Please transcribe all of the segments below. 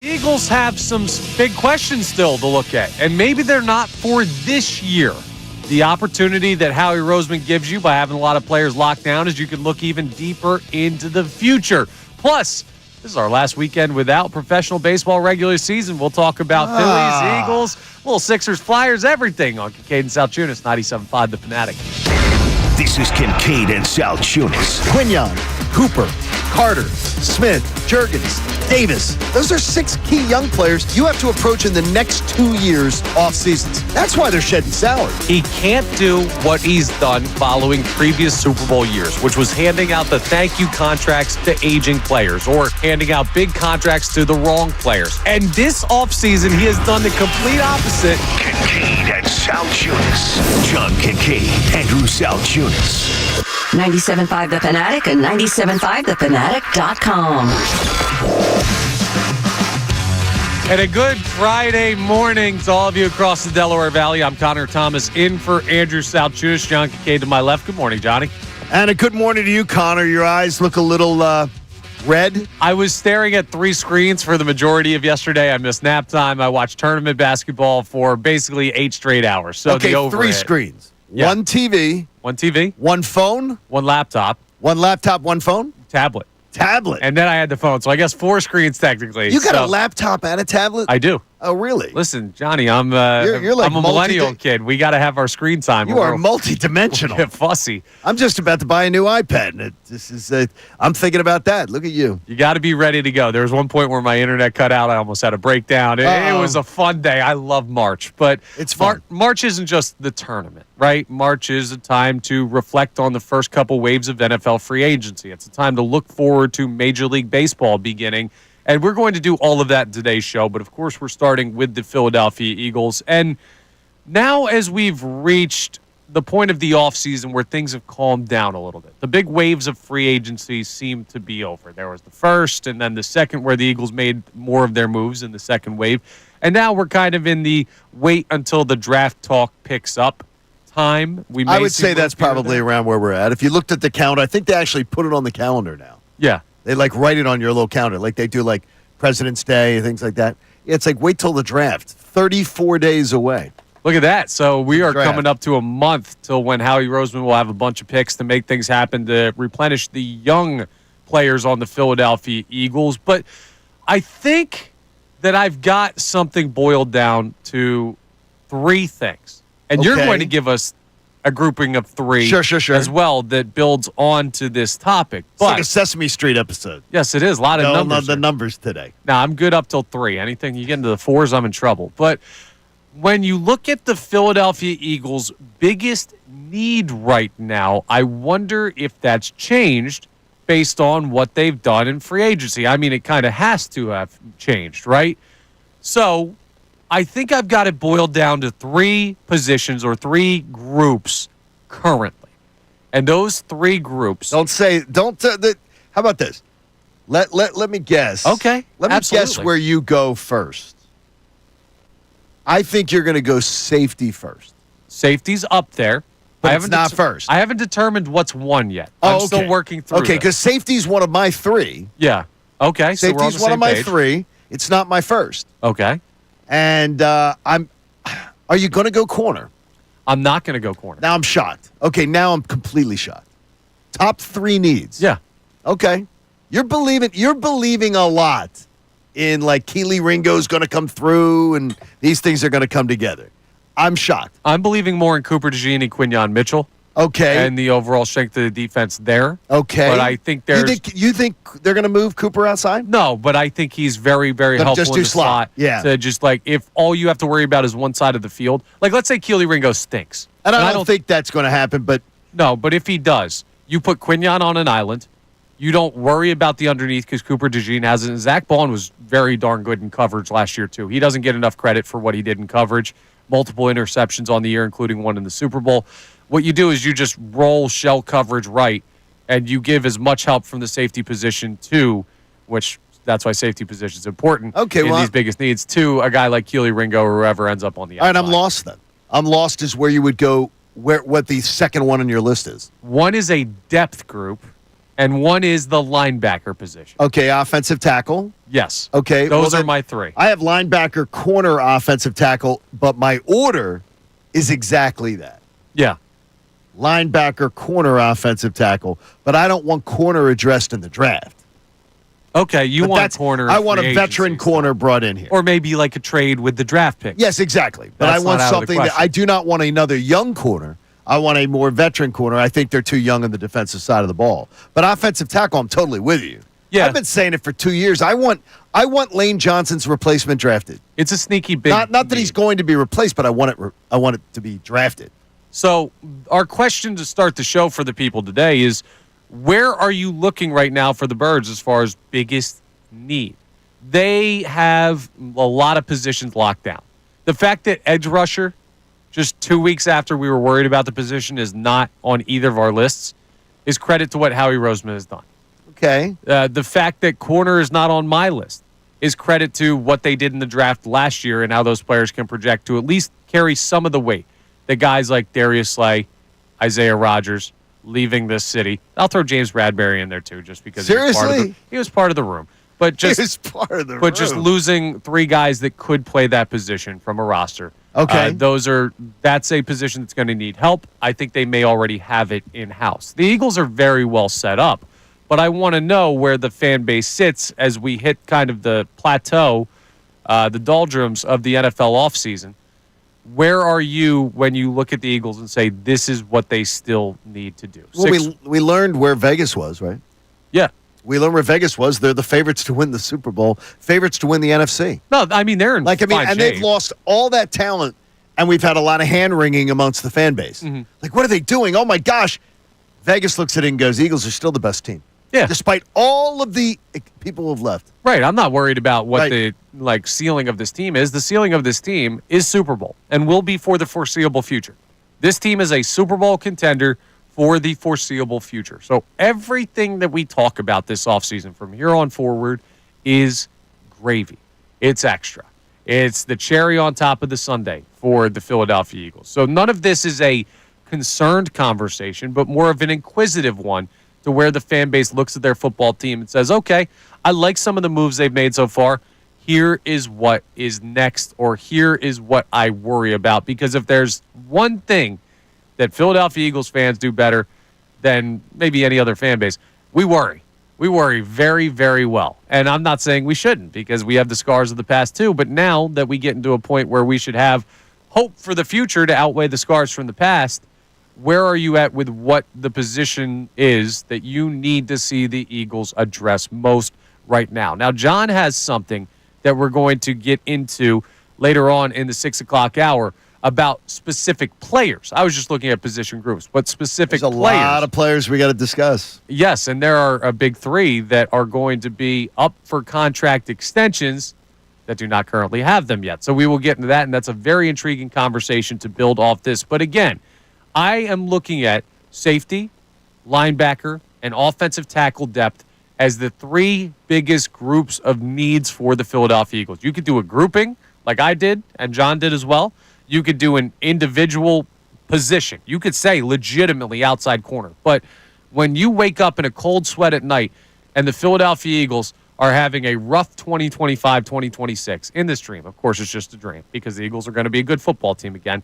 Eagles have some big questions still to look at, and maybe they're not for this year. The opportunity that Howie Roseman gives you by having a lot of players locked down is you can look even deeper into the future. Plus, this is our last weekend without professional baseball regular season. We'll talk about Phillies, Eagles, little Sixers, Flyers, everything on Kincade Salciunas, 97.5 The Fanatic. This is Kincade and Salciunas. Quinion, Cooper, Carter, Smith, Juergens, Davis. Those are 6 key young players you have to approach in the next 2 years off seasons. That's why they're shedding salary. He can't do what he's done following previous Super Bowl years, which was handing out the thank you contracts to aging players or handing out big contracts to the wrong players. And this offseason, he has done the complete opposite. Kincade and Salciunas. John Kincade, Andrew Salciunas. 97.5 The Fanatic and 97.5thefanatic.com. And a good Friday morning to all of you across the Delaware Valley. I'm Connor Thomas in for Andrew Salciunas. John Kincade to my left. Good morning, Johnny. And a good morning to you, Connor. Your eyes look a little red. I was staring at 3 screens for the majority of yesterday. I missed nap time. I watched tournament basketball for basically 8 straight hours. So okay, the 3 screens. Yeah. One TV. One TV. One phone. One laptop. One laptop, one phone. Tablet. And then I had the phone. So I guess 4 screens technically. You got a laptop and a tablet? I do. Oh, really? Listen, Johnny, I'm You're like I'm a millennial kid. We got to have our screen time. You are multidimensional. Get fussy. I'm just about to buy a new iPad, and I'm thinking about that. Look at you. You got to be ready to go. There was one point where my internet cut out. I almost had a breakdown. It was a fun day. I love March, but it's fun. March isn't just the tournament, right? March is a time to reflect on the first couple waves of NFL free agency. It's a time to look forward to Major League Baseball beginning. And we're going to do all of that in today's show. But, of course, we're starting with the Philadelphia Eagles. And now as we've reached the point of the offseason where things have calmed down a little bit, the big waves of free agency seem to be over. There was the first and then the second where the Eagles made more of their moves in the second wave. And now we're kind of in the wait until the draft talk picks up time. I would say that's probably around where we're at. If you looked at the calendar, I think they actually put it on the calendar now. Yeah. They write it on your little calendar like they do President's Day and things like that. It's wait till the draft. 34 days away. Look at that. So we are coming up to a month till when Howie Roseman will have a bunch of picks to make things happen to replenish the young players on the Philadelphia Eagles. But I think that I've got something boiled down to 3 things. And you're going to give us a grouping of 3 sure. as well that builds on to this topic. It's like a Sesame Street episode. Yes, it is. A lot of numbers. Love the numbers today. Now, I'm good up till 3. Anything you get into the 4s, I'm in trouble. But when you look at the Philadelphia Eagles' biggest need right now, I wonder if that's changed based on what they've done in free agency. I mean, it kind of has to have changed, right? So I think I've got it boiled down to 3 positions or 3 groups currently. And those 3 groups. How about this? Let me guess. Okay. Let me guess where you go first. I think you're going to go safety first. Safety's up there. But it's not first. I haven't determined what's 1 yet. I'm still working through Okay, because safety's one of my 3. Yeah. Okay. Safety's one of my 3. It's not my first. Okay. And are you going to go corner? I'm not going to go corner. Now I'm shocked. Okay, now I'm completely shocked. Top 3 needs. Yeah. Okay. You're believing a lot in Keely Ringo's going to come through and these things are going to come together. I'm shocked. I'm believing more in Cooper DeJean and Quinion Mitchell. Okay. And the overall strength of the defense there. Okay. But I think there's... You think they're going to move Cooper outside? No, but I think he's very, very helpful just in do the slot. Yeah. To just if all you have to worry about is one side of the field. Let's say Keely Ringo stinks. And I don't think that's going to happen, but... No, but if he does, you put Quinion on an island. You don't worry about the underneath because Cooper DeJean hasn't. Zach Bond was very darn good in coverage last year, too. He doesn't get enough credit for what he did in coverage. Multiple interceptions on the year, including one in the Super Bowl. What you do is you just roll shell coverage right, and you give as much help from the safety position to, which that's why safety position is important in these biggest needs, to a guy like Keely Ringo or whoever ends up on the outside. All right, I'm lost then. I'm lost is where you would go, what the second one on your list is. One is a depth group, and one is the linebacker position. Okay, offensive tackle. Yes. Okay. Those well, are my three. I have linebacker, corner, offensive tackle, but my order is exactly that. Yeah. Linebacker, corner, offensive tackle, but I don't want corner addressed in the draft. Okay, you But want corner. I want free a veteran agency corner stuff. brought in here. Or maybe like a trade with the draft pick. Yes, exactly. But That's I want not out of the something that question. I do not want another young corner. I want a more veteran corner. I think they're too young on the defensive side of the ball. But offensive tackle, I'm totally with you. Yeah. I've been saying it for 2 years. I want Lane Johnson's replacement drafted. It's a sneaky big. Not that he's need. going to be replaced, but I want it to be drafted. So, our question to start the show for the people today is, where are you looking right now for the Birds as far as biggest need? They have a lot of positions locked down. The fact that edge rusher, just 2 weeks after we were worried about the position, is not on either of our lists is credit to what Howie Roseman has done. Okay. The fact that corner is not on my list is credit to what they did in the draft last year and how those players can project to at least carry some of the weight. The guys like Darius Slay, Isaiah Rodgers leaving this city. I'll throw James Bradbury in there too, just because Seriously? he was part of the room. But just It's part of the but just room. losing three guys that could play that position from a roster. Okay. That's a position that's going to need help. I think they may already have it in-house. The Eagles are very well set up, but I want to know where the fan base sits as we hit kind of the plateau, the doldrums of the NFL offseason. Where are you when you look at the Eagles and say this is what they still need to do? Well, we learned where Vegas was, right? Yeah. We learned where Vegas was. They're the favorites to win the Super Bowl, favorites to win the NFC. No, I mean, they're in fine and they've shape. lost all that talent, and we've had a lot of hand-wringing amongst the fan base. Mm-hmm. Like, what are they doing? Oh, my gosh. Vegas looks at it and goes, Eagles are still the best team. Yeah. Despite all of the people who have left. Right. I'm not worried about what Right. the ceiling of this team is. The ceiling of this team is Super Bowl and will be for the foreseeable future. This team is a Super Bowl contender for the foreseeable future. So everything that we talk about this offseason from here on forward is gravy. It's extra. It's the cherry on top of the sundae for the Philadelphia Eagles. So none of this is a concerned conversation, but more of an inquisitive one to where the fan base looks at their football team and says, okay, I like some of the moves they've made so far. Here is what is next, or here is what I worry about. Because if there's one thing that Philadelphia Eagles fans do better than maybe any other fan base, we worry. We worry very, very well. And I'm not saying we shouldn't, because we have the scars of the past too. But now that we get into a point where we should have hope for the future to outweigh the scars from the past, where are you at with what the position is that you need to see the Eagles address most right now? Now, John has something that we're going to get into later on in the 6 o'clock hour about specific players. I was just looking at position groups, but specific There's a players. lot of players we got to discuss. Yes, and there are a big three that are going to be up for contract extensions that do not currently have them yet. So we will get into that, and that's a very intriguing conversation to build off this. But again, I am looking at safety, linebacker, and offensive tackle depth as the three biggest groups of needs for the Philadelphia Eagles. You could do a grouping like I did and John did as well. You could do an individual position. You could say legitimately outside corner. But when you wake up in a cold sweat at night and the Philadelphia Eagles are having a rough 2025, 2026 in this dream, of course it's just a dream because the Eagles are going to be a good football team again.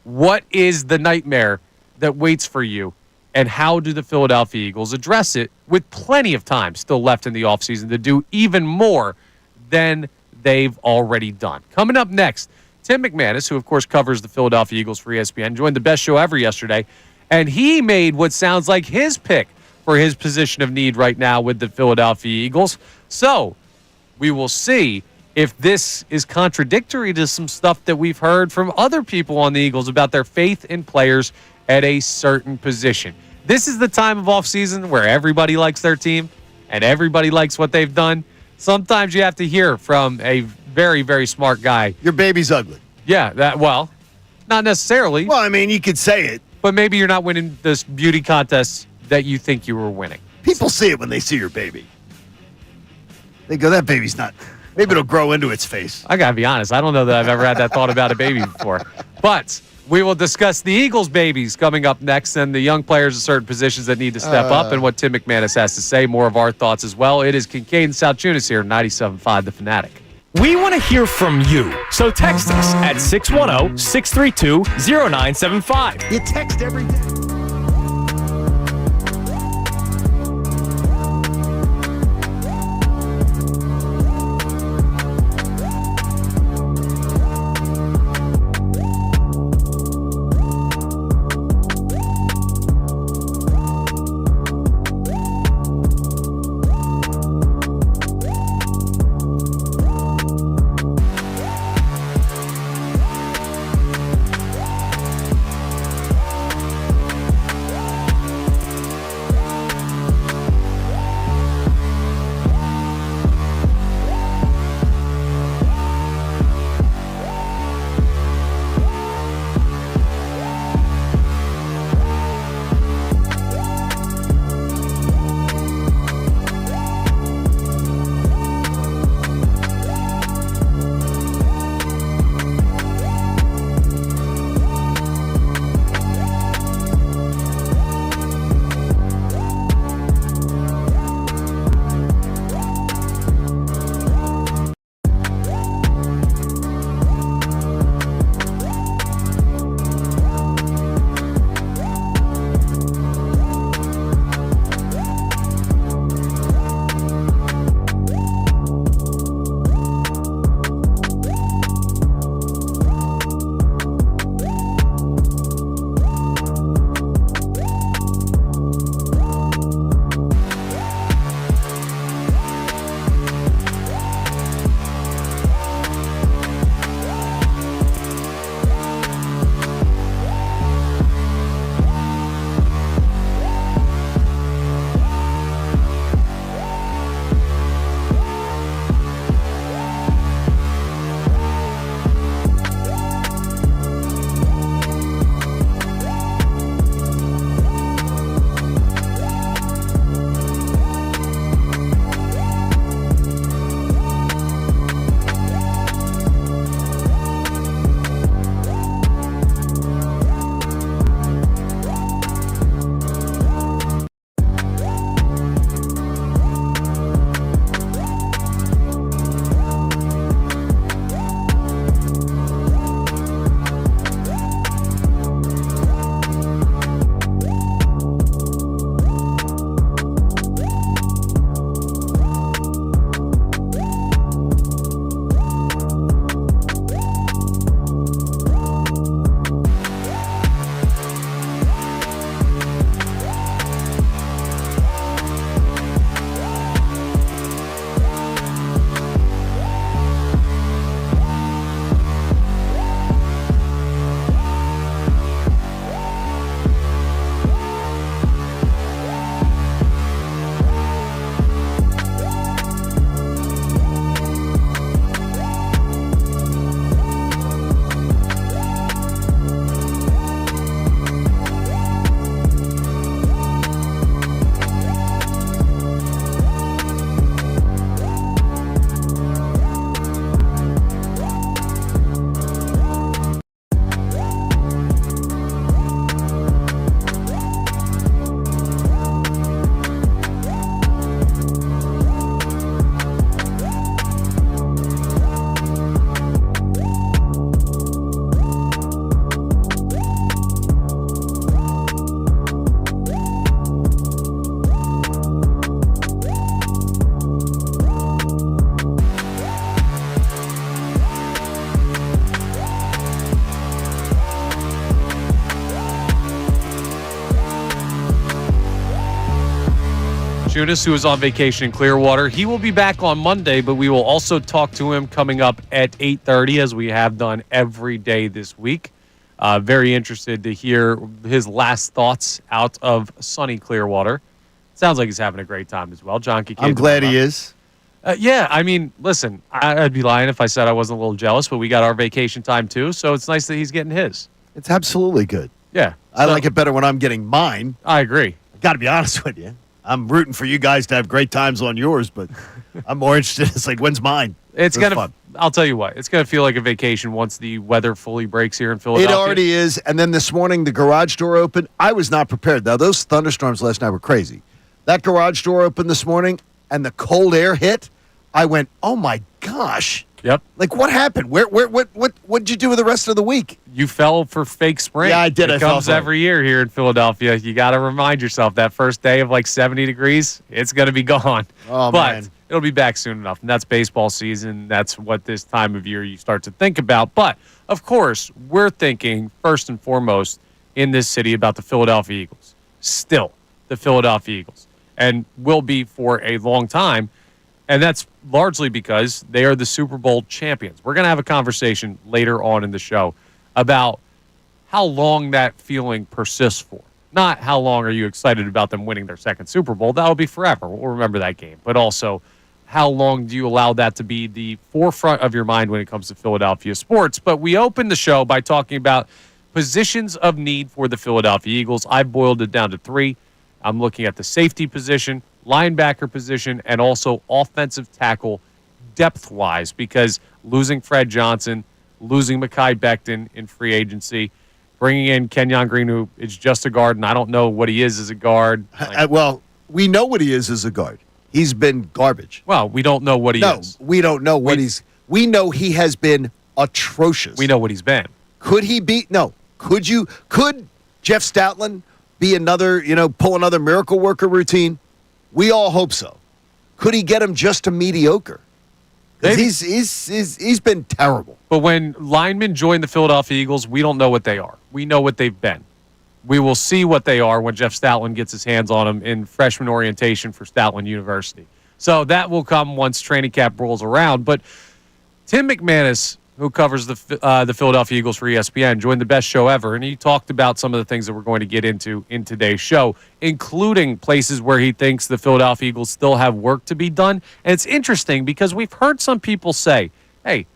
What is the nightmare that waits for you, and how do the Philadelphia Eagles address it with plenty of time still left in the offseason to do even more than they've already done? Coming up next, Tim McManus, who, of course, covers the Philadelphia Eagles for ESPN, joined the best show ever yesterday, and he made what sounds like his pick for his position of need right now with the Philadelphia Eagles. So we will see if this is contradictory to some stuff that we've heard from other people on the Eagles about their faith in players at a certain position. This is the time of offseason where everybody likes their team and everybody likes what they've done. Sometimes you have to hear from a very, very smart guy. Your baby's ugly. Yeah, not necessarily, Well, I mean, you could say it. but maybe you're not winning this beauty contest that you think you were winning. People see it when they see your baby. They go, that baby's not. Maybe it'll grow into its face. I got to be honest. I don't know that I've ever had that thought about a baby before. But We will discuss the Eagles babies coming up next and the young players in certain positions that need to step up and what Tim McManus has to say. More of our thoughts as well. It is Kincade Salciunas here, 97.5 The Fanatic. We want to hear from you, so text us at 610-632-0975. You text every day. Salciunas, who is on vacation in Clearwater. He will be back on Monday, but we will also talk to him coming up at 8:30, as we have done every day this week. Very interested to hear his last thoughts out of sunny Clearwater. Sounds like he's having a great time as well. John Kincade. I'm glad he is. Yeah, I mean, listen, I'd be lying if I said I wasn't a little jealous, but we got our vacation time too, so it's nice that he's getting his. It's absolutely good. Yeah. I like it better when I'm getting mine. I agree. I got to be honest with you. I'm rooting for you guys to have great times on yours, but I'm more interested. It's like, when's mine? It's It was gonna. fun. I'll tell you what. It's gonna feel like a vacation once the weather fully breaks here in It Philadelphia. already is. And then this morning, the garage door opened. I was not prepared. Now, those thunderstorms last night were crazy. That garage door opened this morning, and the cold air hit. I went, oh, my gosh. Yep. Like, what happened? What'd you do with the rest of the week? You fell for fake spring. Yeah, I did. It I fell comes for it. every year here in Philadelphia. You got to remind yourself that first day of like 70 degrees, it's going to be gone. Oh, but man. it'll be back soon enough. And that's baseball season. That's what this time of year you start to think about. But, of course, we're thinking first and foremost in this city about the Philadelphia Eagles. Still, the Philadelphia Eagles. And will be for a long time. And that's largely because they are the Super Bowl champions. We're going to have a conversation later on in the show about how long that feeling persists for. Not how long are you excited about them winning their second Super Bowl. That will be forever. We'll remember that game. But also, how long do you allow that to be the forefront of your mind when it comes to Philadelphia sports? But we opened the show by talking about positions of need for the Philadelphia Eagles. I boiled it down to 3. I'm looking at the safety position, linebacker position, and also offensive tackle depth-wise, because losing Fred Johnson, losing Mekhi Becton in free agency, bringing in Kenyon Green, who is just a guard, and I don't know what he is as a guard. Well, we know what he is as a guard. He's been garbage. Well, we don't know what he is. We don't know what he's. We know he has been atrocious. We know what he's been. Could he be? No. Could Jeff Stoutland be another, pull another miracle worker routine? We all hope so. Could he get him just to mediocre? Because he's been terrible. But when linemen join the Philadelphia Eagles, we don't know what they are. We know what they've been. We will see what they are when Jeff Stoutland gets his hands on them in freshman orientation for Stoutland University. So that will come once training camp rolls around. But Tim McManus, who covers the Philadelphia Eagles for ESPN, joined the best show ever, and he talked about some of the things that we're going to get into in today's show, including places where he thinks the Philadelphia Eagles still have work to be done. And it's interesting because we've heard some people say, hey,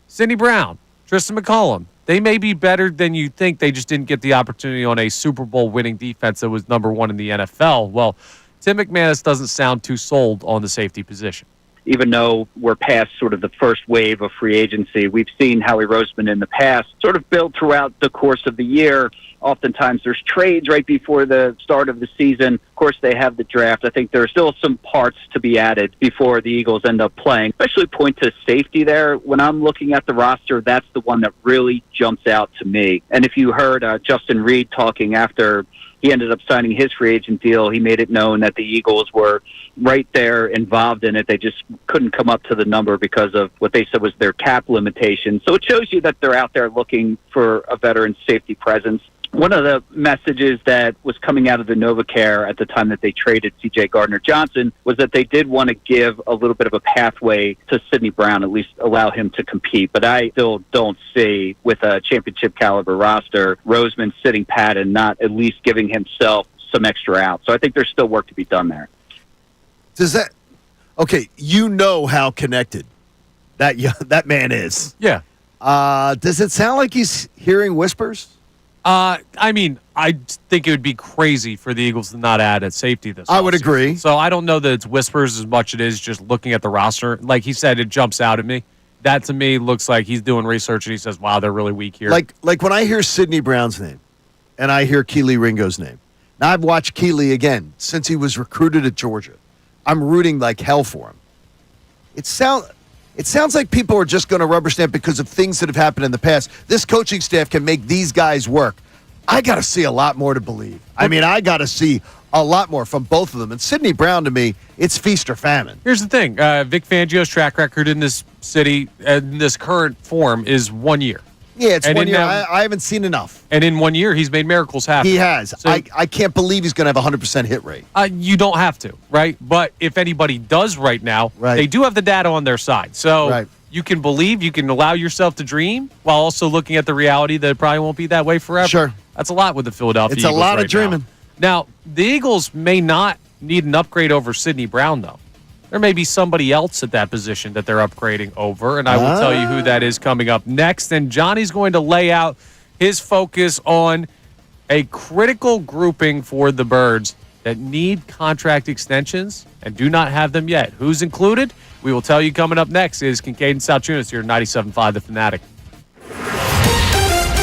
Sidney Brown, Tristan McCollum, they may be better than you think. They just didn't get the opportunity on a Super Bowl winning defense that was number 1 in the NFL. Well, Tim McManus doesn't sound too sold on the safety position. Even though we're past sort of the first wave of free agency, we've seen Howie Roseman in the past sort of build throughout the course of the year. Oftentimes there's trades right before the start of the season. Of course, they have the draft. I think there are still some parts to be added before the Eagles end up playing, especially point to safety there. When I'm looking at the roster, that's the one that really jumps out to me. And if you heard Justin Reed talking after he ended up signing his free agent deal, he made it known that the Eagles were right there involved in it. They just couldn't come up to the number because of what they said was their cap limitation. So it shows you that they're out there looking for a veteran safety presence. One of the messages that was coming out of the NovaCare at the time that they traded C.J. Gardner-Johnson was that they did want to give a little bit of a pathway to Sidney Brown, at least allow him to compete. But I still don't see, with a championship caliber roster, Roseman sitting pat and not at least giving himself some extra out. So I think there's still work to be done there. Okay, how connected that man is. Yeah. Does it sound like he's hearing whispers? I mean, I think it would be crazy for the Eagles to not add at safety this I would offseason. agree. So I don't know that it's whispers as much as it is just looking at the roster. Like he said, it jumps out at me. That to me looks like he's doing research and he says, wow, they're really weak here. Like when I hear Sidney Brown's name and I hear Keely Ringo's name. Now I've watched Keely again since he was recruited at Georgia. I'm rooting like hell for him. It sounds like people are just going to rubber stamp because of things that have happened in the past. This coaching staff can make these guys work. I got to see a lot more to believe. I mean, I got to see a lot more from both of them. And Sidney Brown, to me, it's feast or famine. Here's the thing. Vic Fangio's track record in this city, in this current form, is 1 year. Yeah, it's And 1 in year. that- I haven't seen enough. And in 1 year, he's made miracles happen. He has. So- I can't believe he's going to have a 100% hit rate. You don't have to, right? But if anybody does right now, Right. they do have the data on their side. So Right. you can believe, you can allow yourself to dream while also looking at the reality that it probably won't be that way forever. Sure. That's a lot with the Philadelphia It's a Eagles lot of right dreaming. Now, the Eagles may not need an upgrade over Sidney Brown, though. There may be somebody else at that position that they're upgrading over, and I will tell you who that is coming up next. And Johnny's going to lay out his focus on a critical grouping for the Birds that need contract extensions and do not have them yet. Who's included? We will tell you coming up next is Kincade and Salciunas here at 97.5 The Fanatic.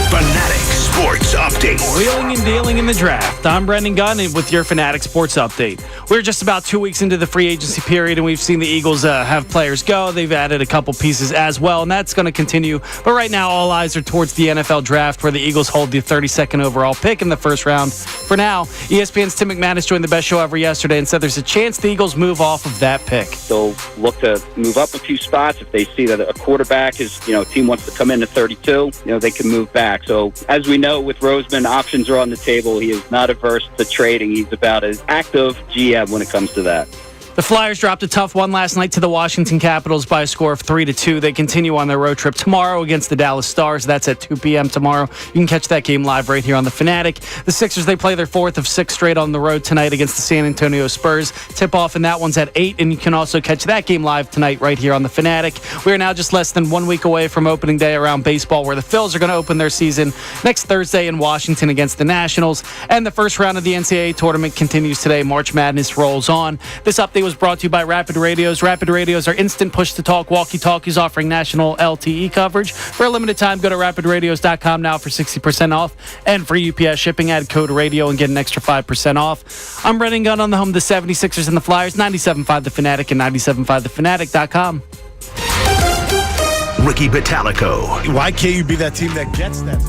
Fanatic Sports Update. Wheeling and dealing in the draft. I'm Brendan Gunn with your Fanatic Sports Update. We're just about 2 weeks into the free agency period, and we've seen the Eagles have players go. They've added a couple pieces as well, and that's going to continue. But right now, all eyes are towards the NFL draft, where the Eagles hold the 32nd overall pick in the first round. For now, ESPN's Tim McManus joined the best show ever yesterday and said there's a chance the Eagles move off of that pick. They'll look to move up a few spots if they see that a quarterback is, a team wants to come in at 32, they can move back. So as we know with Roseman, options are on the table. He is not averse to trading. He's about as active GM when it comes to that. The Flyers dropped a tough one last night to the Washington Capitals by a score of 3-2. They continue on their road trip tomorrow against the Dallas Stars. That's at 2 p.m. tomorrow. You can catch that game live right here on The Fanatic. The Sixers, they play their fourth of six straight on the road tonight against the San Antonio Spurs. Tip-off, and that one's at 8, and you can also catch that game live tonight right here on The Fanatic. We are now just less than 1 week away from opening day around baseball, where the Phillies are going to open their season next Thursday in Washington against the Nationals. And the first round of the NCAA tournament continues today. March Madness rolls on. This update was brought to you by Rapid Radios. Rapid Radios are instant push-to-talk walkie-talkies offering national LTE coverage. For a limited time, go to rapidradios.com now for 60% off. And for UPS shipping, add code radio and get an extra 5% off. I'm Brendan Gunn on the home of the 76ers and the Flyers, 97.5 The Fanatic and 97.5thefanatic.com. Ricky Batalico. Why can't you be that team that gets that?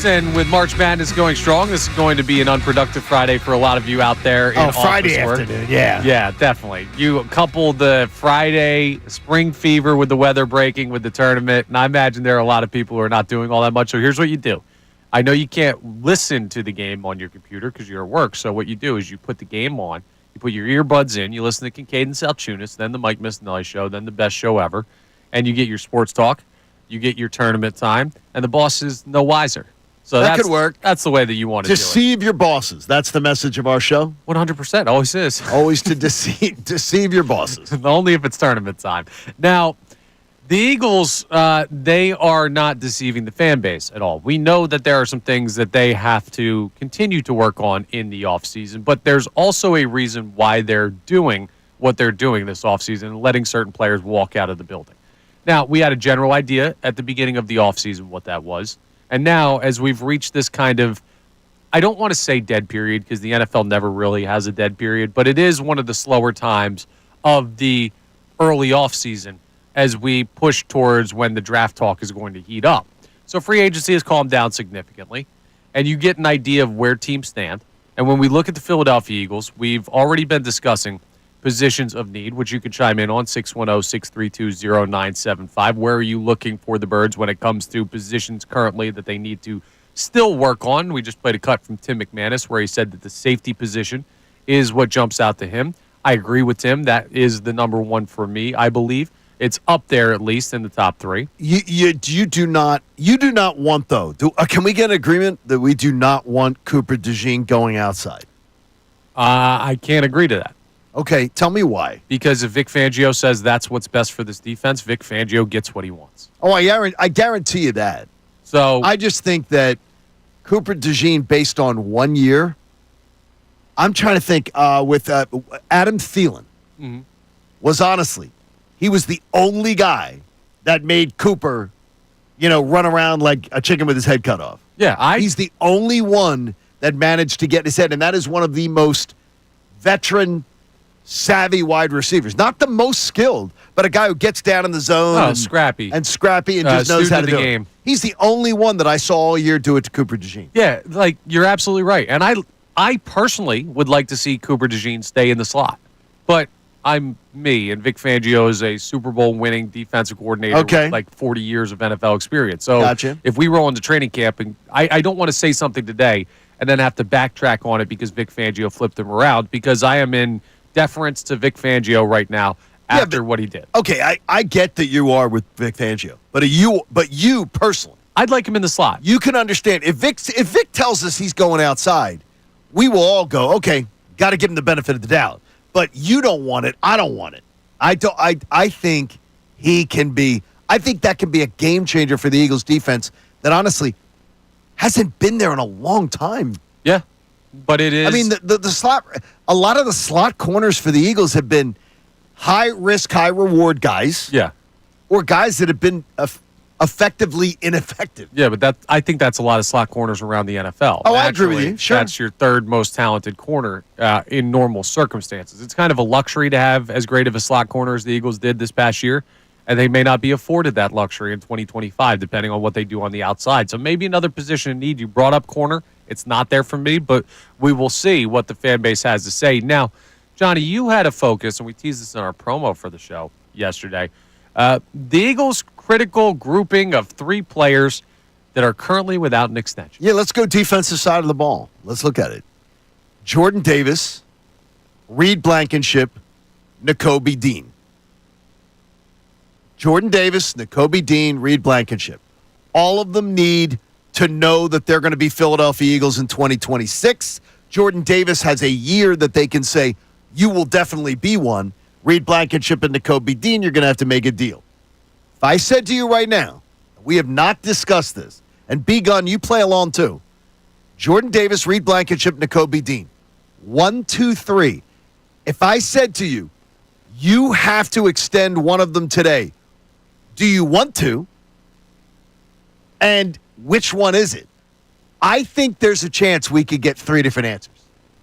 sports, and with March Madness going strong, this is going to be an unproductive Friday for a lot of you out there in Friday office work. afternoon, yeah. Yeah, definitely. You couple the Friday spring fever with the weather breaking with the tournament, and I imagine there are a lot of people who are not doing all that much. So here's what you do. I know you can't listen to the game on your computer because you're at work, so what you do is you put the game on, you put your earbuds in, you listen to Kincade Salciunas, then the Mike Missanelli Show, then the best show ever, and you get your sports talk, you get your tournament time, and the boss is no wiser. So that could work. That's the way that you want to do it. Deceive your bosses. That's the message of our show. 100%. Always is. Always to deceive your bosses. Only if it's tournament time. Now, the Eagles, they are not deceiving the fan base at all. We know that there are some things that they have to continue to work on in the offseason, but there's also a reason why they're doing what they're doing this offseason and letting certain players walk out of the building. Now, we had a general idea at the beginning of the offseason what that was. And now, as we've reached this kind of, I don't want to say dead period because the NFL never really has a dead period, but it is one of the slower times of the early offseason as we push towards when the draft talk is going to heat up. So free agency has calmed down significantly, and you get an idea of where teams stand. And when we look at the Philadelphia Eagles, we've already been discussing positions of need, which you can chime in on 610-632-0975. Where are you looking for the Birds when it comes to positions currently that they need to still work on? We just played a cut from Tim McManus where he said that the safety position is what jumps out to him. I agree with Tim. That is the number one for me, I believe. It's up there at least in the top three. You do not want, though. Can we get an agreement that we do not want Cooper DeJean going outside? I can't agree to that. Okay, tell me why. Because if Vic Fangio says that's what's best for this defense, Vic Fangio gets what he wants. Oh, I guarantee you that. So I just think that Cooper DeJean, based on 1 year, I'm trying to think with Adam Thielen, was honestly, he was the only guy that made Cooper, run around like a chicken with his head cut off. Yeah, he's the only one that managed to get his head, and that is one of the most veteran savvy wide receivers. Not the most skilled, but a guy who gets down in the zone. Scrappy. And just knows how to do it. He's the only one that I saw all year do it to Cooper DeJean. Yeah, you're absolutely right. And I personally would like to see Cooper DeJean stay in the slot. But I'm me, and Vic Fangio is a Super Bowl winning defensive coordinator with 40 years of NFL experience. So gotcha. If we roll into training camp, and I don't want to say something today and then have to backtrack on it because Vic Fangio flipped him around, because I am in deference to Vic Fangio right now after what he did. Okay, I get that you are with Vic Fangio, but you personally, I'd like him in the slot. You can understand if Vic tells us he's going outside, we will all go, okay, got to give him the benefit of the doubt. But you don't want it. I don't want it. I think he can be. I think that can be a game changer for the Eagles defense that honestly hasn't been there in a long time. Yeah. But it is. I mean, the slot, a lot of the slot corners for the Eagles have been high risk, high reward guys. Yeah. Or guys that have been effectively ineffective. Yeah, but I think that's a lot of slot corners around the NFL. Oh, I agree with you. Sure. That's your third most talented corner in normal circumstances. It's kind of a luxury to have as great of a slot corner as the Eagles did this past year, and they may not be afforded that luxury in 2025, depending on what they do on the outside. So maybe another position in need. You brought up corner. It's not there for me, but we will see what the fan base has to say. Now, Johnny, you had a focus, and we teased this in our promo for the show yesterday. The Eagles' critical grouping of 3 players that are currently without an extension. Yeah, let's go defensive side of the ball. Let's look at it. Jordan Davis, Reed Blankenship, Nakobe Dean. Jordan Davis, Nakobe Dean, Reed Blankenship. All of them need to know that they're going to be Philadelphia Eagles in 2026. Jordan Davis has a year that they can say, you will definitely be one. Reed Blankenship and Nakobe Dean, you're going to have to make a deal. If I said to you right now, we have not discussed this, and B-Gun, you play along too. Jordan Davis, Reed Blankenship, Nakobe Dean. 1, 2, 3. If I said to you, you have to extend one of them today, do you want to? And which one is it? I think there's a chance we could get 3 different answers.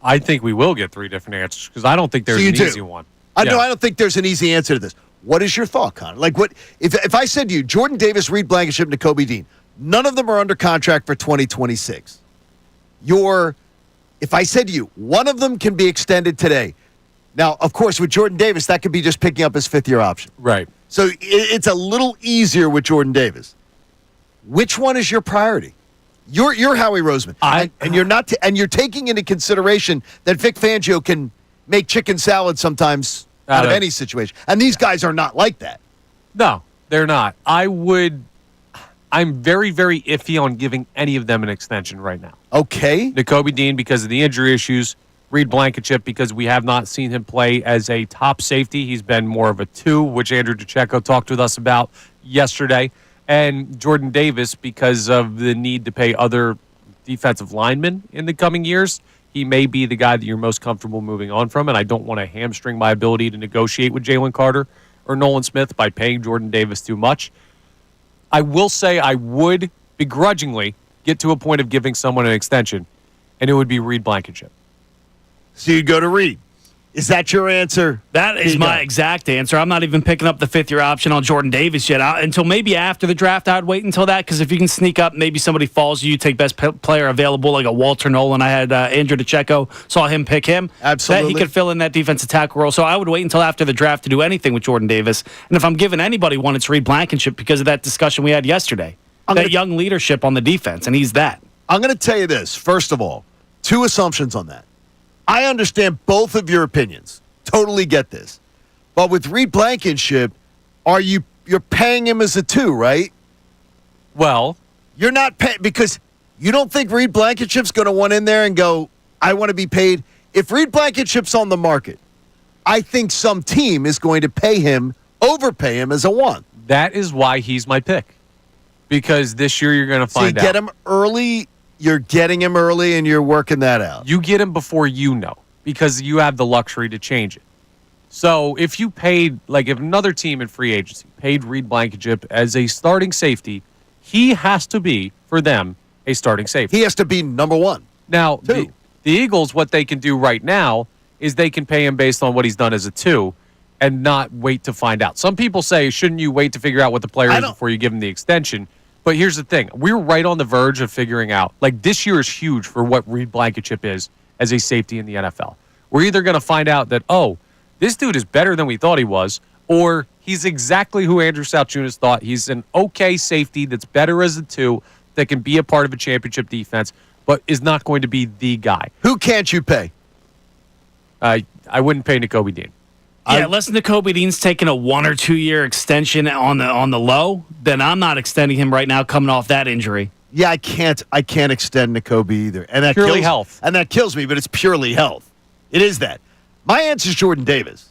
I think we will get 3 different answers because I don't think there's an easy one. I don't think there's an easy answer to this. What is your thought, Connor? Like, what if I said to you, Jordan Davis, Reed Blankenship, Nakobe Dean, None of them are under contract for 2026. If I said to you, one of them can be extended today. Now, of course, with Jordan Davis, that could be just picking up his fifth-year option. Right. So it's a little easier with Jordan Davis. Which one is your priority? You're Howie Roseman, and you're not, and you're taking into consideration that Vic Fangio can make chicken salad sometimes out of any situation, and these guys are not like that. No, they're not. I'm very, very iffy on giving any of them an extension right now. Okay. Nakobe Dean because of the injury issues. Reed Blankenship because we have not seen him play as a top safety. He's been more of a 2, which Andrew DeCecco talked with us about yesterday. And Jordan Davis because of the need to pay other defensive linemen in the coming years. He may be the guy that you're most comfortable moving on from, and I don't want to hamstring my ability to negotiate with Jalen Carter or Nolan Smith by paying Jordan Davis too much. I will say I would begrudgingly get to a point of giving someone an extension, and it would be Reed Blankenship. So you go to Reed. Is that your answer? That is my exact answer. I'm not even picking up the fifth-year option on Jordan Davis yet. Until maybe after the draft, I'd wait until that, because if you can sneak up, maybe somebody falls you, take best player available, like a Walter Nolan. I had Andrew DeCecco, saw him pick him. Absolutely. He could fill in that defensive tackle role. So I would wait until after the draft to do anything with Jordan Davis. And if I'm giving anybody one, it's Reed Blankenship because of that discussion we had yesterday. Young leadership on the defense, and he's that. I'm going to tell you this. First of all, 2 assumptions on that. I understand both of your opinions. Totally get this. But with Reed Blankenship, you're paying him as a 2, right? Well, you're not paying because you don't think Reed Blankenship's going to want in there and go, I want to be paid. If Reed Blankenship's on the market, I think some team is going to overpay him as a 1. That is why he's my pick. Because this year you're going to find out. So you get him early. You're getting him early, and you're working that out. You get him before you know, because you have the luxury to change it. So if you paid, if another team in free agency paid Reed Blankenship as a starting safety, he has to be, for them, a starting safety. He has to be number 1. Now, the Eagles, what they can do right now is they can pay him based on what he's done as a 2 and not wait to find out. Some people say, shouldn't you wait to figure out what the player is before you give him the extension? But here's the thing. We're right on the verge of figuring out. This year is huge for what Reed Blankenship is as a safety in the NFL. We're either going to find out that, this dude is better than we thought he was, or he's exactly who Andrew Salciunas thought. He's an okay safety that's better as a 2, that can be a part of a championship defense, but is not going to be the guy. Who can't you pay? I wouldn't pay Nakobe Dean. Yeah, unless Nakobe Dean's taking a 1 or 2 year extension on the low, then I'm not extending him right now coming off that injury. Yeah, I can't extend Nakobe either. And that purely health. And that kills me, but it's purely health. It is that. My answer is Jordan Davis.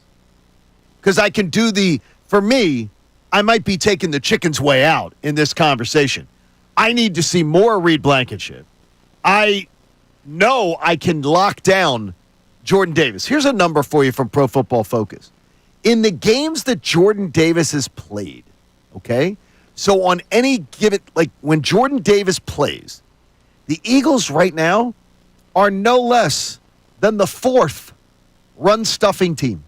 Because I can for me, I might be taking the chicken's way out in this conversation. I need to see more Reed Blankenship. I know I can lock down Jordan Davis. Here's a number for you from Pro Football Focus. In the games that Jordan Davis has played, okay? So on any given, when Jordan Davis plays, the Eagles right now are no less than the 4th run-stuffing team.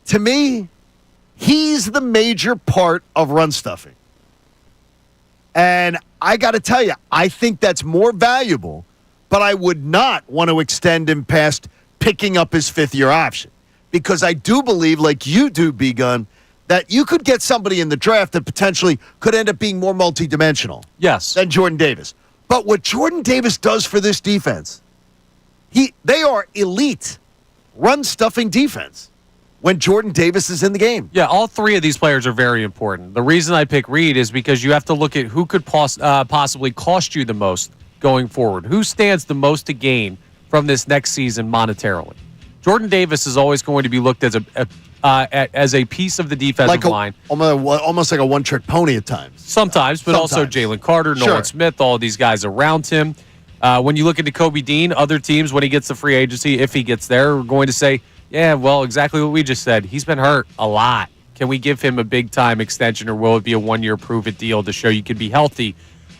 To me, he's the major part of run-stuffing. And I got to tell you, I think that's more valuable, but I would not want to extend him past picking up his 5th-year option. Because I do believe, like you do, B-Gun, that you could get somebody in the draft that potentially could end up being more multidimensional than Jordan Davis. But what Jordan Davis does for this defense, they are elite run-stuffing defense when Jordan Davis is in the game. Yeah, all 3 of these players are very important. The reason I pick Reed is because you have to look at who could possibly cost you the most going forward. Who stands the most to gain from this next season monetarily? Jordan Davis is always going to be looked as a piece of the defensive line. Almost like a one-trick pony at times. Sometimes, but also Jalen Carter, Nolan Smith, all these guys around him. When you look at Nakobe Dean, other teams, when he gets the free agency, if he gets there, are going to say, yeah, well, exactly what we just said. He's been hurt a lot. Can we give him a big-time extension, or will it be a one-year prove-it deal to show you can be healthy?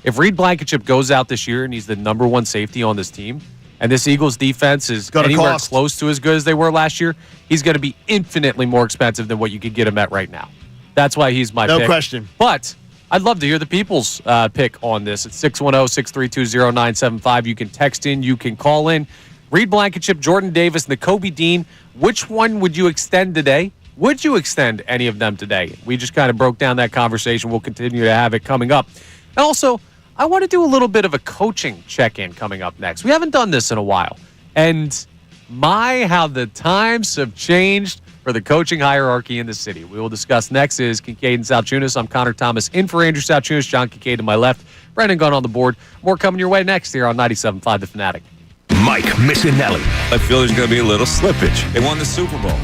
If Reed Blankenship goes out this year and he's the number 1 safety on this team, and this Eagles defense is anywhere close to as good as they were last year, he's going to be infinitely more expensive than what you could get him at right now. That's why he's my pick. No question. But I'd love to hear the people's pick on this. It's 610-632-0975. You can text in. You can call in. Reed Blankenship, Jordan Davis, Nakobe Dean. Which one would you extend today? Would you extend any of them today? We just kind of broke down that conversation. We'll continue to have it coming up. And also, I want to do a little bit of a coaching check-in coming up next. We haven't done this in a while. And how the times have changed for the coaching hierarchy in the city. We will discuss next is Kincade Salciunas. I'm Connor Thomas in for Andrew Salciunas, John Kincade to my left, Brendan Gunn on the board. More coming your way next here on 97.5 The Fanatic. Mike Missanelli. I feel there's going to be a little slippage. They won the Super Bowl.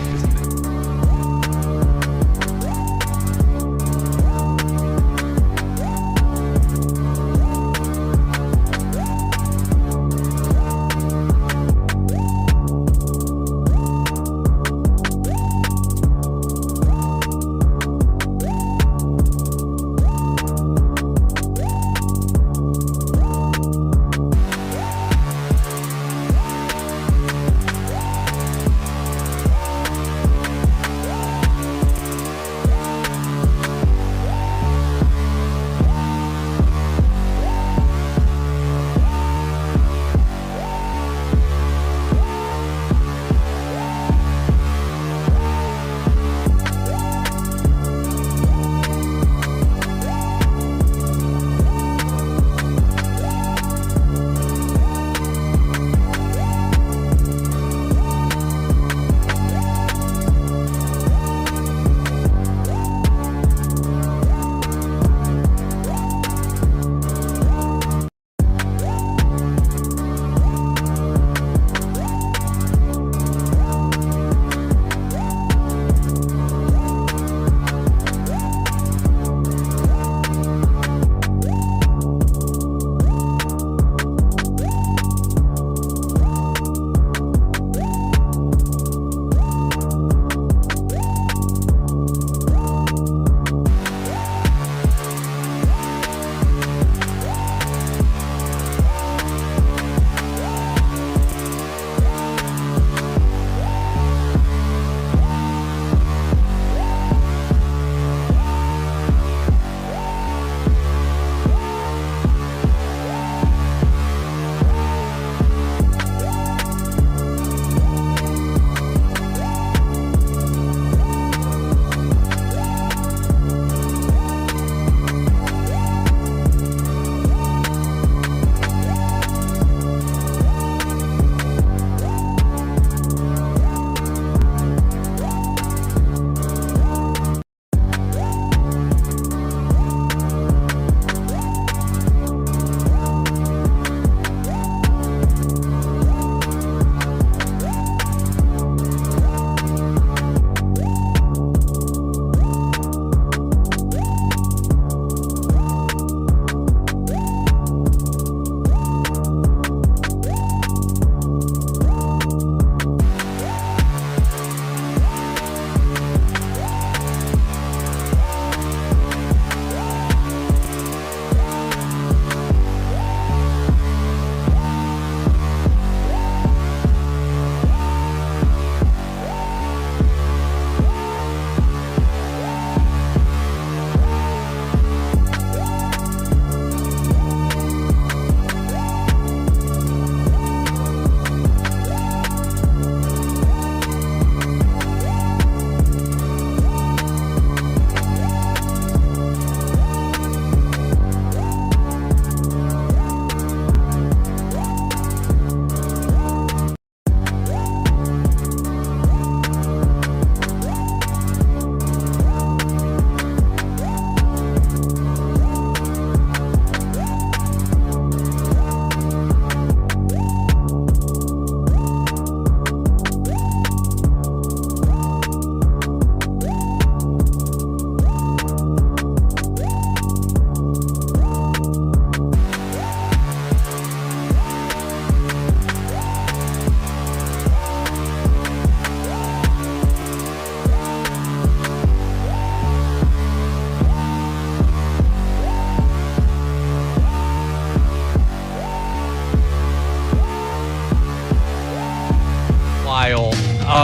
while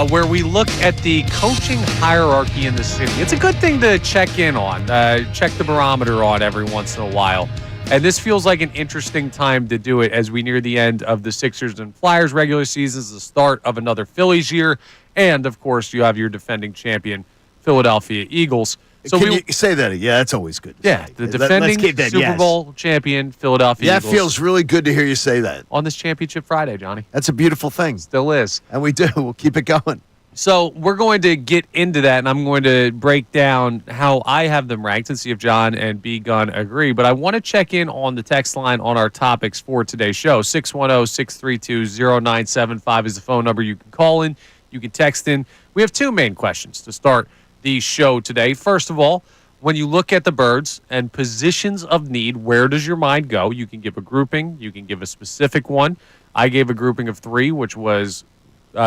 where we look at the coaching hierarchy in the city. It's a good thing to check in on, check the barometer on every once in a while. And this feels like an interesting time to do it as we near the end of the Sixers and Flyers regular seasons, the start of another Phillies year, and, of course, you have your defending champion, Philadelphia Eagles. So Can you say that? Yeah, that's always good. Yeah, the defending Super Bowl champion, Philadelphia Eagles. That feels really good to hear you say that. On this Championship Friday, Johnny. That's a beautiful thing. Still is. And we do. We'll keep it going. So we're going to get into that, and I'm going to break down how I have them ranked and see if John and B. Gunn agree. But I want to check in on the text line on our topics for today's show. 610-632-0975 is the phone number you can call in. You can text in. We have two main questions to start the show today. First of all, when you look at the Birds and positions of need, where does your mind go? You can give a grouping. You can give a specific one. I gave a grouping of three, which was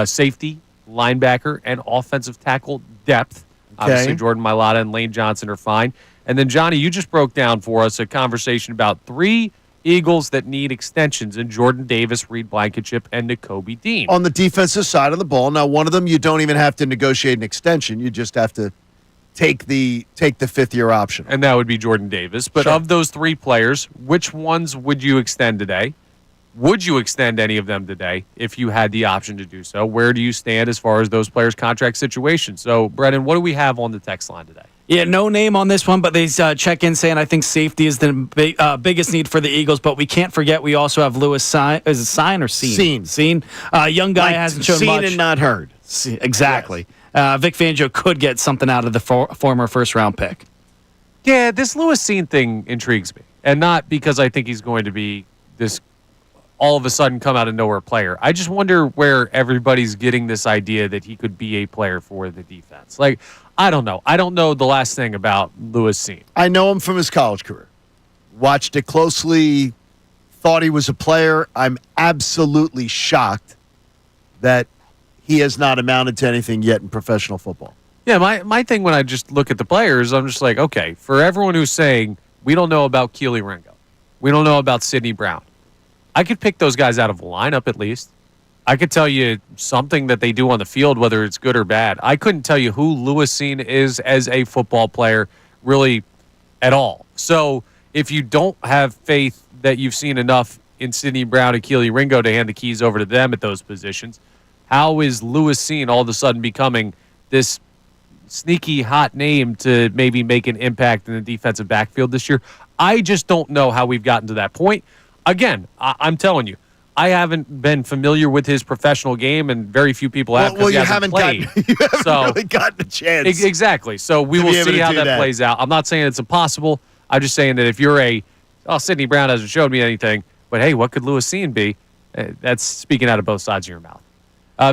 safety, linebacker, and offensive tackle depth. Okay. Obviously, Jordan Mailata and Lane Johnson are fine. And then, Johnny, you just broke down for us a conversation about three Eagles that need extensions in Jordan Davis, Reed Blankenship, and Nakobe Dean. On the defensive side of the ball. Now, one of them, you don't even have to negotiate an extension. You just have to take the fifth-year option. And that would be Jordan Davis. But Sure. of those three players, which ones would you extend today? Would you extend any of them today if you had the option to do so? Where do you stand as far as those players' contract situations? So, Brennan, what do we have on the text line today? Yeah, no name on this one, but they check in saying I think safety is the biggest need for the Eagles, but we can't forget we also have Lewis Sine. Is it Sine or Scene? Scene. Young guy hasn't shown seen much. and not heard. Exactly. Yes. Vic Fangio could get something out of the former first-round pick. Yeah, this Lewis Scene thing intrigues me, and not because I think he's going to be this all of a sudden come out of nowhere player. I just wonder where everybody's getting this idea that he could be a player for the defense. Like, I don't know. I don't know the last thing about Lewis Scene. I know him from his college career. Watched it closely, thought he was a player. I'm absolutely shocked that he has not amounted to anything yet in professional football. Yeah, my thing when I just look at the players, I'm just like, okay, for everyone who's saying we don't know about Keely Ringo, we don't know about Sidney Brown, I could pick those guys out of a lineup at least. I could tell you something that they do on the field, whether it's good or bad. I couldn't tell you who Lewis Scene is as a football player really at all. So if you don't have faith that you've seen enough in Sidney Brown and Keely Ringo to hand the keys over to them at those positions, how is Lewis Scene all of a sudden becoming this sneaky hot name to maybe make an impact in the defensive backfield this year? I just don't know how we've gotten to that point. Again, I'm telling you, I haven't been familiar with his professional game, and very few people have because he hasn't played. You haven't really gotten a chance. Exactly. So we will see how that plays out. I'm not saying it's impossible. I'm just saying that if you're Sidney Brown hasn't showed me anything, but hey, what could Lewis Scene be? That's speaking out of both sides of your mouth.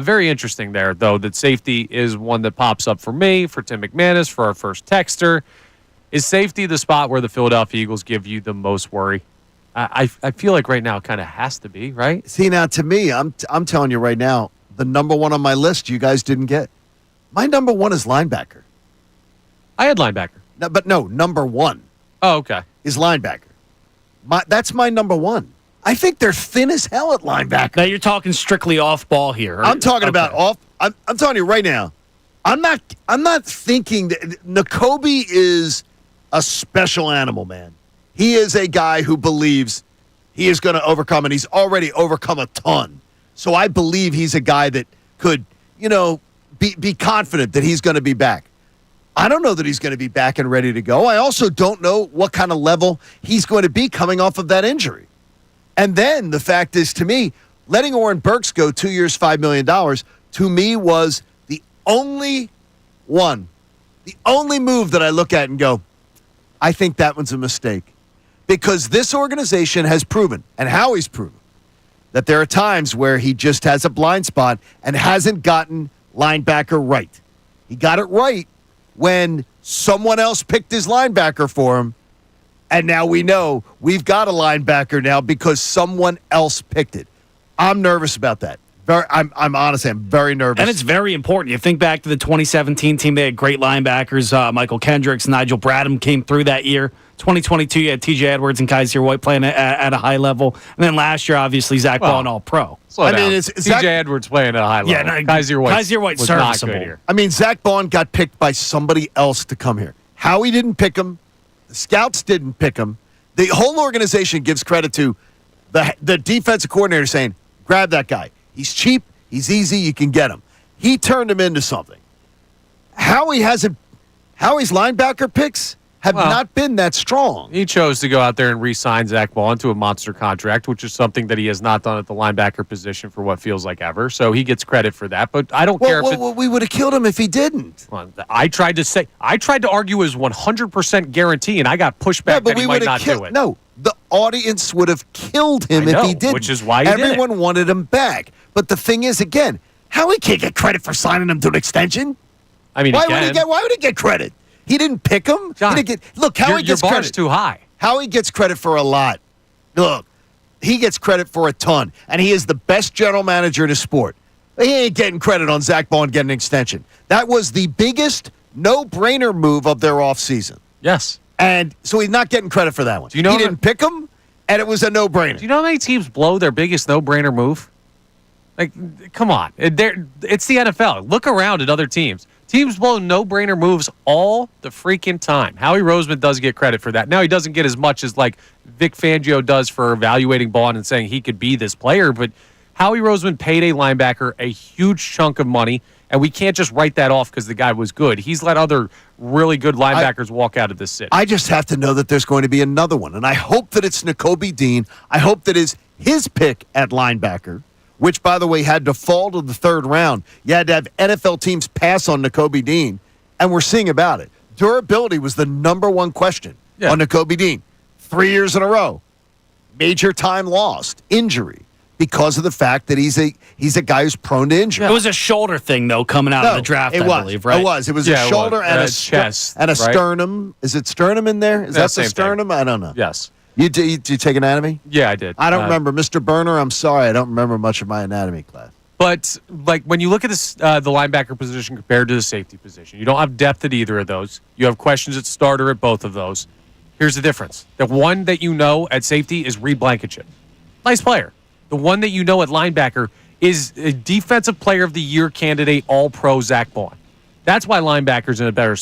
Very interesting there, though, that safety is one that pops up for me, for Tim McManus, for our first texter. Is safety the spot where the Philadelphia Eagles give you the most worry? I feel like right now it kind of has to be, right? See, now to me, I'm telling you right now, the number one on my list you guys didn't get. My number one is linebacker. I had linebacker. No, but no, number one. Oh, okay. Is linebacker. That's my number one. I think they're thin as hell at linebacker. Now you're talking strictly off ball here. I'm talking about off. I'm telling you right now. I'm not thinking that Nakobe is a special animal, man. He is a guy who believes he is going to overcome, and he's already overcome a ton. So I believe he's a guy that could, be confident that he's going to be back. I don't know that he's going to be back and ready to go. I also don't know what kind of level he's going to be coming off of that injury. And then the fact is, to me, letting Oren Burks go 2 years, $5 million, to me was the only move that I look at and go, I think that one's a mistake. Because this organization has proven, and Howie's proven, that there are times where he just has a blind spot and hasn't gotten linebacker right. He got it right when someone else picked his linebacker for him, and now we know we've got a linebacker now because someone else picked it. I'm nervous about that. I'm honestly, I'm very nervous. And it's very important. You think back to the 2017 team, they had great linebackers. Michael Kendricks, Nigel Bradham came through that year. 2022, you had TJ Edwards and Kaiser White playing at a high level. And then last year, obviously, Zach Ball and All-Pro. I mean, TJ Edwards playing at a high level. Yeah, no, Kaiser White's serviceable. not good here. I mean, Zach Bond got picked by somebody else to come here. Howie didn't pick him. The scouts didn't pick him. The whole organization gives credit to the defensive coordinator saying, grab that guy. He's cheap. He's easy. You can get him. He turned him into something. Howie's linebacker picks have not been that strong. He chose to go out there and re-sign Zach Ball into a monster contract, which is something that he has not done at the linebacker position for what feels like ever. So he gets credit for that. But I don't care if we would have killed him if he didn't. I tried to argue his 100% guarantee, and I got pushback that he might not do it. No, the audience would have killed him if he didn't. Which is why he everyone wanted him back. But the thing is, again, Howie can't get credit for signing him to an extension. I mean, why would he get credit? He didn't pick him. John, he didn't get, look, Howie gets your bar's credit. too high. Howie gets credit for a lot. Look, he gets credit for a ton, and he is the best general manager in his sport. He ain't getting credit on Zach Bond getting an extension. That was the biggest no-brainer move of their offseason. Yes. And so he's not getting credit for that one. He didn't pick him, and it was a no-brainer. Do you know how many teams blow their biggest no-brainer move? Like, come on. It's the NFL. Look around at other teams. Teams blow no-brainer moves all the freaking time. Howie Roseman does get credit for that. Now, he doesn't get as much as, like, Vic Fangio does for evaluating Bond and saying he could be this player, but Howie Roseman paid a linebacker a huge chunk of money, and we can't just write that off because the guy was good. He's let other really good linebackers walk out of this city. I just have to know that there's going to be another one, and I hope that it's Nakobe Dean. I hope that is his pick at linebacker, which, by the way, had to fall to the third round. You had to have NFL teams pass on Nakobe Dean, and we're seeing about it. Durability was the number one question on Nakobe Dean. 3 years in a row. Major time lost. Injury. Because of the fact that he's a guy who's prone to injury. It was a shoulder thing, though, coming out of the draft, I believe, right? It was. It was a shoulder and a chest. And a sternum. Is it sternum in there? Is that the sternum? Thing. I don't know. Yes. You take anatomy? Yeah, I did. I don't remember. Mr. Berner, I'm sorry. I don't remember much of my anatomy class. But, like, when you look at this, the linebacker position compared to the safety position, you don't have depth at either of those. You have questions at starter at both of those. Here's the difference. The one that you know at safety is Reed Blankenship. Nice player. The one that you know at linebacker is a Defensive Player of the Year candidate, All-Pro Zach Bond. That's why linebacker's in a better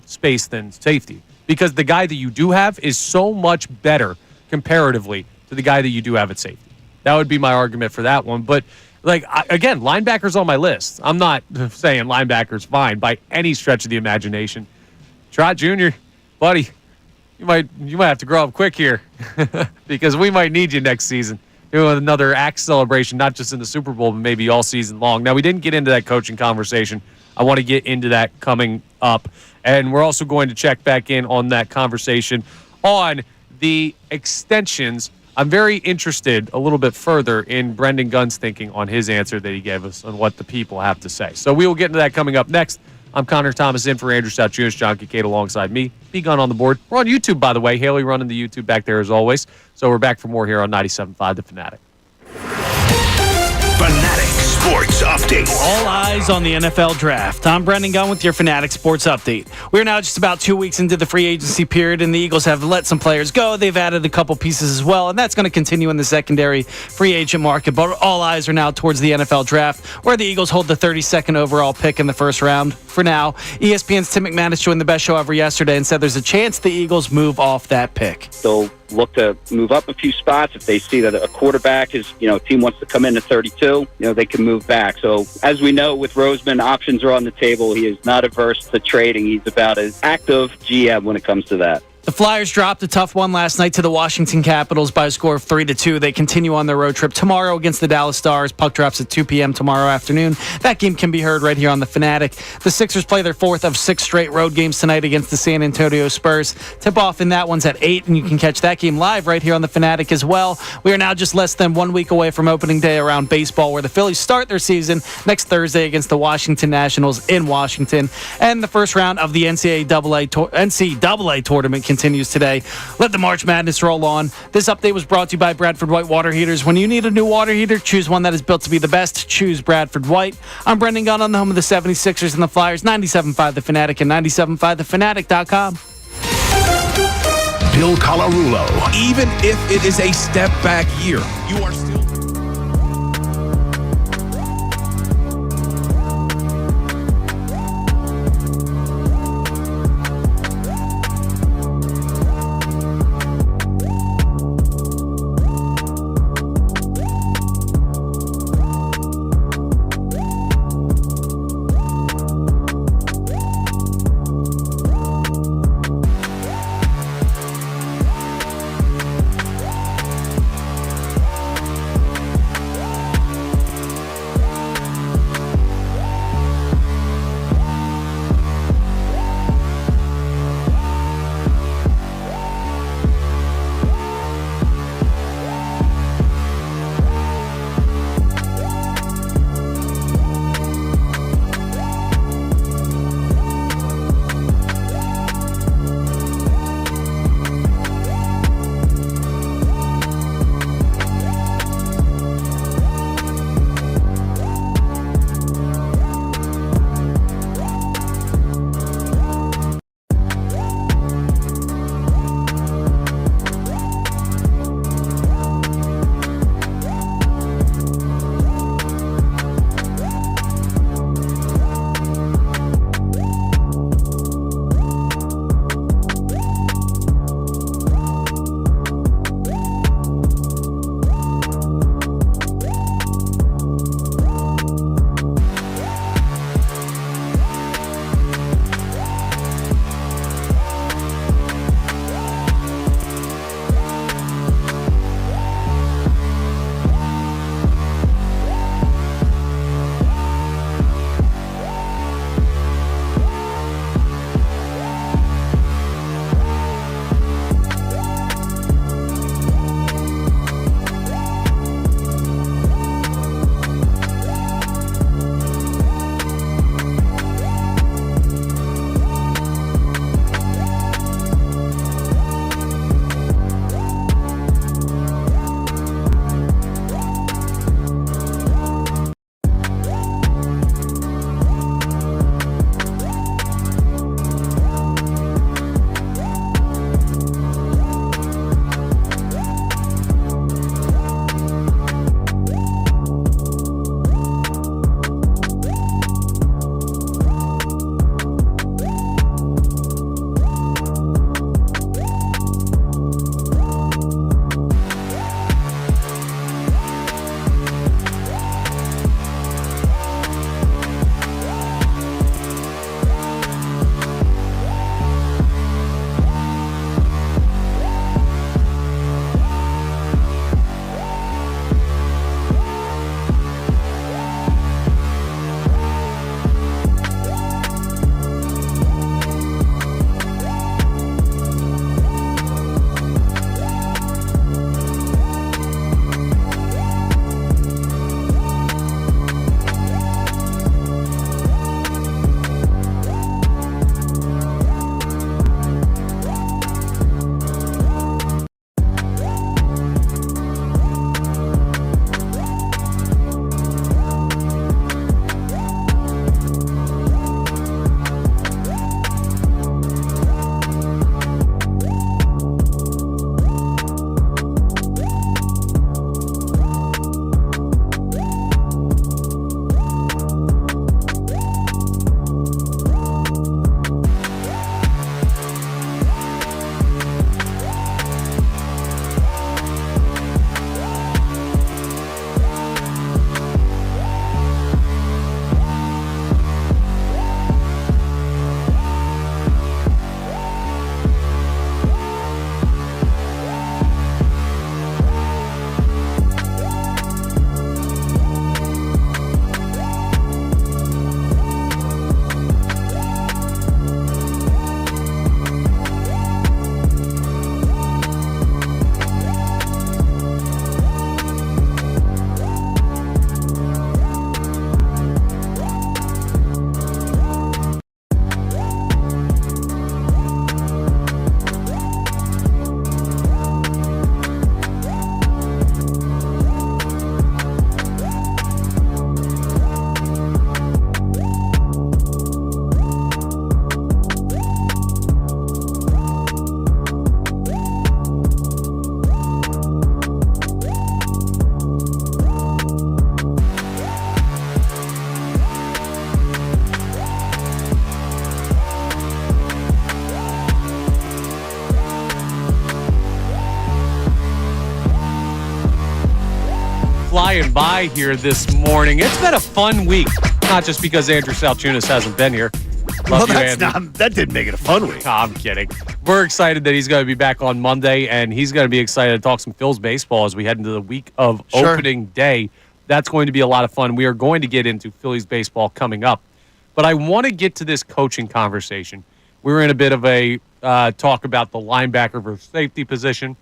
space than safety. Because the guy that you do have is so much better comparatively to the guy that you do have at safety. That would be my argument for that one. But, like, again, linebacker's on my list. I'm not saying linebacker's fine by any stretch of the imagination. Trot Jr., buddy, you might have to grow up quick here because we might need you next season. Doing another axe celebration, not just in the Super Bowl, but maybe all season long. Now, we didn't get into that coaching conversation. I want to get into that coming up. And we're also going to check back in on that conversation on the extensions. I'm very interested a little bit further in Brendan Gunn's thinking on his answer that he gave us on what the people have to say. So we will get into that coming up next. I'm Connor Thomas in for Andrew Salciunas, John Kincade alongside me. B-Gun on the board. We're on YouTube, by the way. Haley running the YouTube back there as always. So we're back for more here on 97.5 The Fanatic. Fanatic Sports Update. All eyes on the NFL Draft. I'm Brendan Gunn with your Fanatic Sports Update. We're now just about 2 weeks into the free agency period, and the Eagles have let some players go. They've added a couple pieces as well, and that's going to continue in the secondary free agent market. But all eyes are now towards the NFL Draft, where the Eagles hold the 32nd overall pick in the first round. For now, ESPN's Tim McManus joined the best show ever yesterday and said there's a chance the Eagles move off that pick. They'll look to move up a few spots. If they see that a quarterback is, a team wants to come in at 32, they can move back. So as we know with Roseman, options are on the table. He is not averse to trading. He's about as active GM when it comes to that. The Flyers dropped a tough one last night to the Washington Capitals by a score of 3-2. They continue on their road trip tomorrow against the Dallas Stars. Puck drops at 2 p.m. tomorrow afternoon. That game can be heard right here on The Fanatic. The Sixers play their fourth of 6 straight road games tonight against the San Antonio Spurs. Tip-off in that one's at 8, and you can catch that game live right here on The Fanatic as well. We are now just less than 1 week away from opening day around baseball, where the Phillies start their season next Thursday against the Washington Nationals in Washington. And the first round of the NCAA tournament continues today. Let the March Madness roll on. This update was brought to you by Bradford White Water Heaters. When you need a new water heater, choose one that is built to be the best. Choose Bradford White. I'm Brendan Gunn on the home of the 76ers and the Flyers, 97.5 The Fanatic and 97.5thefanatic.com. Bill Colarulo. Even if it is a step back year, you are still. flying by here this morning. It's been a fun week, not just because Andrew Salciunas hasn't been here. Love you, Andy. That didn't make it a fun week. No, I'm kidding. We're excited that he's going to be back on Monday, and he's going to be excited to talk some Phillies baseball as we head into the week of opening day. That's going to be a lot of fun. We are going to get into Phillies baseball coming up. But I want to get to this coaching conversation. We were in a bit of a talk about the linebacker versus safety position.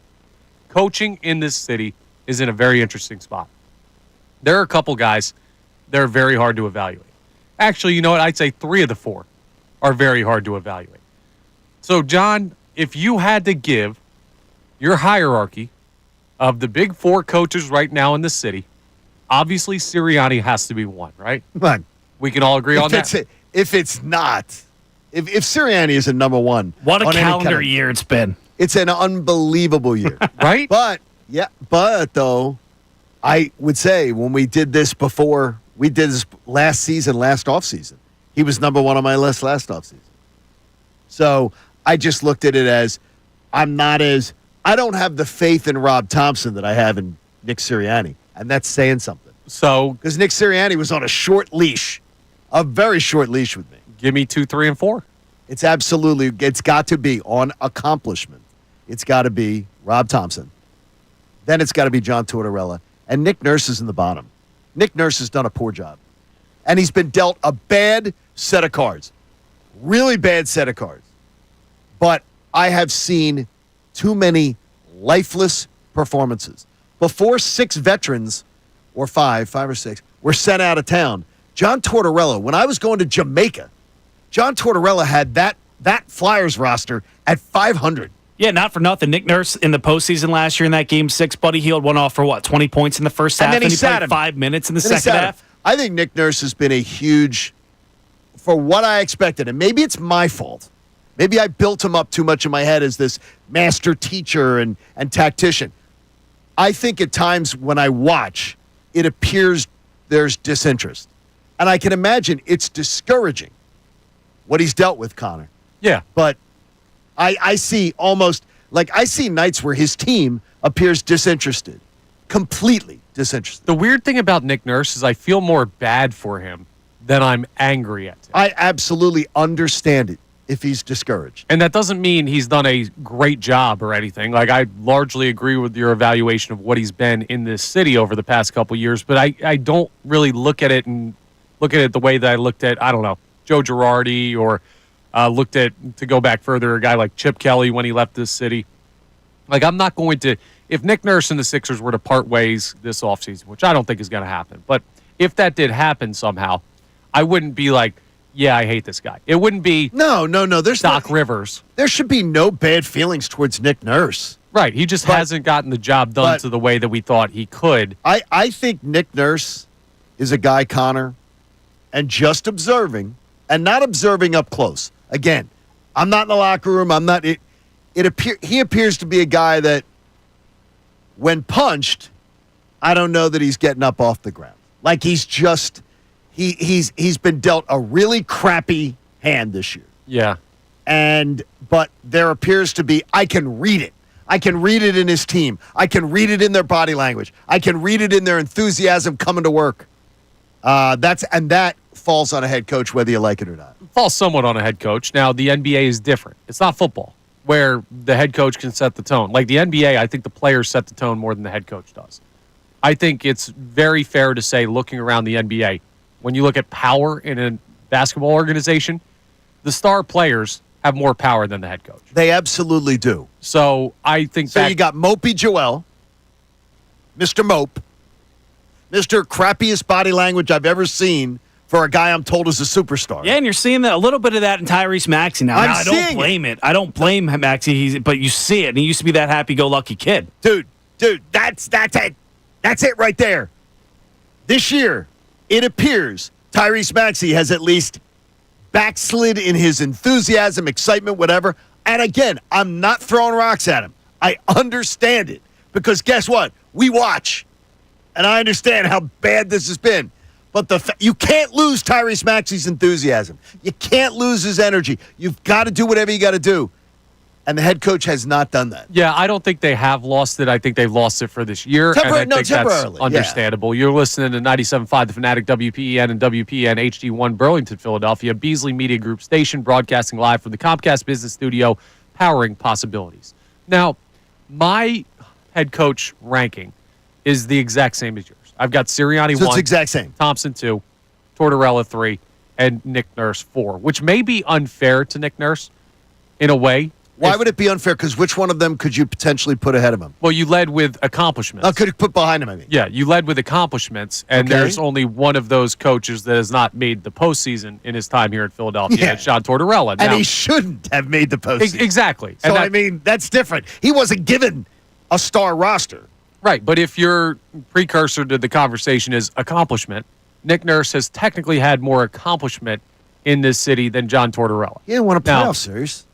Coaching in this city is in a very interesting spot. There are a couple guys that are very hard to evaluate. Actually, you know what? I'd say 3 of the 4 are very hard to evaluate. So, John, if you had to give your hierarchy of the big 4 coaches right now in the city, obviously Sirianni has to be one, right? Come on. We can all agree on that. If it's not, if Sirianni is a number one, What a on any calendar kind of- year it's been. It's an unbelievable year. Right? But though, I would say when we did this before, we did this last offseason, he was number 1 on my list last offseason. So I just looked at it as I don't have the faith in Rob Thompson that I have in Nick Sirianni. And that's saying something. So, Because Nick Sirianni was on a short leash, a very short leash with me. give me 2, 3, and 4. It's got to be on accomplishment. It's got to be Rob Thompson. Then it's got to be John Tortorella. And Nick Nurse is in the bottom. Nick Nurse has done a poor job. And he's been dealt a bad set of cards. Really bad set of cards. But I have seen too many lifeless performances. Before 6 veterans, or 5 or 6, were sent out of town, John Tortorella, when I was going to Jamaica, John Tortorella had that Flyers roster at 500. Yeah, not for nothing. Nick Nurse in the postseason last year in that Game 6, Buddy Hield went off for 20 points in the first half, And then he sat played him. 5 minutes in the Then he second sat him. half. I think Nick Nurse has been a huge, for what I expected, and maybe it's my fault. Maybe I built him up too much in my head as this master teacher and tactician. I think at times when I watch, it appears there's disinterest. And I can imagine it's discouraging what he's dealt with, Connor. Yeah. But I see I see nights where his team appears disinterested, completely disinterested. The weird thing about Nick Nurse is I feel more bad for him than I'm angry at him. I absolutely understand it if he's discouraged. And that doesn't mean he's done a great job or anything. Like, I largely agree with your evaluation of what he's been in this city over the past couple years, but I don't really look at it the way that I looked at, I don't know, Joe Girardi or looked at, to go back further, a guy like Chip Kelly when he left this city. Like, I'm not going to, if Nick Nurse and the Sixers were to part ways this offseason, which I don't think is going to happen, but if that did happen somehow, I wouldn't be like, yeah, I hate this guy. It wouldn't be No. There's Doc Rivers. There should be no bad feelings towards Nick Nurse. Right. He just hasn't gotten the job done to the way that we thought he could. I think Nick Nurse is a guy, Connor, and just observing, and not observing up close. Again, I'm not in the locker room. I'm not. He appears to be a guy that, when punched, I don't know that he's getting up off the ground. Like he's just. He's been dealt a really crappy hand this year. Yeah. But there appears to be, I can read it. I can read it in his team. I can read it in their body language. I can read it in their enthusiasm coming to work. That falls on a head coach, whether you like it or not. Falls somewhat on a head coach. Now, the NBA is different. It's not football, where the head coach can set the tone. Like the NBA, I think the players set the tone more than the head coach does. I think it's very fair to say, looking around the NBA, when you look at power in a basketball organization, the star players have more power than the head coach. They absolutely do. So I think you got Mopey Joel, Mr. Mope, Mr. crappiest body language I've ever seen for a guy I'm told is a superstar. Yeah, and you're seeing a little bit of that in Tyrese Maxey now. I don't blame it. I don't blame Maxey, but you see it. And he used to be that happy-go-lucky kid. Dude, that's it. That's it right there. This year, it appears Tyrese Maxey has at least backslid in his enthusiasm, excitement, whatever. And again, I'm not throwing rocks at him. I understand it. Because guess what? We watch. And I understand how bad this has been. But you can't lose Tyrese Maxey's enthusiasm. You can't lose his energy. You've got to do whatever you got to do. And the head coach has not done that. Yeah, I don't think they have lost it. I think they've lost it for this year. And I think temporarily. That's understandable. You're listening to 97.5 The Fanatic, WPEN, and WPEN HD1 Burlington, Philadelphia, Beasley Media Group station, broadcasting live from the Comcast Business Studio, powering possibilities. Now, my head coach ranking is the exact same as yours. I've got Sirianni 1. So it's the exact same. Thompson 2, Tortorella 3, and Nick Nurse 4, which may be unfair to Nick Nurse in a way. Why would it be unfair? Because which one of them could you potentially put ahead of him? Well, you led with accomplishments. Could you put behind him, I mean. Yeah, you led with accomplishments, and Okay. there's only one of those coaches that has not made the postseason in his time here in Philadelphia. Yeah. It's John Tortorella. And Now, he shouldn't have made the postseason. exactly. So, And I mean, that's different. He wasn't given a star roster. right, but if your precursor to the conversation is accomplishment, Nick Nurse has technically had more accomplishment in this city than John Tortorella. He didn't win a Now- playoff series.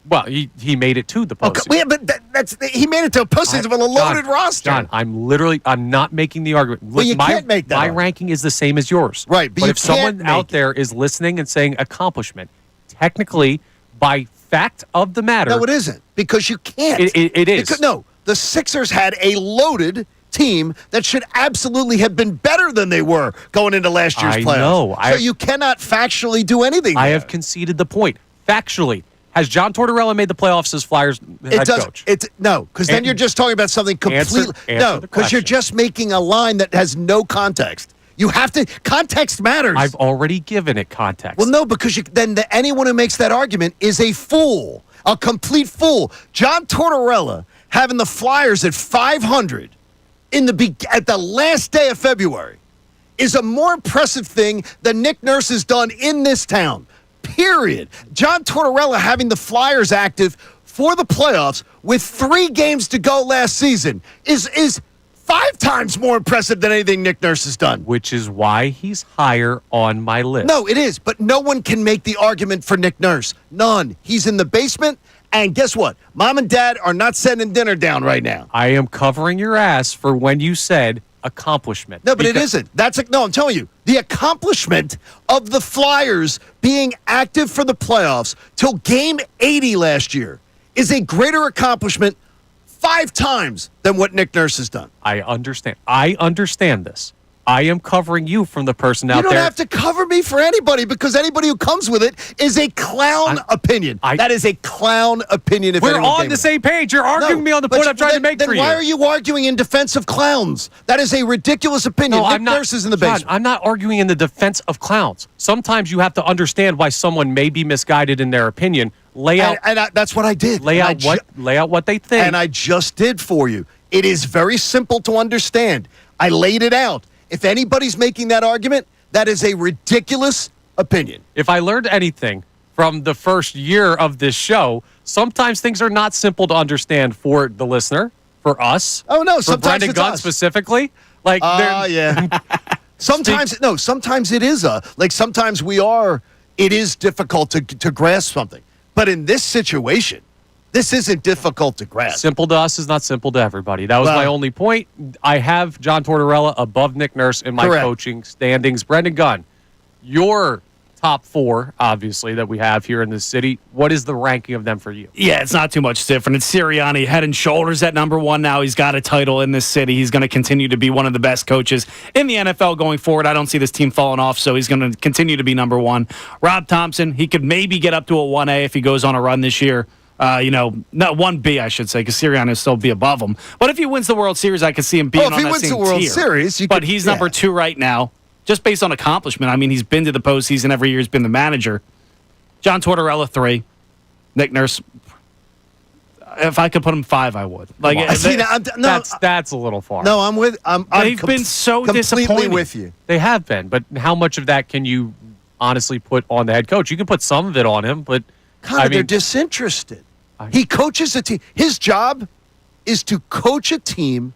Well, he made it to the postseason. Okay, yeah, but he made it to a postseason with a loaded roster. John, I'm not making the argument. Well, you can't make that My argument. ranking is the same as yours. Right, but you if someone can't out make there is listening and saying accomplishment, technically, by fact of the matter, No, it isn't, because you can't. It is. No, the Sixers had a loaded team that should absolutely have been better than they were going into last year's I playoffs. know. So you cannot factually do anything I there. have conceded the point. Factually, has John Tortorella made the playoffs as Flyers head coach? No, because then you're just talking about something completely. answer the because you're question. just making a line that has no context. You have to. Context matters. I've already given it context. Well, no, because anyone who makes that argument is a fool, a complete fool. John Tortorella having the Flyers at 500 at the last day of February is a more impressive thing than Nick Nurse has done in this town. Period. John Tortorella having the Flyers active for the playoffs with 3 games to go last season is 5 times more impressive than anything Nick Nurse has done. Which is why he's higher on my list. No, it is, but no one can make the argument for Nick Nurse. None. He's in the basement, and guess what? Mom and Dad are not sending dinner down right now. I am covering your ass for when you said accomplishment. No, but it isn't. I'm telling you, the accomplishment of the Flyers being active for the playoffs till game 80 last year is a greater accomplishment 5 times than what Nick Nurse has done. I understand. I understand this. I am covering you from the person out You don't there. have to cover me for anybody, because anybody who comes with it is a clown opinion. That is a clown opinion. If We're anyone on came the with it. same page. You're arguing me on the but point I'm trying to make then for you. why are you arguing in defense of clowns? That is a ridiculous opinion. No, Nick I'm not. Nurse is in the John, basement. I'm not arguing in the defense of clowns. Sometimes you have to understand why someone may be misguided in their opinion. Lay out, That's what I did. lay And out what they think. And I just did for you. It is very simple to understand. I laid it out. If anybody's making that argument, that is a ridiculous opinion. If I learned anything from the first year of this show, sometimes things are not simple to understand for the listener, for us. Oh, no, for sometimes Brendan it's Gunn us. specifically. Like, Yeah. Sometimes it is sometimes it is difficult to grasp something. But in this situation, this isn't difficult to grasp. simple to us is not simple to everybody. That was my only point. I have John Tortorella above Nick Nurse in my Correct. coaching standings. Brendan Gunn, your top 4, obviously, that we have here in this city. What is the ranking of them for you? Yeah, it's not too much different. It's Sirianni, head and shoulders at number 1 now. He's got a title in this city. He's going to continue to be one of the best coaches in the NFL going forward. I don't see this team falling off, so he's going to continue to be number 1. Rob Thompson, he could maybe get up to a 1A if he goes on a run this year. Not 1B, I should say, because Sirianni will still be above him. But if he wins the World Series, I could see him being on that same tier. If he wins the World Series, but he's number 2 right now, just based on accomplishment. I mean, he's been to the postseason every year. He's been the manager. John Tortorella 3, Nick Nurse. If I could put him 5, I would. Like, That's a little far. No, I'm with. They've been so completely disappointing. with you. They have been, but how much of that can you honestly put on the head coach? You can put some of it on him, but They're disinterested. He coaches a team. His job is to coach a team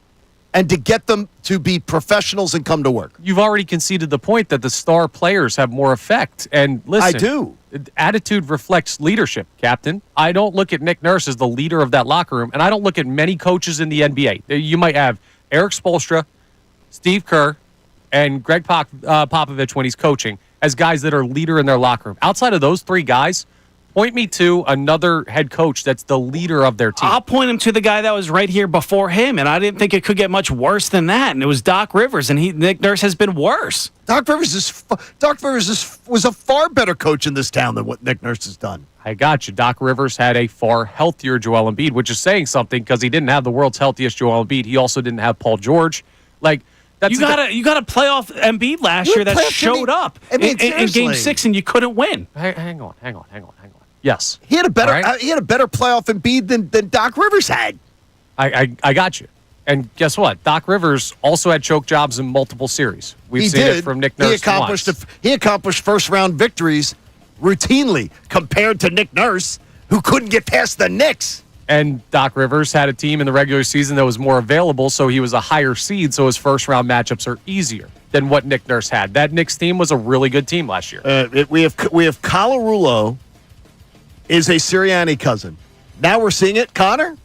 and to get them to be professionals and come to work. You've already conceded the point that the star players have more effect. And listen, I do. Attitude reflects leadership, Captain. I don't look at Nick Nurse as the leader of that locker room, and I don't look at many coaches in the NBA. You might have Eric Spoelstra, Steve Kerr, and Greg Popovich when he's coaching as guys that are leader in their locker room. Outside of those 3 guys, Point me to another head coach that's the leader of their team. I'll point him to the guy that was right here before him, and I didn't think it could get much worse than that. And it was Doc Rivers, and Nick Nurse has been worse. Doc Rivers was a far better coach in this town than what Nick Nurse has done. I got you. Doc Rivers had a far healthier Joel Embiid, which is saying something because he didn't have the world's healthiest Joel Embiid. He also didn't have Paul George. Like that's you got a playoff Embiid last year that showed up in Game 6, and you couldn't win. Hang on. Yes, he had a better right? he had a better playoff Embiid than Doc Rivers had. I got you. And guess what? Doc Rivers also had choke jobs in multiple series. We've seen it from Nick Nurse. He accomplished first-round victories routinely compared to Nick Nurse, who couldn't get past the Knicks. And Doc Rivers had a team in the regular season that was more available, so he was a higher seed, so his first-round matchups are easier than what Nick Nurse had. That Knicks team was a really good team last year. We have Colarulo is a Sirianni cousin. Now we're seeing it. Connor,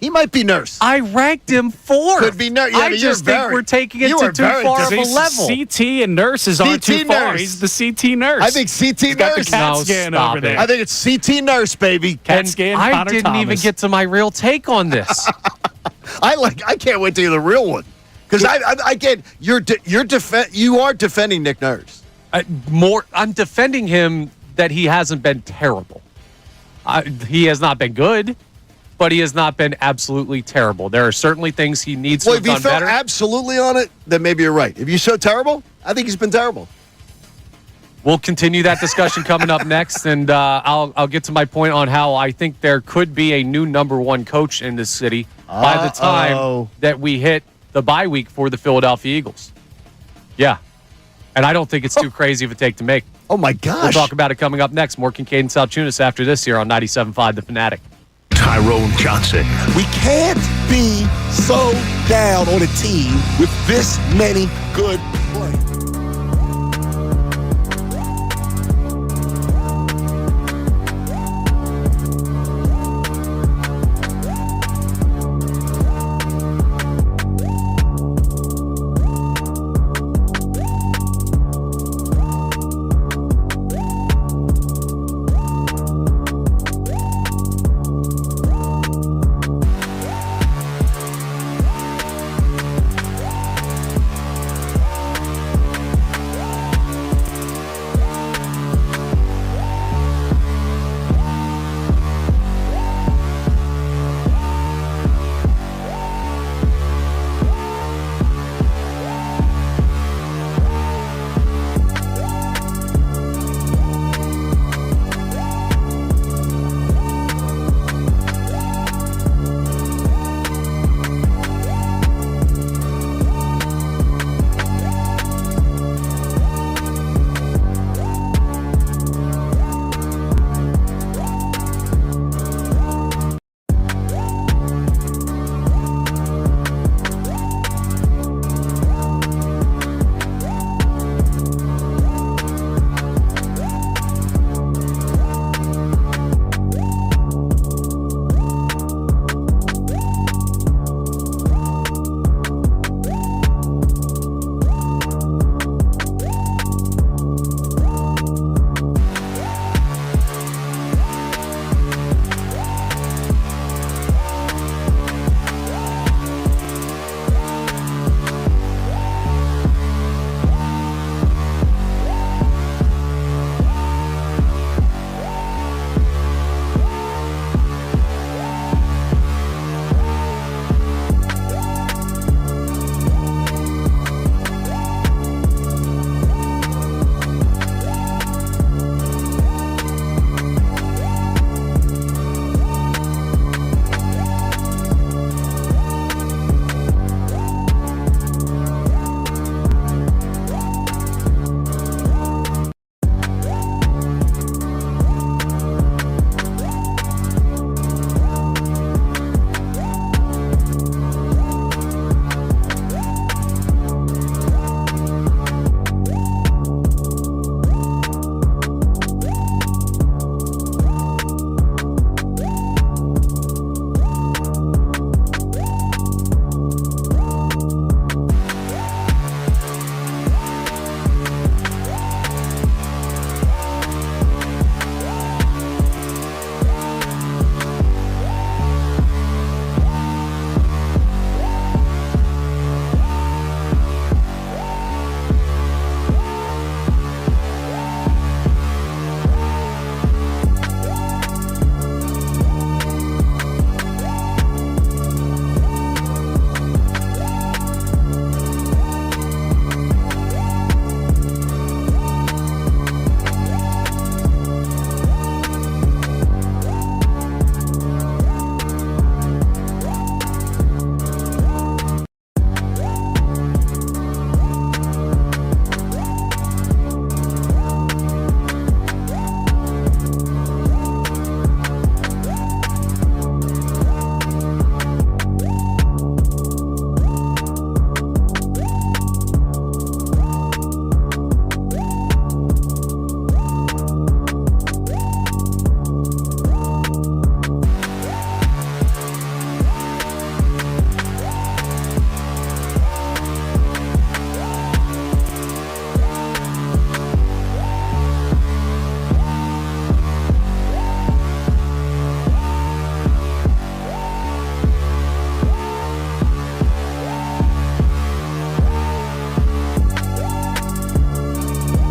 he might be Nurse. I ranked him fourth. Could be Nurse. Yeah, I just think we're taking it to too far of a level. CT and Nurses aren't too far. He's the CT Nurse. I think CT got Nurse. the CAT scan over there. I think it's CT Nurse, baby. CAT scan. I Connor didn't even Thomas. get to my real take on this. I can't wait to hear the real one because I get you are defending Nick Nurse. I'm defending him that he hasn't been terrible. He has not been good, but he has not been absolutely terrible. There are certainly things he needs to have done better. If you felt absolutely on it, then maybe you're right. If you so terrible, I think he's been terrible. We'll continue that discussion coming up next, and I'll get to my point on how I think there could be a new number one coach in this city by the time that we hit the bye week for the Philadelphia Eagles. Yeah, and I don't think it's too crazy of a take to make. Oh, my gosh. We'll talk about it coming up next. More Kincade and Salciunas after this here on 97.5 The Fanatic. Tyrone Johnson. We can't be so down on a team with this many good players.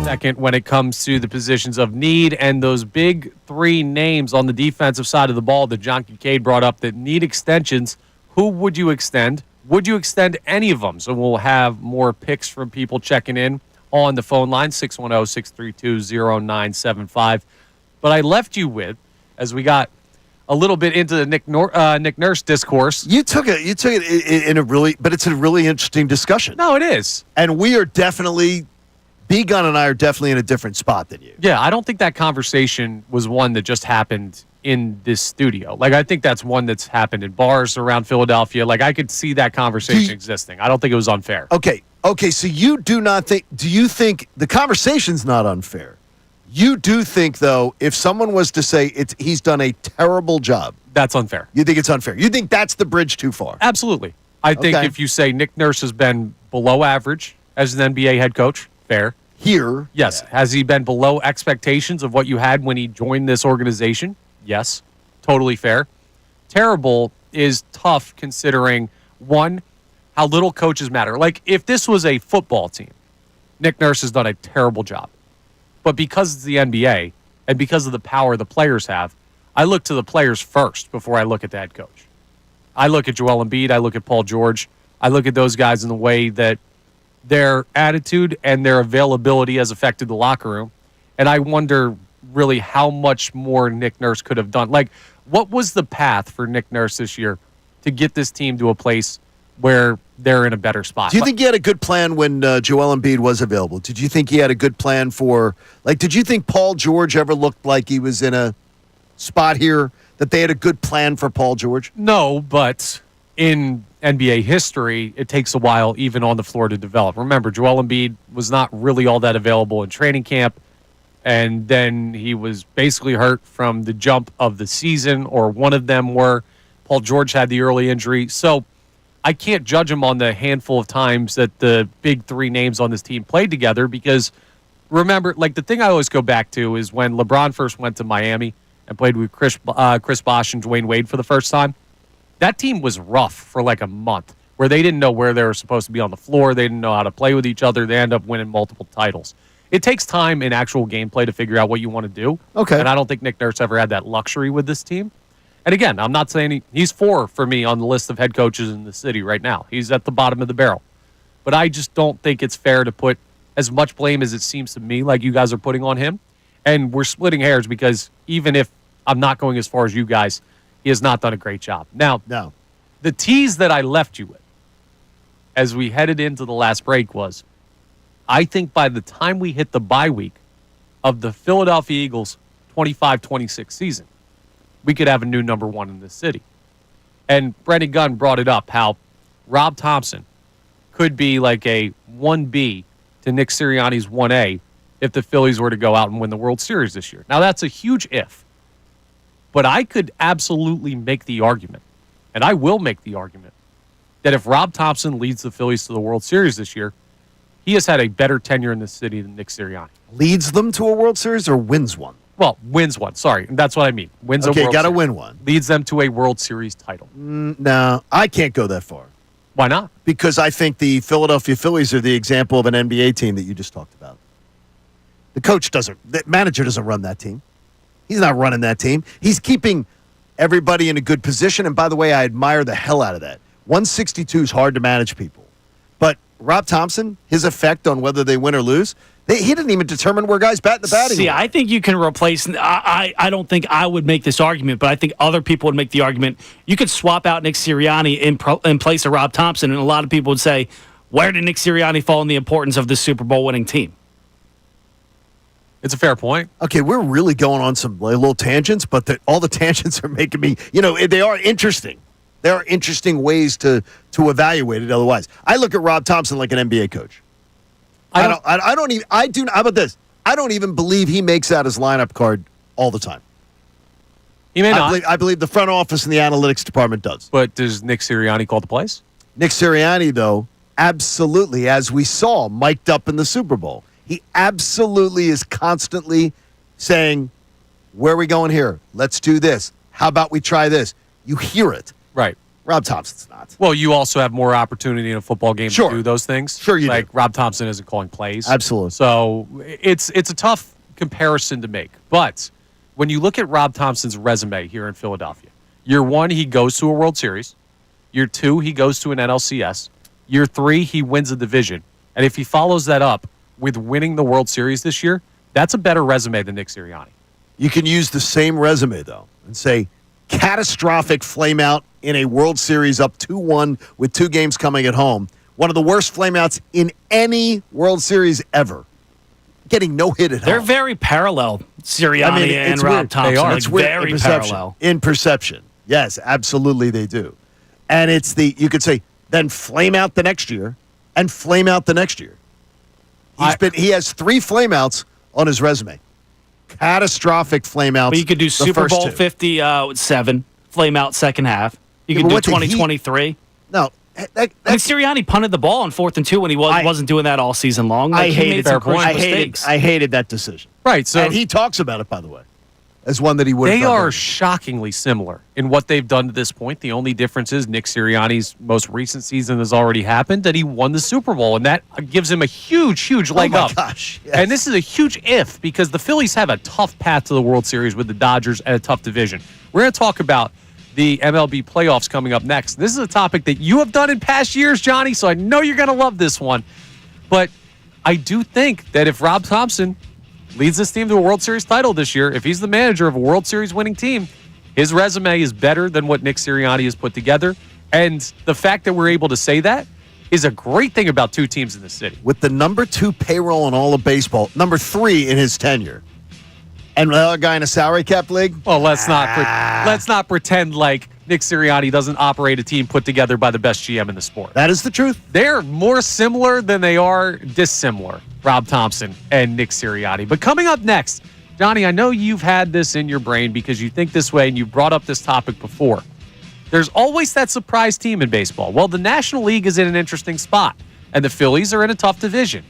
second when it comes to the positions of need and those big three names on the defensive side of the ball that John Kincade brought up that need extensions. Who would you extend? Would you extend any of them? So we'll have more picks from people checking in on the phone line, 610-632-0975. But I left you with, as we got a little bit into the Nick Nurse discourse. You took it in a really, but it's a really interesting discussion. No, it is. And we are definitely, B-Gun and I are definitely in a different spot than you. Yeah, I don't think that conversation was one that just happened in this studio. Like, I think that's one that's happened in bars around Philadelphia. Like, I could see that conversation existing. I don't think it was unfair. Okay, so you do you think the conversation's not unfair? You do think, though, if someone was to say he's done a terrible job. That's unfair. You think it's unfair? You think that's the bridge too far? Absolutely. I think if you say Nick Nurse has been below average as an NBA head coach, fair. Here. Yes. Yeah. Has he been below expectations of what you had when he joined this organization? Yes. Totally fair. Terrible is tough considering, one, how little coaches matter. Like, if this was a football team, Nick Nurse has done a terrible job. But because it's the NBA and because of the power the players have, I look to the players first before I look at the head coach. I look at Joel Embiid. I look at Paul George. I look at those guys in the way that their attitude and their availability has affected the locker room. And I wonder really how much more Nick Nurse could have done. Like, what was the path for Nick Nurse this year to get this team to a place where they're in a better spot? Do you think he had a good plan when Joel Embiid was available? Did you think he had a good plan for, like, did you think Paul George ever looked like he was in a spot here that they had a good plan for Paul George? No, but in NBA history, it takes a while even on the floor to develop. Remember, Joel Embiid was not really all that available in training camp, and then he was basically hurt from the jump of the season, or one of them were. Paul George had the early injury. So I can't judge him on the handful of times that the big three names on this team played together because, remember, like, the thing I always go back to is when LeBron first went to Miami and played with Chris Bosh and Dwayne Wade for the first time. That team was rough for like a month where they didn't know where they were supposed to be on the floor. They didn't know how to play with each other. They end up winning multiple titles. It takes time in actual gameplay to figure out what you want to do. Okay. And I don't think Nick Nurse ever had that luxury with this team. And again, I'm not saying he's 4 for me on the list of head coaches in the city right now. He's at the bottom of the barrel. But I just don't think it's fair to put as much blame as it seems to me like you guys are putting on him. And we're splitting hairs because even if I'm not going as far as you guys, he has not done a great job. Now, the tease that I left you with as we headed into the last break was, I think by the time we hit the bye week of the Philadelphia Eagles 25-26 season, we could have a new number one in this city. And Brendan Gunn brought it up, how Rob Thompson could be like a 1B to Nick Sirianni's 1A if the Phillies were to go out and win the World Series this year. Now, that's a huge if. But I could absolutely make the argument, and I will make the argument, that if Rob Thompson leads the Phillies to the World Series this year, he has had a better tenure in this city than Nick Sirianni. Leads them to a World Series or wins one? Well, wins one. Sorry, that's what I mean. Wins a World Series. Okay, got to win one. Leads them to a World Series title. No, I can't go that far. Why not? Because I think the Philadelphia Phillies are the example of an NBA team that you just talked about. The manager doesn't run that team. He's not running that team. He's keeping everybody in a good position. And by the way, I admire the hell out of that. 162 is hard to manage people. But Rob Thompson, his effect on whether they win or lose, he didn't even determine where guys bat in the batting. See, I think you can replace. I don't think I would make this argument, but I think other people would make the argument. You could swap out Nick Sirianni in place of Rob Thompson, and a lot of people would say, where did Nick Sirianni fall in the importance of this Super Bowl winning team? It's a fair point. Okay, we're really going on some little tangents, but all the tangents are making me, they are interesting. There are interesting ways to evaluate it otherwise. I look at Rob Thompson like an NBA coach. How about this? I don't even believe he makes out his lineup card all the time. He may not. I believe the front office and the analytics department does. But does Nick Sirianni call the plays? Nick Sirianni, though, absolutely, as we saw, mic'd up in the Super Bowl. He absolutely is constantly saying, where are we going here? Let's do this. How about we try this? You hear it. Right. Rob Thompson's not. Well, you also have more opportunity in a football game Sure. to do those things. Sure you like do. Rob Thompson isn't calling plays. Absolutely. So it's a tough comparison to make. But when you look at Rob Thompson's resume here in Philadelphia, year 1, he goes to a World Series. Year 2, he goes to an NLCS. Year 3, he wins a division. And if he follows that up with winning the World Series this year, that's a better resume than Nick Sirianni. You can use the same resume, though, and say catastrophic flameout in a World Series up 2-1 with 2 games coming at home. One of the worst flameouts in any World Series ever. Getting no hit at home. They're very parallel, Sirianni and it's Rob weird. Thompson. They are. Like, It's weird very in perception. parallel. In perception. Yes, absolutely they do. And it's you could say, then flame out the next year and flame out the next year. He has 3 flameouts on his resume. Catastrophic flameouts. But you could do the Super first Bowl 2. 57, flame out second half. You Yeah, could but do what did he- 2023. No, I mean, Sirianni punted the ball on 4th and 2 when he wasn't doing that all season long. Like, I he hated made some crucial mistakes. I hated that decision. Right. So And he talks about it, by the way, as one that he would have they done are better. shockingly similar in what they've done to this point. The only difference is Nick Sirianni's most recent season has already happened, and he won the Super Bowl, and that gives him a huge leg my up. gosh, yes. And this is a huge if because the Phillies have a tough path to the World Series with the Dodgers and a tough division. We're going to talk about the MLB playoffs coming up next. This is a topic that you have done in past years, Johnny, so I know you're going to love this one. But I do think that if Rob Thompson leads this team to a World Series title this year, if he's the manager of a World Series winning team, his resume is better than what Nick Sirianni has put together. And the fact that we're able to say that is a great thing about 2 teams in the city. With the number 2 payroll in all of baseball, number 3 in his tenure, and another guy in a salary cap league. Well, let's not pretend like Nick Sirianni doesn't operate a team put together by the best GM in the sport. That is the truth. They're more similar than they are dissimilar, Rob Thompson and Nick Sirianni. But coming up next, Johnny, I know you've had this in your brain because you think this way and you brought up this topic before. There's always that surprise team in baseball. Well, the National League is in an interesting spot, and the Phillies are in a tough division.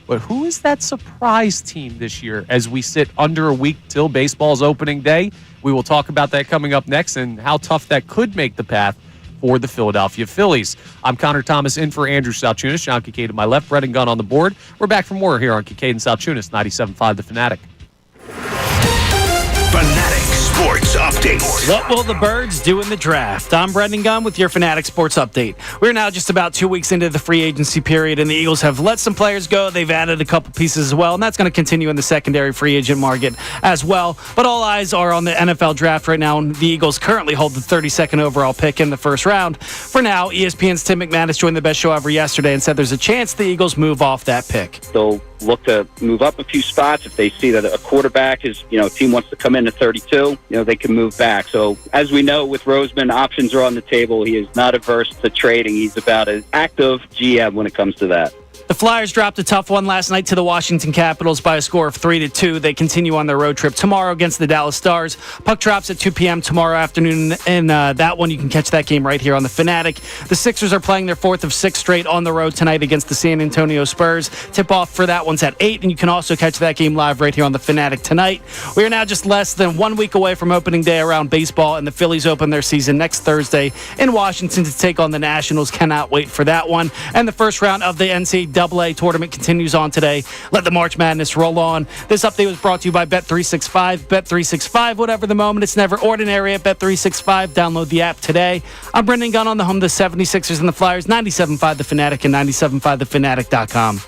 But who is that surprise team this year as we sit under a week till baseball's opening day? We will talk about that coming up next and how tough that could make the path for the Philadelphia Phillies. I'm Connor Thomas in for Andrew Salciunas. John Kincade to my left, Brett and Gunn on the board. We're back for more here on Kincade and Salciunas, 97.5 The Fanatic. Fanatic Sports Update. What will the Birds do in the draft? I'm Brendan Gunn with your Fanatic Sports Update. We're now just about 2 weeks into the free agency period, and the Eagles have let some players go. They've added a couple pieces as well, and that's going to continue in the secondary free agent market as well. But all eyes are on the NFL draft right now, and the Eagles currently hold the 32nd overall pick in the first round. For now, ESPN's Tim McManus joined the best show ever yesterday and said there's a chance the Eagles move off that pick. They'll look to move up a few spots if they see that a quarterback is, a team wants to come in at 32, they can move back. So as we know with Roseman, options are on the table. He is not averse to trading. He's about as active GM when it comes to that. The Flyers dropped a tough one last night to the Washington Capitals by a score of 3-2. They continue on their road trip tomorrow against the Dallas Stars. Puck drops at 2 p.m. tomorrow afternoon, and that one you can catch that game right here on the Fanatic. The Sixers are playing their 4th of 6 straight on the road tonight against the San Antonio Spurs. Tip-off for that one's at 8, and you can also catch that game live right here on the Fanatic tonight. We are now just less than 1 week away from opening day around baseball, and the Phillies open their season next Thursday in Washington to take on the Nationals. Cannot wait for that one. And the first round of the NCAA tournament continues on today. Let the March Madness roll on. This update was brought to you by Bet365. Bet365, whatever the moment, it's never ordinary at Bet365. Download the app today. I'm Brendan Gunn on the home of the 76ers and the Flyers, 97.5 The Fanatic and 97.5thefanatic.com.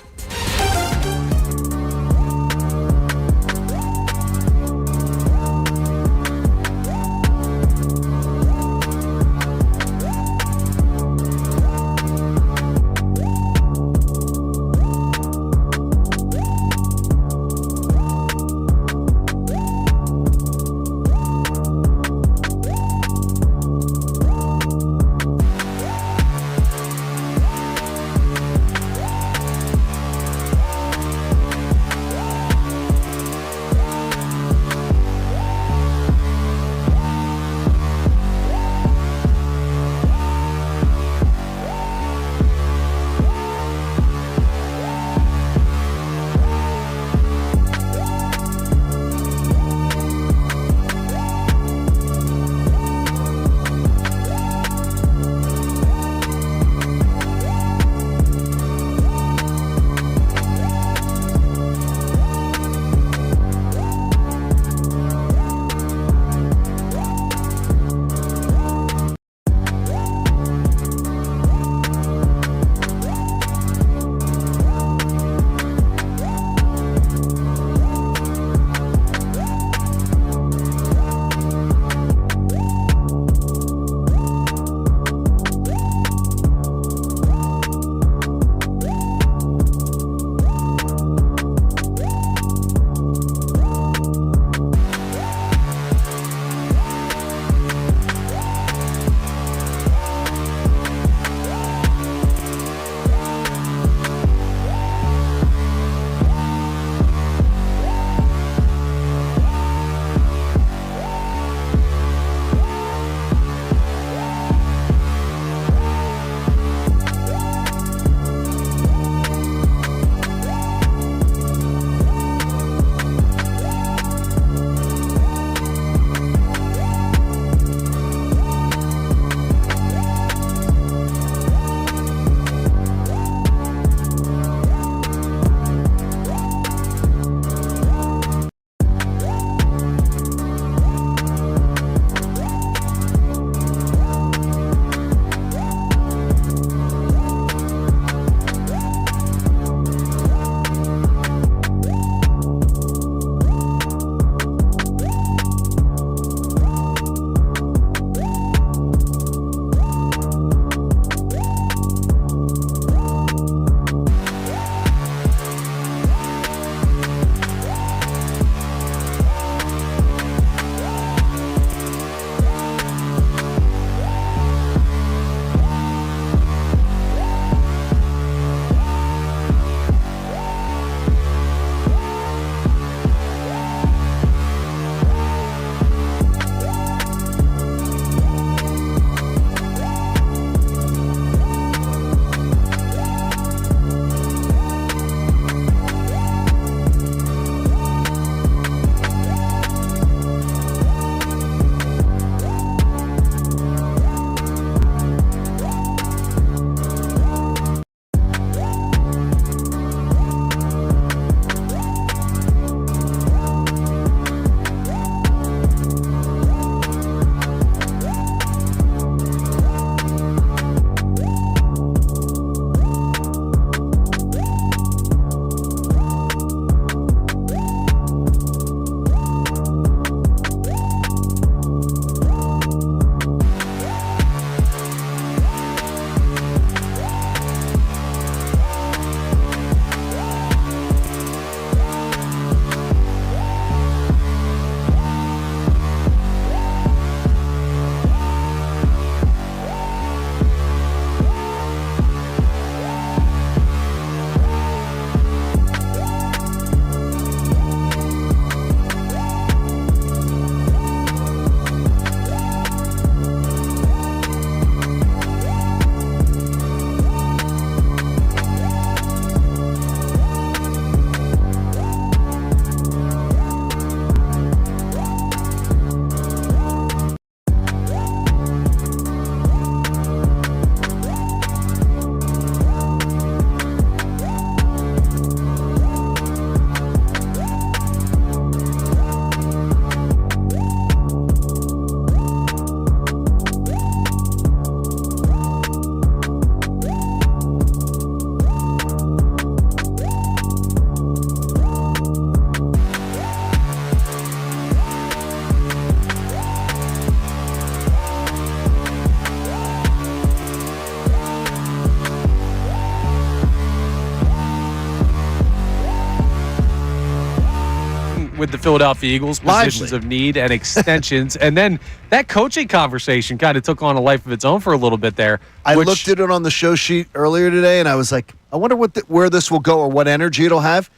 with the Philadelphia Eagles, positions Lively. of need and extensions. And then that coaching conversation kind of took on a life of its own for a little bit there. I looked at it on the show sheet earlier today, and I was like, I wonder where this will go or what energy it'll have.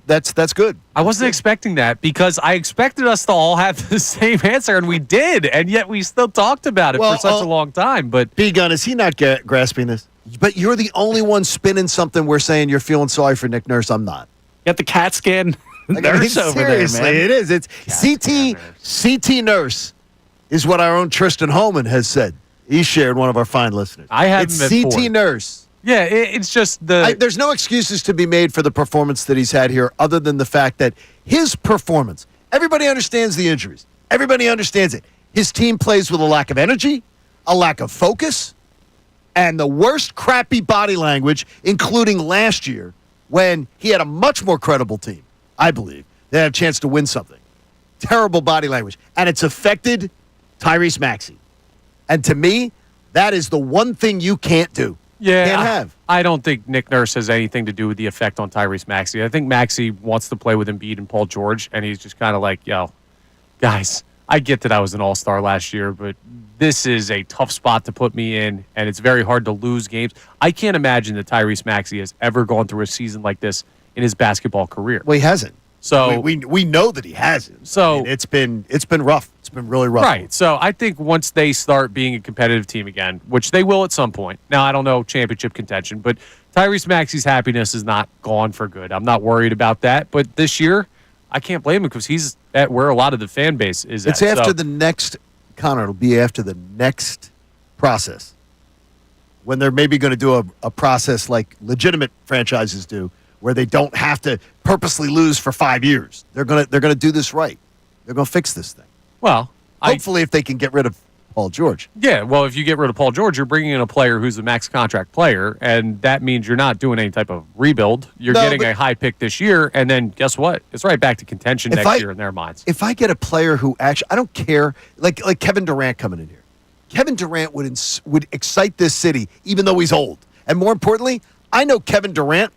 That's good. I wasn't expecting that because I expected us to all have the same answer, and we did, and yet we still talked about it for such a long time. But B-Gun, is he not grasping this? But you're the only one spinning something we're saying you're feeling sorry for Nick Nurse. I'm not. Got the CAT scan Like, I mean, nurse over there, seriously, man. it is. It's CT Nurse is what our own Tristan Holman has said. He shared, one of our fine listeners. I have It's him at CT 4. Nurse. Yeah, it's just There's no excuses to be made for the performance that he's had here other than the fact that his performance, everybody understands the injuries. Everybody understands it. His team plays with a lack of energy, a lack of focus, and the worst crappy body language, including last year when he had a much more credible team, I believe. They had a chance to win something. Terrible body language. And it's affected Tyrese Maxey. And to me, that is the one thing you can't do. Yeah, Can't have. I don't think Nick Nurse has anything to do with the effect on Tyrese Maxey. I think Maxey wants to play with Embiid and Paul George, and he's just kind of like, yo, guys, I get that I was an all-star last year, but this is a tough spot to put me in, and it's very hard to lose games. I can't imagine that Tyrese Maxey has ever gone through a season like this in his basketball career. Well, he hasn't. So we know that he hasn't. So I mean, it's been rough. It's been really rough. Right. So I think once they start being a competitive team again, which they will at some point. Now I don't know championship contention, but Tyrese Maxey's happiness is not gone for good. I'm not worried about that. But this year, I can't blame him because he's at where a lot of the fan base is. It's after the next, Connor. It'll be after the next process when they're maybe going to do a process like legitimate franchises do, where they don't have to purposely lose for 5 years. They're gonna do this right. They're gonna fix this thing. Well, hopefully, if they can get rid of Paul George. Yeah, well, if you get rid of Paul George, you're bringing in a player who's a max contract player, and that means you're not doing any type of rebuild. You're getting a high pick this year, and then guess what? It's right back to contention next year in their minds. If I get a player who actually, I don't care, like Kevin Durant coming in here. Kevin Durant would excite this city, even though he's old. And more importantly, I know Kevin Durant,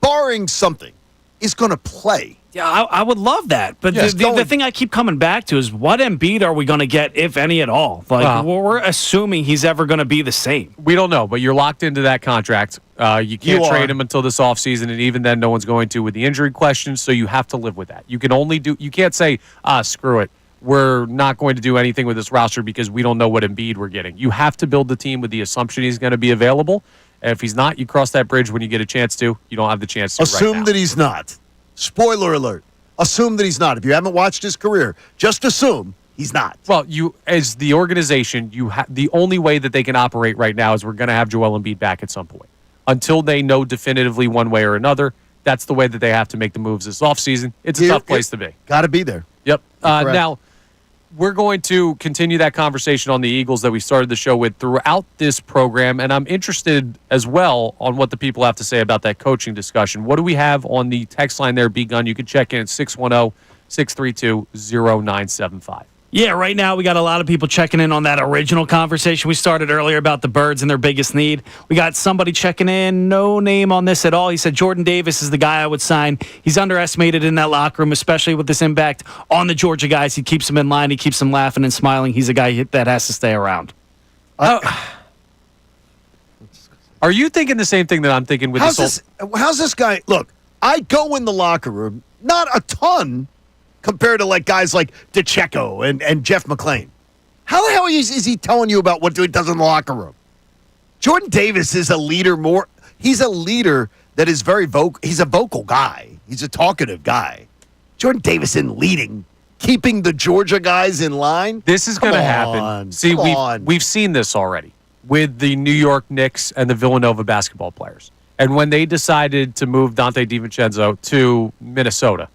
barring something, is going to play. Yeah, I would love that. But the thing I keep coming back to is what Embiid are we going to get, if any at all? Like, we're assuming he's ever going to be the same. We don't know, but you're locked into that contract. You can't trade him until this offseason, and even then, no one's going to with the injury question, so you have to live with that. You can't say, screw it. We're not going to do anything with this roster because we don't know what Embiid we're getting. You have to build the team with the assumption he's going to be available. And if he's not, you cross that bridge when you get a chance to. You don't have the chance to Assume right now. that he's not. Spoiler alert. Assume that he's not. If you haven't watched his career, just assume he's not. Well, you as the organization, the only way that they can operate right now is we're going to have Joel Embiid back at some point. Until they know definitively one way or another, that's the way that they have to make the moves this offseason. It's a tough place to be. Got to be there. Yep. Now, we're going to continue that conversation on the Eagles that we started the show with throughout this program, and I'm interested as well on what the people have to say about that coaching discussion. What do we have on the text line there, B-Gun? You can check in at 610-632-0975. Yeah, right now we got a lot of people checking in on that original conversation we started earlier about the Birds and their biggest need. We got somebody checking in, no name on this at all. He said Jordan Davis is the guy I would sign. He's underestimated in that locker room, especially with this impact on the Georgia guys. He keeps them in line. He keeps them laughing and smiling. He's a guy that has to stay around. Are you thinking the same thing that I'm thinking with how's this guy? Look, I go in the locker room, not a ton, compared to like guys like DeCecco and Jeff McClain. How the hell is he telling you about what he does in the locker room? Jordan Davis is a leader he's a leader that is very vocal. He's a vocal guy. He's a talkative guy. Jordan Davis in leading, keeping the Georgia guys in line. This is going to happen. See, we've seen this already with the New York Knicks and the Villanova basketball players. And when they decided to move Dante DiVincenzo to Minnesota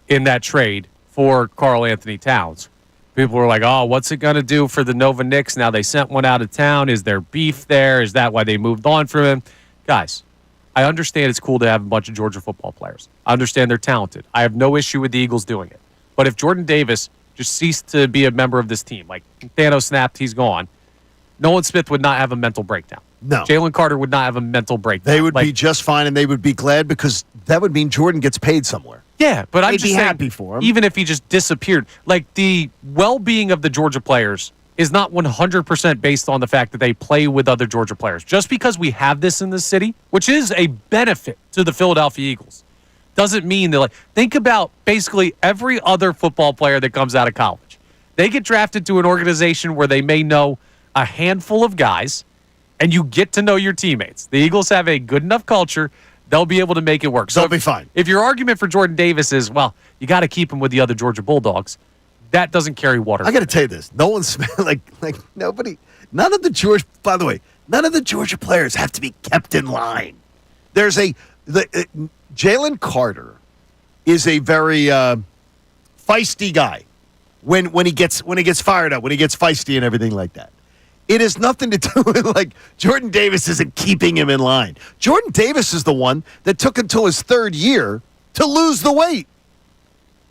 in that trade for Karl Anthony Towns, people were like, oh, what's it going to do for the Nova Knicks? Now they sent one out of town. Is there beef there? Is that why they moved on from him? Guys, I understand it's cool to have a bunch of Georgia football players. I understand they're talented. I have no issue with the Eagles doing it. But if Jordan Davis just ceased to be a member of this team, like Thanos snapped, he's gone, Nolan Smith would not have a mental breakdown. No. Jalen Carter would not have a mental breakdown. They would be just fine, and they would be glad because that would mean Jordan gets paid somewhere. Yeah, but I'm They'd just be saying, happy for him. even if he just disappeared, like the well-being of the Georgia players is not 100% based on the fact that they play with other Georgia players. Just because we have this in the city, which is a benefit to the Philadelphia Eagles, doesn't mean that, like, think about basically every other football player that comes out of college. They get drafted to an organization where they may know a handful of guys, and you get to know your teammates. The Eagles have a good enough culture. They'll be able to make it work. They'll be fine. If your argument for Jordan Davis is, well, you got to keep him with the other Georgia Bulldogs, that doesn't carry water. I got to tell you this. No one's like nobody. None of the Georgia. By the way, none of the Georgia players have to be kept in line. There's Jalen Carter is a very feisty guy. When he gets fired up, when he gets feisty and everything like that. It has nothing to do with, like, Jordan Davis isn't keeping him in line. Jordan Davis is the one that took until his third year to lose the weight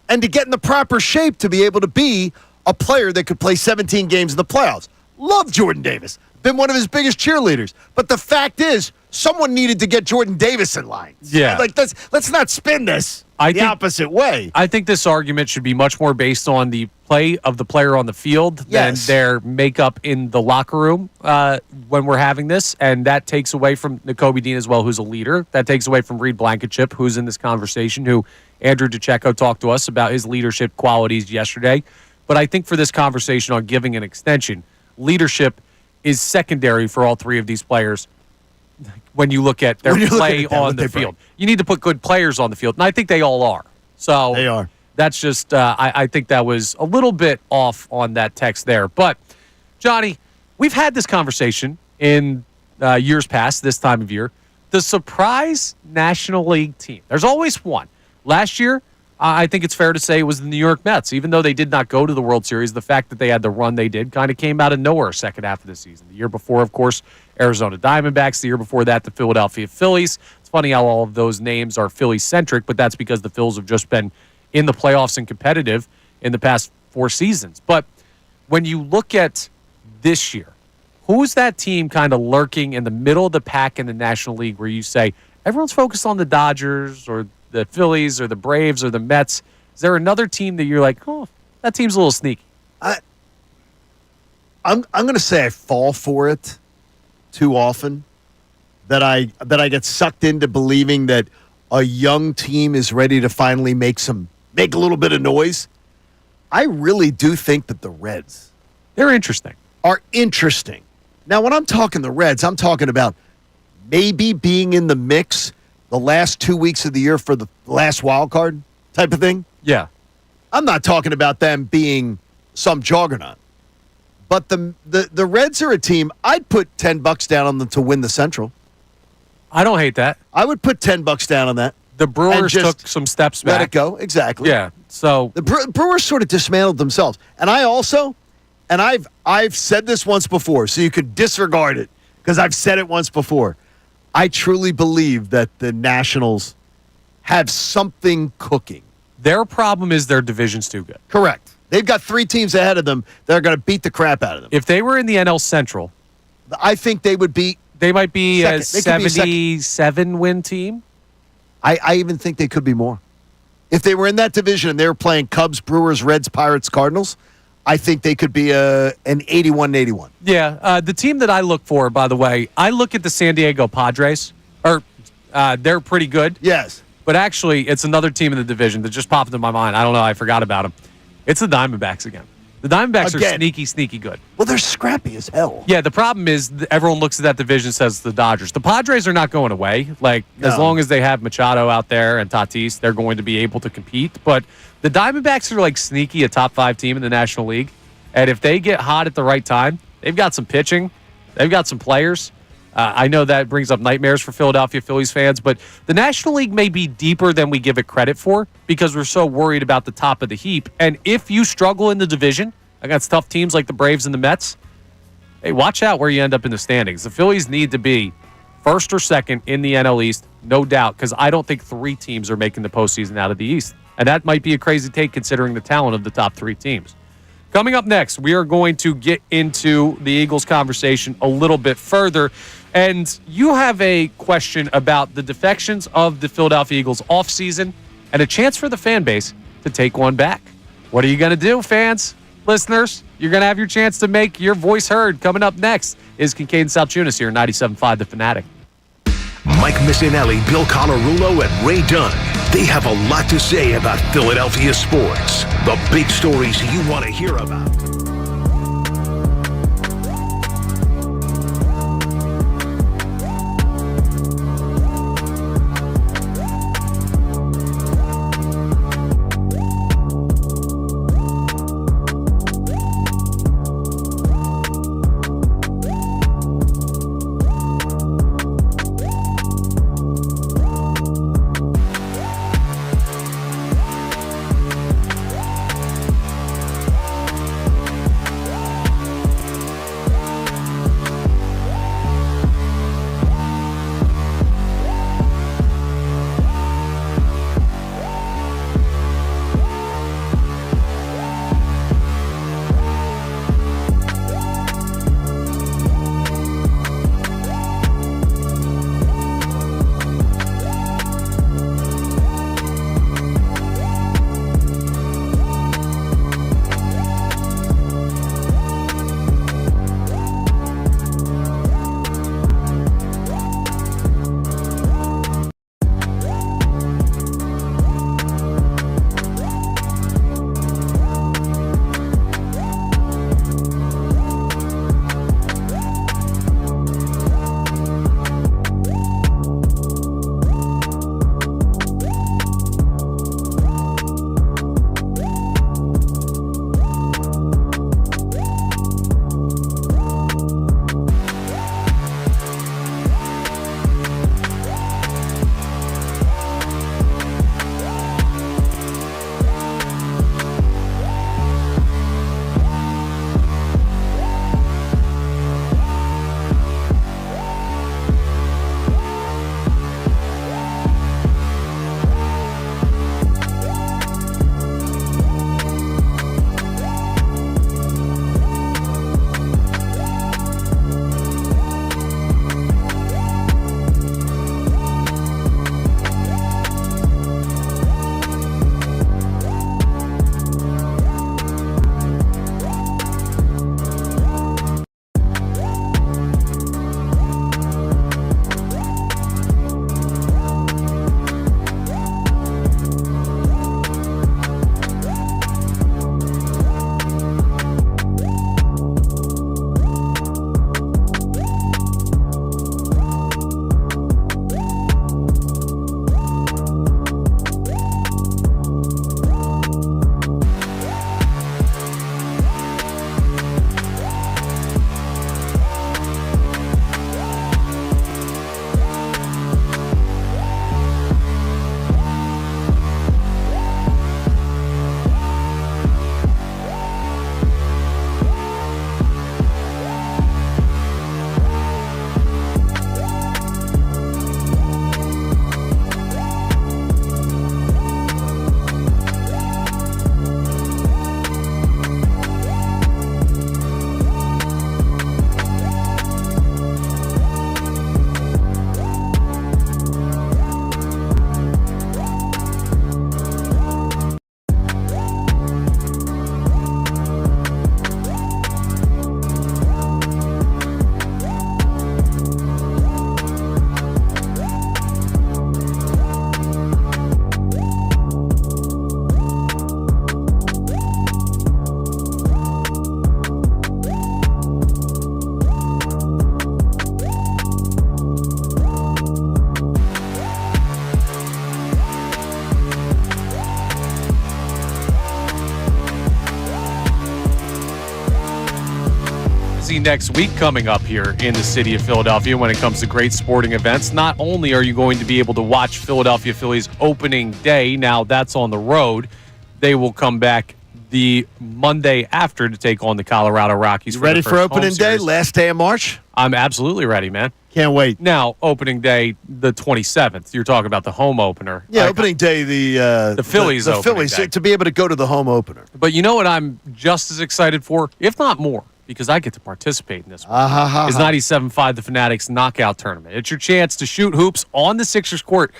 and to get in the proper shape to be able to be a player that could play 17 games in the playoffs. Love Jordan Davis. Been one of his biggest cheerleaders. But the fact is, someone needed to get Jordan Davis in line. Yeah. Like, let's not spin this the opposite way. I think this argument should be much more based on the play of the player on the field than their makeup in the locker room when we're having this. And that takes away from Nakobe Dean as well, who's a leader. That takes away from Reed Blankenship, who's in this conversation, who Andrew DeCecco talked to us about his leadership qualities yesterday. But I think for this conversation on giving an extension, leadership is secondary for all three of these players when you look at their play on the field. You need to put good players on the field, and I think they all are. So they are. That's just, I think that was a little bit off on that text there. But, Johnny, we've had this conversation in years past, this time of year. The surprise National League team. There's always one. Last year, I think it's fair to say it was the New York Mets. Even though they did not go to the World Series, the fact that they had the run they did kind of came out of nowhere second half of the season. The year before, of course, Arizona Diamondbacks. The year before that, the Philadelphia Phillies. It's funny how all of those names are Philly-centric, but that's because the Phils have just been in the playoffs and competitive in the past 4 seasons. But when you look at this year, who's that team kind of lurking in the middle of the pack in the National League where you say, everyone's focused on the Dodgers or the Phillies or the Braves or the Mets? Is there another team that you're like, oh, that team's a little sneaky? I'm going to say I fall for it too often, that I get sucked into believing that a young team is ready to finally make a little bit of noise. I really do think that the Reds, they're interesting. Are interesting. Now, when I'm talking the Reds, I'm talking about maybe being in the mix the last 2 weeks of the year for the last wild card type of thing. Yeah. I'm not talking about them being some juggernaut. But the Reds are a team, I'd put $10 down on them to win the Central. I don't hate that. I would put $10 down on that. The Brewers took some steps back. Let it go. Exactly. Yeah. So the Brewers sort of dismantled themselves. And I've said this once before, so you could disregard it because I've said it once before. I truly believe that the Nationals have something cooking. Their problem is their division's too good. Correct. They've got 3 teams ahead of them that are going to beat the crap out of them. If they were in the NL Central, I think they would be. They might be second. a 77-win team. I even think they could be more. If they were in that division and they were playing Cubs, Brewers, Reds, Pirates, Cardinals, I think they could be an 81-81. Yeah. The team that I look for, by the way, I look at the San Diego Padres. They're pretty good. Yes. But actually, it's another team in the division that just popped into my mind. I don't know. I forgot about them. It's the Diamondbacks again. The Diamondbacks are sneaky, sneaky good. Well, they're scrappy as hell. Yeah, the problem is everyone looks at that division and says the Dodgers. The Padres are not going away. As long as they have Machado out there and Tatis, they're going to be able to compete. But the Diamondbacks are sneaky, a top 5 team in the National League. And if they get hot at the right time, they've got some pitching. They've got some players. I know that brings up nightmares for Philadelphia Phillies fans, but the National League may be deeper than we give it credit for because we're so worried about the top of the heap. And if you struggle in the division against tough teams like the Braves and the Mets, hey, watch out where you end up in the standings. The Phillies need to be first or second in the NL East, no doubt, because I don't think 3 teams are making the postseason out of the East. And that might be a crazy take considering the talent of the top 3 teams. Coming up next, we are going to get into the Eagles conversation a little bit further. And you have a question about the defections of the Philadelphia Eagles offseason and a chance for the fan base to take one back. What are you going to do, fans, listeners? You're going to have your chance to make your voice heard. Coming up next is Kincade Salciunas here, 97.5 The Fanatic. Mike Missanelli, Bill Colarulo, and Ray Dunn. They have a lot to say about Philadelphia sports. The big stories you want to hear about. busy next week coming up here in the city of Philadelphia when it comes to great sporting events. Not only are you going to be able to watch Philadelphia Phillies opening day, now that's on the road, they will come back the Monday after to take on the Colorado Rockies. You ready for opening day, last day of March? I'm absolutely ready, man. Can't wait. Now, opening day, the 27th. You're talking about the home opener. Yeah, opening day, the Phillies the opening Phillies, day. to be able to go to the home opener. But you know what I'm just as excited for, if not more, because I get to participate in this one. Uh-huh. Is 97.5 The Fanatics Knockout Tournament. It's your chance to shoot hoops on the Sixers court.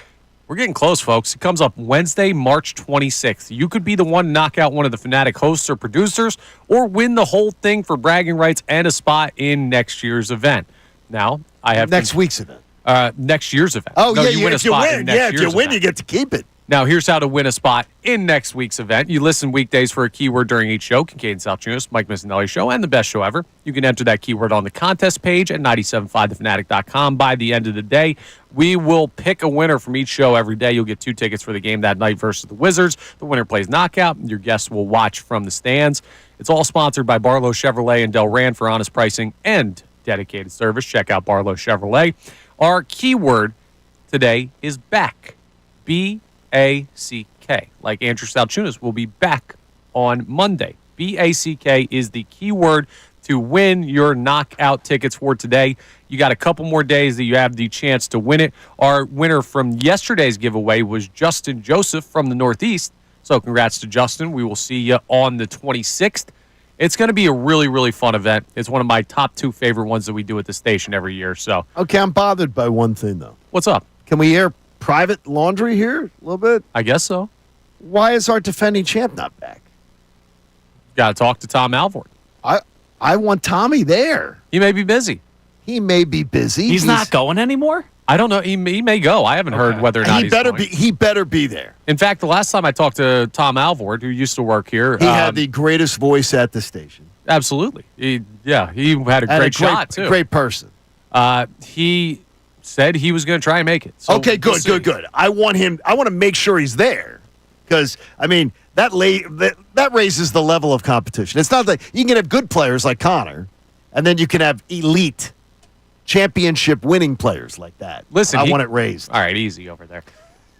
We're getting close, folks. It comes up Wednesday, March 26th. You could be the one to knock out one of the Fanatic hosts or producers or win the whole thing for bragging rights and a spot in next year's event. Now, I have Next week's event. Next year's event. Oh, No, yeah, you win a if you spot win, in next if you year's win, event. you get to keep it. Now, here's how to win a spot in next week's event. You listen weekdays for a keyword during each show, Kincade Salciunas, Mike Missanelli Show, and the best show ever. You can enter that keyword on the contest page at 975thefanatic.com. By the end of the day, we will pick a winner from each show every day. You'll get 2 tickets for the game that night versus the Wizards. The winner plays knockout. Your guests will watch from the stands. It's all sponsored by Barlow Chevrolet and Del Rand for honest pricing and dedicated service. Check out Barlow Chevrolet. Our keyword today is back. B-A-C-K. Like Andrew Salciunas will be back on Monday. B-A-C-K is the keyword to win your knockout tickets for today. You got a couple more days that you have the chance to win it. Our winner from yesterday's giveaway was Justin Joseph from the Northeast. So congrats to Justin. We will see you on the 26th. It's going to be a really, really fun event. It's one of my top 2 favorite ones that we do at the station every year. So, Okay, I'm bothered by one thing, though. what's up? Can we air private laundry here a little bit? I guess so. Why is our defending champ not back? Got to talk to Tom Alvord. I want Tommy there. He may be busy. He may be busy. He's not going anymore? I don't know. He may go. I haven't heard whether or not He he's better going. be. He better be there. In fact, the last time I talked to Tom Alvord, who used to work here, He had the greatest voice at the station. absolutely. He had a And great shot too. Great person. He said he was going to try and make it. So Okay, we'll good, see. good. I want him. I want to make sure he's there because I mean that raises the level of competition. It's not like you can have good players like Connor, and then you can have elite, championship winning players like that. Listen, I want it raised. All right, easy over there.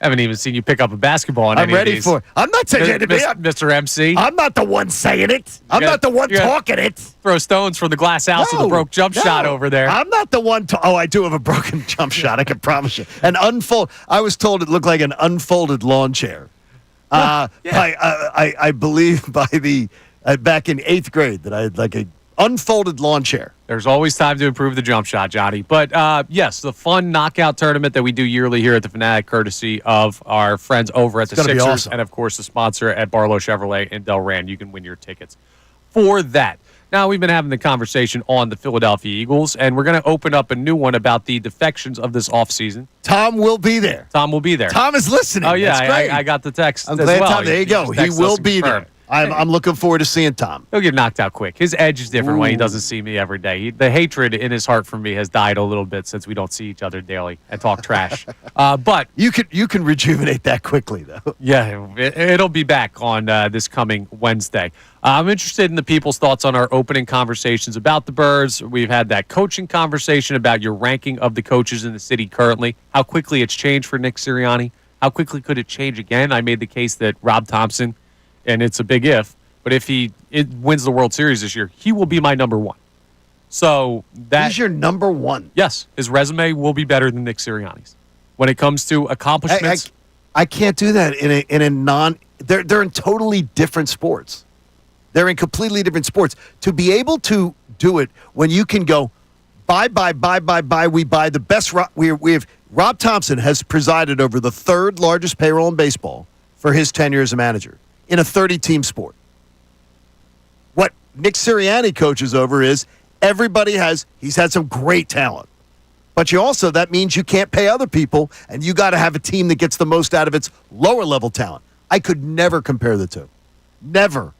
I haven't even seen you pick up a basketball. In I'm any of ready these. for it. I'm not saying it. Mr. MC. I'm not the one saying it. I'm not the one you gotta- talking it. Throw stones from the glass house with a broke jump shot over there. I'm not the one. I do have a broken jump shot. I can promise you. I was told it looked like an unfolded lawn chair. I believe by the back in 8th grade that I had like a unfolded lawn chair. There's always time to improve the jump shot, Johnny. But yes, the fun knockout tournament that we do yearly here at the Fanatic, courtesy of our friends over at the gonna be Sixers, awesome. and of course the sponsor at Barlow Chevrolet and Del Rand. You can win your tickets for that. Now, we've been having the conversation on the Philadelphia Eagles, and we're going to open up a new one about the defections of this offseason. Tom will be there. Tom will be there. Tom is listening. Oh, yeah, That's great. I got the text I'm as glad well. Tom. There you go. just He texted will us and be confirmed. there. I'm looking forward to seeing Tom. He'll get knocked out quick. His edge is different when he Ooh. doesn't see me every day. The hatred in his heart for me has died a little bit since we don't see each other daily and talk trash. But You can rejuvenate that quickly though. yeah, it'll be back on this coming Wednesday. I'm interested in the people's thoughts on our opening conversations about the Birds. We've had that coaching conversation about your ranking of the coaches in the city currently, how quickly it's changed for Nick Sirianni, how quickly could it change again. I made the case that Rob Thompson, and it's a big if, but if he wins the World Series this year, he will be my number one. So He's your number one. yes, his resume will be better than Nick Sirianni's when it comes to accomplishments. I can't do that in a non. They're in totally different sports. They're in completely different sports. To be able to do it when you can go, buy. We buy the best. We have Rob Thompson has presided over the 3rd largest payroll in baseball for his tenure as a manager in a 30-team sport. What Nick Sirianni coaches over is he's had some great talent. But that means you can't pay other people, and you got to have a team that gets the most out of its lower level talent. I could never compare the two. Never.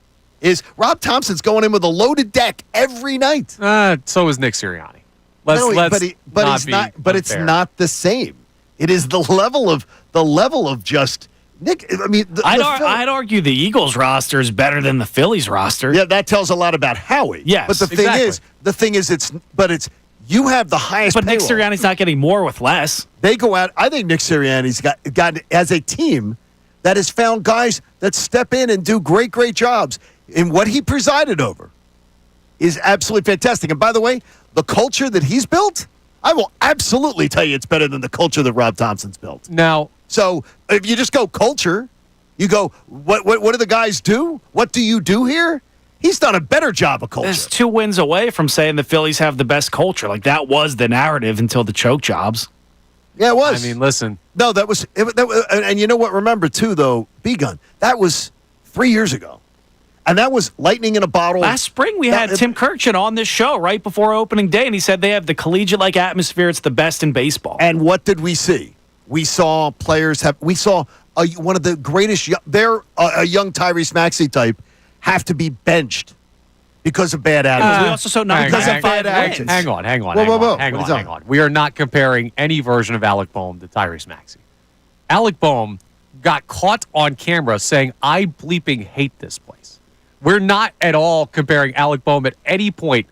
Rob Thompson's going in with a loaded deck every night. So is Nick Sirianni. But it's unfair. not the same. It is the level of just Nick. I mean, I'd argue the Eagles roster is better than the Phillies roster. yeah, that tells a lot about Howie. Yes, but the thing is, you have the highest. But Nick payroll. Sirianni's not getting more with less. They go out. I think Nick Sirianni's got as a team that has found guys that step in and do great jobs. And what he presided over is absolutely fantastic. And by the way, the culture that he's built, I will absolutely tell you it's better than the culture that Rob Thompson's built. Now, So if you just go culture, you go, what do the guys do? What do you do here? He's done a better job of culture. There's 2 wins away from saying the Phillies have the best culture. Like, that was the narrative until the choke jobs. Yeah, it was. I mean, listen. No, that was, and you know what? Remember, too, though, B-Gun, that was 3 years ago. And that was lightning in a bottle. Last spring, we had Tim Kirchin on this show right before opening day, and he said they have the collegiate-like atmosphere. It's the best in baseball. And what did we see? We saw players one of the greatest, a young Tyrese Maxey type, have to be benched because of bad attitude. We also saw numbers of 5 wins. Hang on. Whoa. Hang on. We are not comparing any version of Alec Boehm to Tyrese Maxey. Alec Boehm got caught on camera saying, "I bleeping hate this place." We're not at all comparing Alec Boehm at any point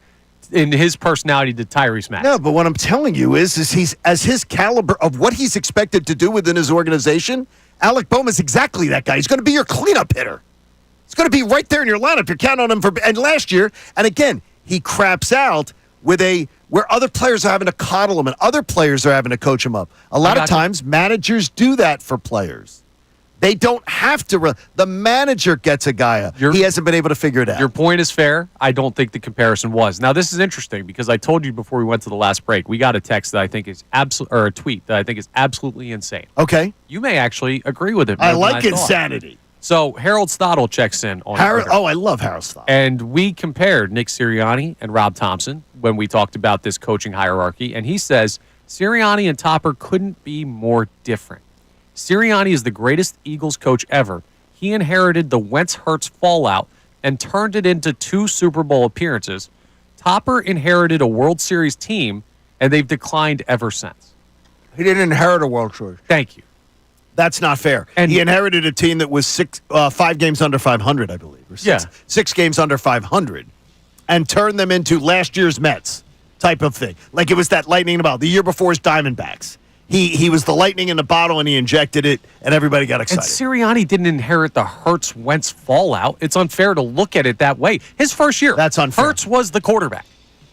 in his personality to Tyrese Maxey. No, but what I'm telling you is he's as his caliber of what he's expected to do within his organization. Alec Boehm is exactly that guy. He's going to be your cleanup hitter. He's going to be right there in your lineup. You're counting on him and last year, and again, he craps out where other players are having to coddle him and other players are having to coach him up. A lot of times, managers do that for players. They don't have to. The manager gets a guy up. He hasn't been able to figure it out. Your point is fair. I don't think the comparison was. Now, this is interesting because I told you before we went to the last break, we got a text that I think is or a tweet that I think is absolutely insane. Okay. You may actually agree with it. I like insanity. So Harold Stottle checks in on Twitter. Oh, I love Harold Stottle. And we compared Nick Sirianni and Rob Thompson when we talked about this coaching hierarchy. And he says Sirianni and Topper couldn't be more different. Sirianni is the greatest Eagles coach ever. He inherited the Wentz-Hurts fallout and turned it into 2 Super Bowl appearances. Topper inherited a World Series team, and they've declined ever since. He didn't inherit a World Series. Thank you. That's not fair. And he inherited a team that was 5 games under 500, I believe. Or 6 games under 500, and turned them into last year's Mets type of thing. Like it was that lightning in a bottle. The year before's Diamondbacks. He was the lightning in the bottle, and he injected it, and everybody got excited. And Sirianni didn't inherit the Hurts-Wentz fallout. It's unfair to look at it that way. His first year, that's unfair. Hurts was the quarterback.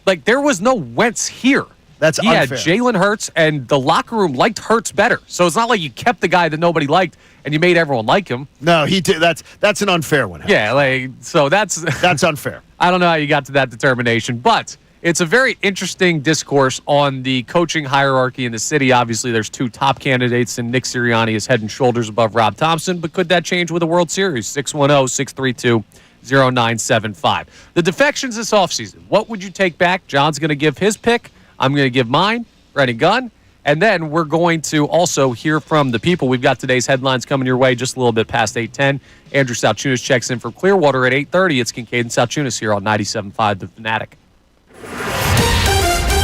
Like, there was no Wentz here. That's unfair. He had Jalen Hurts, and the locker room liked Hurts better. So it's not like you kept the guy that nobody liked, and you made everyone like him. No, he did. That's an unfair one. Yeah, so that's unfair. I don't know how you got to that determination, but it's a very interesting discourse on the coaching hierarchy in the city. Obviously, there's 2 top candidates, and Nick Sirianni is head and shoulders above Rob Thompson. But could that change with a World Series? 610-632-0975. The defections this offseason. What would you take back? John's going to give his pick. I'm going to give mine. Ready, gun. And then we're going to also hear from the people. We've got today's headlines coming your way just a little bit past 8:10. Andrew Salciunas checks in from Clearwater at 8:30. It's Kincade and Salciunas here on 97.5 The Fanatic.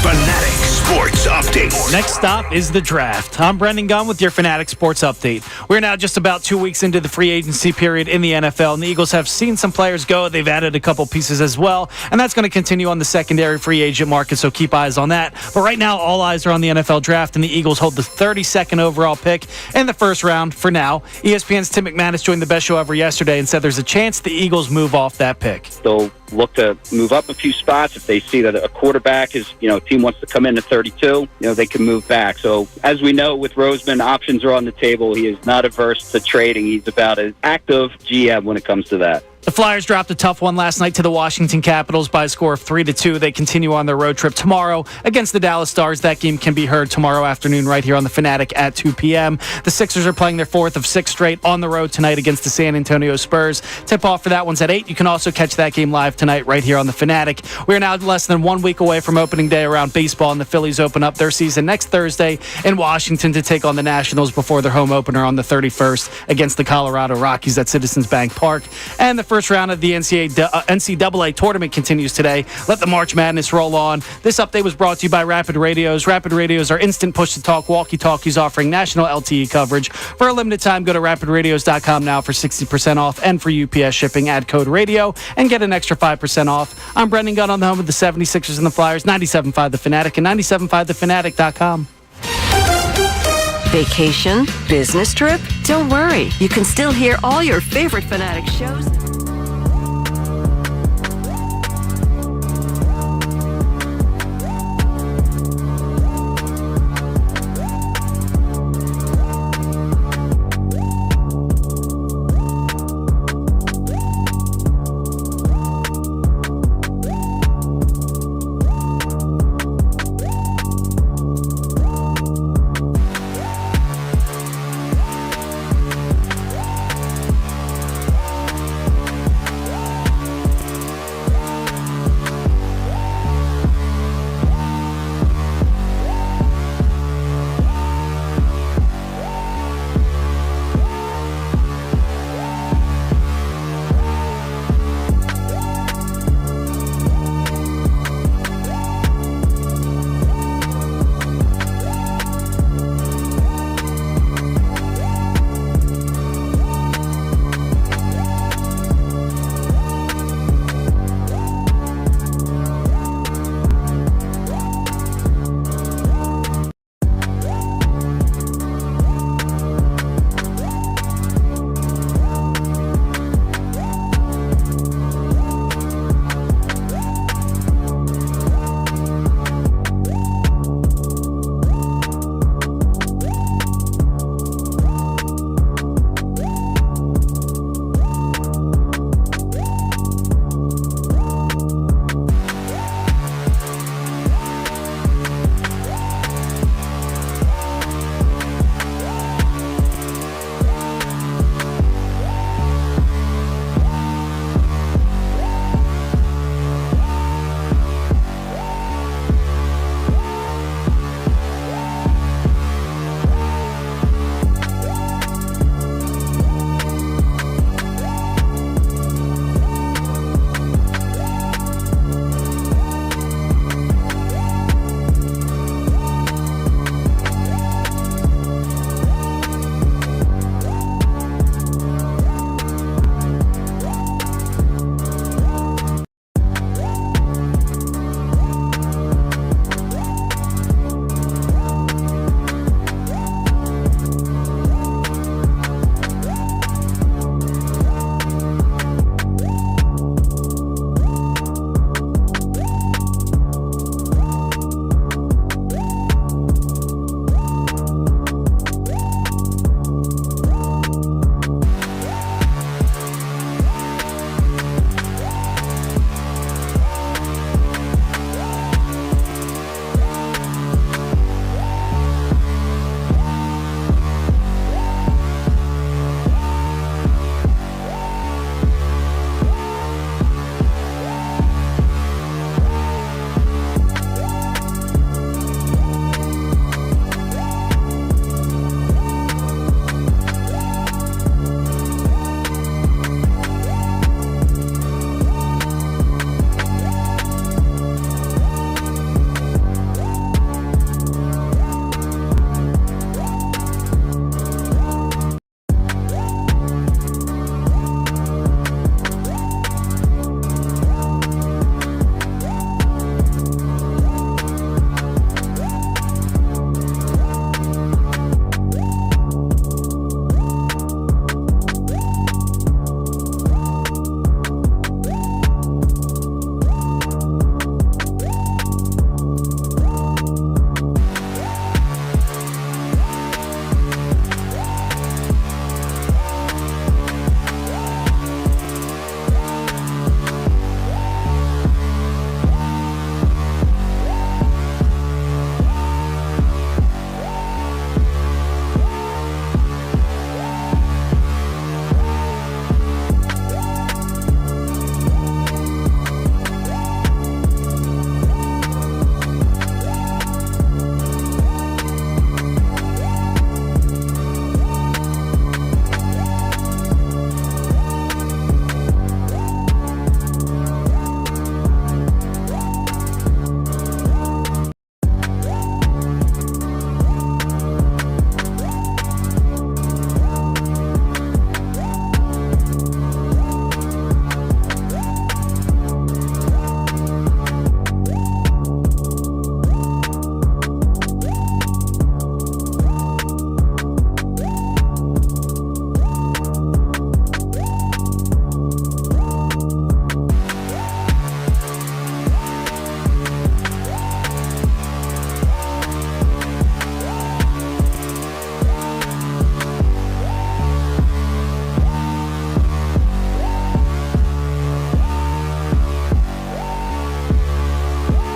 Fanatic Sports Update. Next stop is the draft. I'm Brendan Gunn with your Fanatic Sports Update. We're now just about 2 weeks into the free agency period in the NFL, and the Eagles have seen some players go. They've added a couple pieces as well, and that's going to continue on the secondary free agent market, so keep eyes on that. But right now, all eyes are on the NFL draft, and the Eagles hold the 32nd overall pick in the first round for now. ESPN's Tim McManus joined the best show ever yesterday and said there's a chance the Eagles move off that pick. They'll look to move up a few spots if they see that a quarterback is, team wants to come in at 32, they can move back. So as we know with Roseman, options are on the table. He is not averse to trading. He's about as active GM when it comes to that. The Flyers dropped a tough one last night to the Washington Capitals by a score of 3-2. They continue on their road trip tomorrow against the Dallas Stars. That game can be heard tomorrow afternoon right here on the Fanatic at 2 p.m. The Sixers are playing their 4th of 6 straight on the road tonight against the San Antonio Spurs. Tip-off for that one's at 8. You can also catch that game live tonight right here on the Fanatic. We are now less than 1 week away from opening day around baseball, and the Phillies open up their season next Thursday in Washington to take on the Nationals before their home opener on the 31st against the Colorado Rockies at Citizens Bank Park. And the first round of the NCAA tournament continues today. Let the March Madness roll on. This update was brought to you by Rapid Radios. Rapid Radios are instant push-to-talk walkie-talkies offering national LTE coverage. For a limited time, go to rapidradios.com now for 60% off and for UPS shipping. Add code radio and get an extra 5% off. I'm Brendan Gunn on the home of the 76ers and the Flyers, 97.5 The Fanatic and 97.5thefanatic.com. Vacation? Business trip? Don't worry. You can still hear all your favorite Fanatic shows.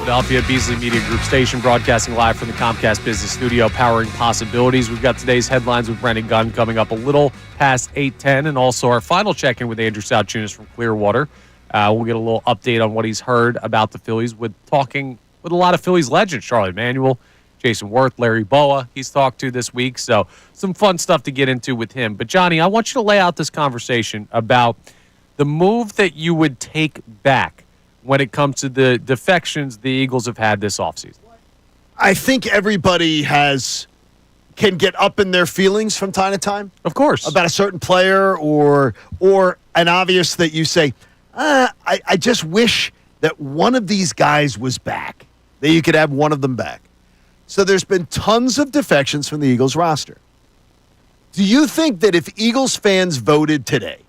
Philadelphia, Beasley Media Group station, broadcasting live from the Comcast Business Studio, powering possibilities. We've got today's headlines with Brendan Gunn coming up a little past 8:10, and also our final check-in with Andrew Salciunas from Clearwater. We'll get a little update on what he's heard about the Phillies with talking with a lot of Phillies legends, Charlie Manuel, Jason Worth, Larry Boa, he's talked to this week. So some fun stuff to get into with him. But, Johnny, I want you to lay out this conversation about the move that you would take back when it comes to the defections the Eagles have had this offseason. I think everybody can get up in their feelings from time to time. Of course. About a certain player or an obvious that you say, I just wish that one of these guys was back, that you could have one of them back. So there's been tons of defections from the Eagles roster. Do you think that if Eagles fans voted today,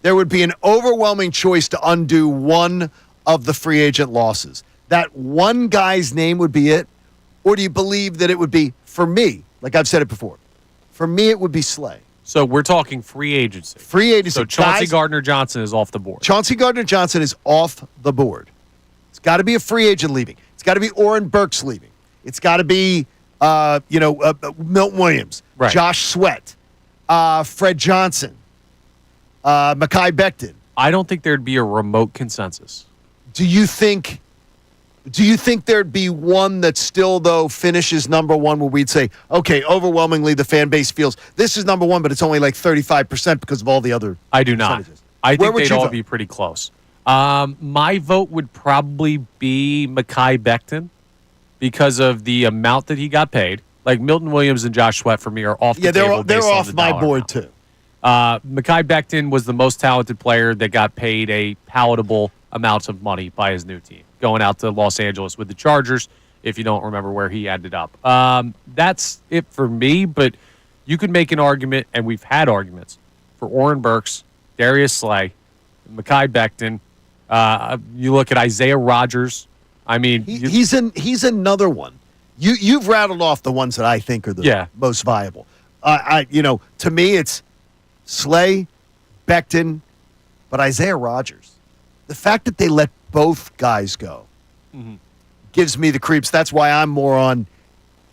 there would be an overwhelming choice to undo one of the free agent losses? That one guy's name would be it? Or do you believe that it would be, for me, like I've said it before, for me it would be Slay. So we're talking free agency. Free agency. So Chauncey Gardner-Johnson is off the board. Chauncey Gardner-Johnson is off the board. It's got to be a free agent leaving. It's got to be Oren Burks leaving. It's got to be, Milton Williams, right. Josh Sweat, Fred Johnson, Mekhi Becton. I don't think there'd be a remote consensus. Do you think there'd be one that still, though, finishes number one where we'd say, okay, overwhelmingly the fan base feels this is number one, but it's only like 35% because of all the other I do not. I think they'd all vote? be pretty close. My vote would probably be Mekhi Becton because of the amount that he got paid. Like Milton Williams and Josh Sweat for me are off the table. They're off the my board amount. too. Mekhi Becton was the most talented player that got paid a palatable amount of money by his new team, going out to Los Angeles with the Chargers, if you don't remember where he ended up. That's it for me, but you could make an argument, and we've had arguments, for Oren Burks, Darius Slay, Mekhi Becton. You look at Isaiah Rodgers. I mean, he's another one. You've rattled off the ones that I think are the most viable. To me, it's Slay, Becton, but Isaiah Rodgers. The fact that they let both guys go gives me the creeps. That's why I'm more on.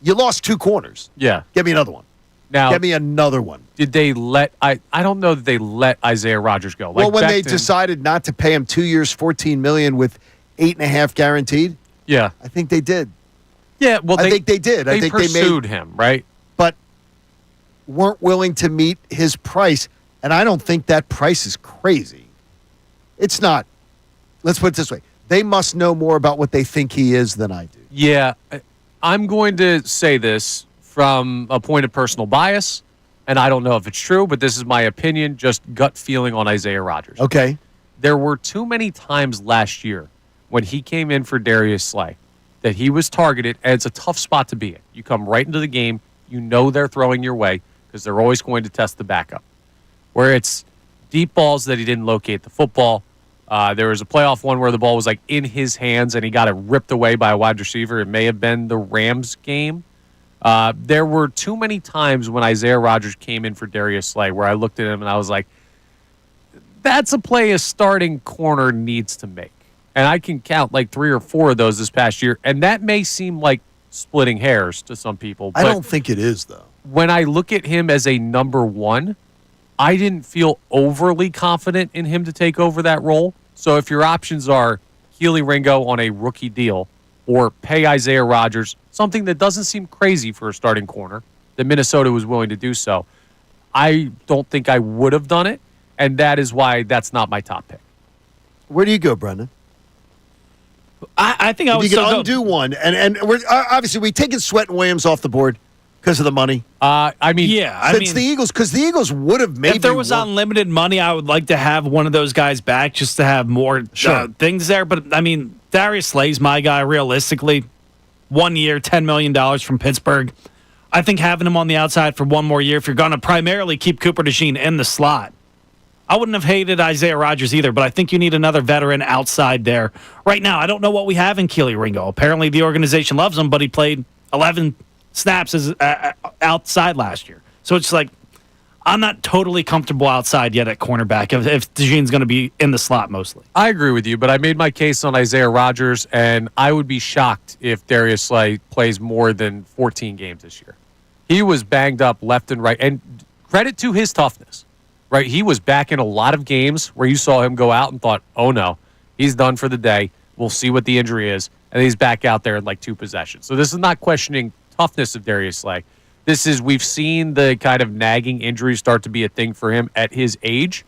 You lost two corners. Yeah, get me another one. Now, get me another one. Did they let? I don't know that they let Isaiah Rodgers go. Well, when they decided not to pay him 2 years, $14 million with $8.5 guaranteed. Yeah, I think they did. Yeah, well, I think they did. They I think pursued him, right? But weren't willing to meet his price, and I don't think that price is crazy. It's not. Let's put it this way: they must know more about what they think he is than I do. Yeah, I'm going to say this from a point of personal bias, and I don't know if it's true, but this is my opinion, just gut feeling on Isaiah Rodgers. Okay. There were too many times last year when he came in for Darius Slay that he was targeted, and it's a tough spot to be in. You come right into the game, you know they're throwing your way because they're always going to test the backup. Where it's deep balls that he didn't locate the football. There was a playoff one where the ball was like in his hands and he got it ripped away by a wide receiver. It may have been the Rams game. There were too many times when Isaiah Rodgers came in for Darius Slay where I looked at him and I was like, that's a play a starting corner needs to make. And I can count like 3 or 4 of those this past year. And that may seem like splitting hairs to some people. I don't think it is, though. When I look at him as a number one, I didn't feel overly confident in him to take over that role. So if your options are Keely Ringo on a rookie deal or pay Isaiah Rodgers, something that doesn't seem crazy for a starting corner, that Minnesota was willing to do so, I don't think I would have done it. And that is why that's not my top pick. Where do you go, Brendan? I think I would you can undo one, and we're obviously we taken Sweat and Williams off the board because of the money. Since the Eagles, because the Eagles would have maybe. If there was unlimited money, I would like to have one of those guys back just to have more things there. But I mean, Darius Slay's my guy. Realistically, 1 year, $10 million from Pittsburgh. I think having him on the outside for one more year, if you're going to primarily keep Cooper DeJean in the slot. I wouldn't have hated Isaiah Rodgers either, but I think you need another veteran outside there. Right now, I don't know what we have in Keely Ringo. Apparently, the organization loves him, but he played 11 snaps as outside last year. So it's like, I'm not totally comfortable outside yet at cornerback if DeJean's going to be in the slot mostly. I agree with you, but I made my case on Isaiah Rodgers, and I would be shocked if Darius Slay plays more than 14 games this year. He was banged up left and right, and credit to his toughness, right? He was back in a lot of games where you saw him go out and thought, oh no, he's done for the day. We'll see what the injury is, and he's back out there in like 2 possessions. So this is not questioning toughness of Darius Slay. We've seen the kind of nagging injuries start to be a thing for him at his age.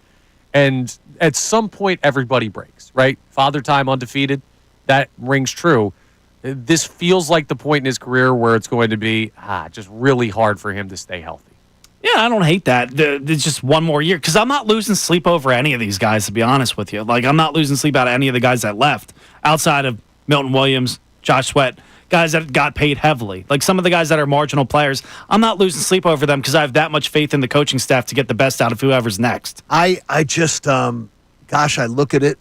And at some point, everybody breaks, right? Father time undefeated, that rings true. This feels like the point in his career where it's going to be just really hard for him to stay healthy. Yeah, I don't hate that. It's just one more year because I'm not losing sleep over any of these guys, to be honest with you. Like, I'm not losing sleep out of any of the guys that left outside of Milton Williams, Josh Sweat, guys that got paid heavily. Like some of the guys that are marginal players, I'm not losing sleep over them because I have that much faith in the coaching staff to get the best out of whoever's next. I just, I look at it.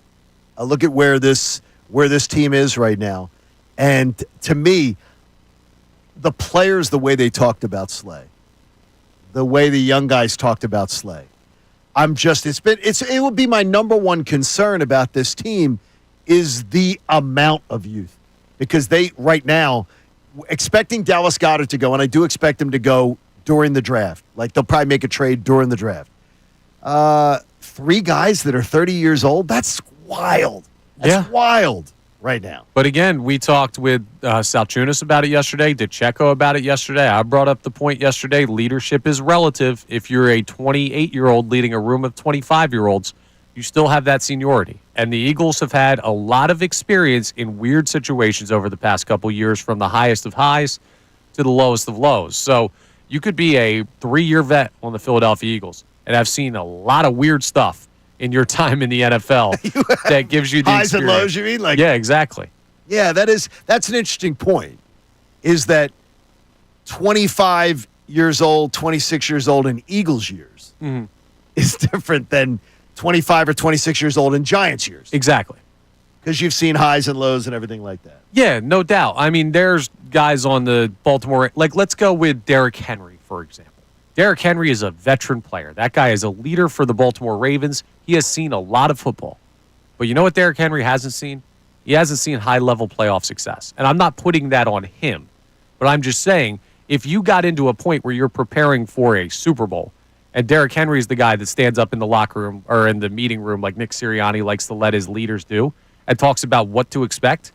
I look at where this team is right now. And to me, the players, the way they talked about Slay, the way the young guys talked about Slay, it would be my number one concern about this team is the amount of youth. Because they, right now, expecting Dallas Goedert to go, and I do expect him to go during the draft. Like, they'll probably make a trade during the draft. 3 guys that are 30 years old, that's wild. That's wild right now. But again, we talked with Salciunas about it yesterday, DeCecco about it yesterday. I brought up the point yesterday, leadership is relative. If you're a 28-year-old leading a room of 25-year-olds, you still have that seniority. And the Eagles have had a lot of experience in weird situations over the past couple years, from the highest of highs to the lowest of lows. So you could be a 3-year vet on the Philadelphia Eagles and have seen a lot of weird stuff in your time in the NFL that gives you the highs experience. And lows, you mean? Like, yeah, exactly. Yeah, that's an interesting point, is that 25 years old, 26 years old in Eagles years is different than 25 or 26 years old in Giants years. Exactly. Because you've seen highs and lows and everything like that. Yeah, no doubt. I mean, there's guys on the Baltimore, like, let's go with Derrick Henry, for example. Derrick Henry is a veteran player. That guy is a leader for the Baltimore Ravens. He has seen a lot of football. But you know what Derrick Henry hasn't seen? He hasn't seen high-level playoff success. And I'm not putting that on him. But I'm just saying, if you got into a point where you're preparing for a Super Bowl, and Derrick Henry is the guy that stands up in the locker room or in the meeting room like Nick Sirianni likes to let his leaders do and talks about what to expect.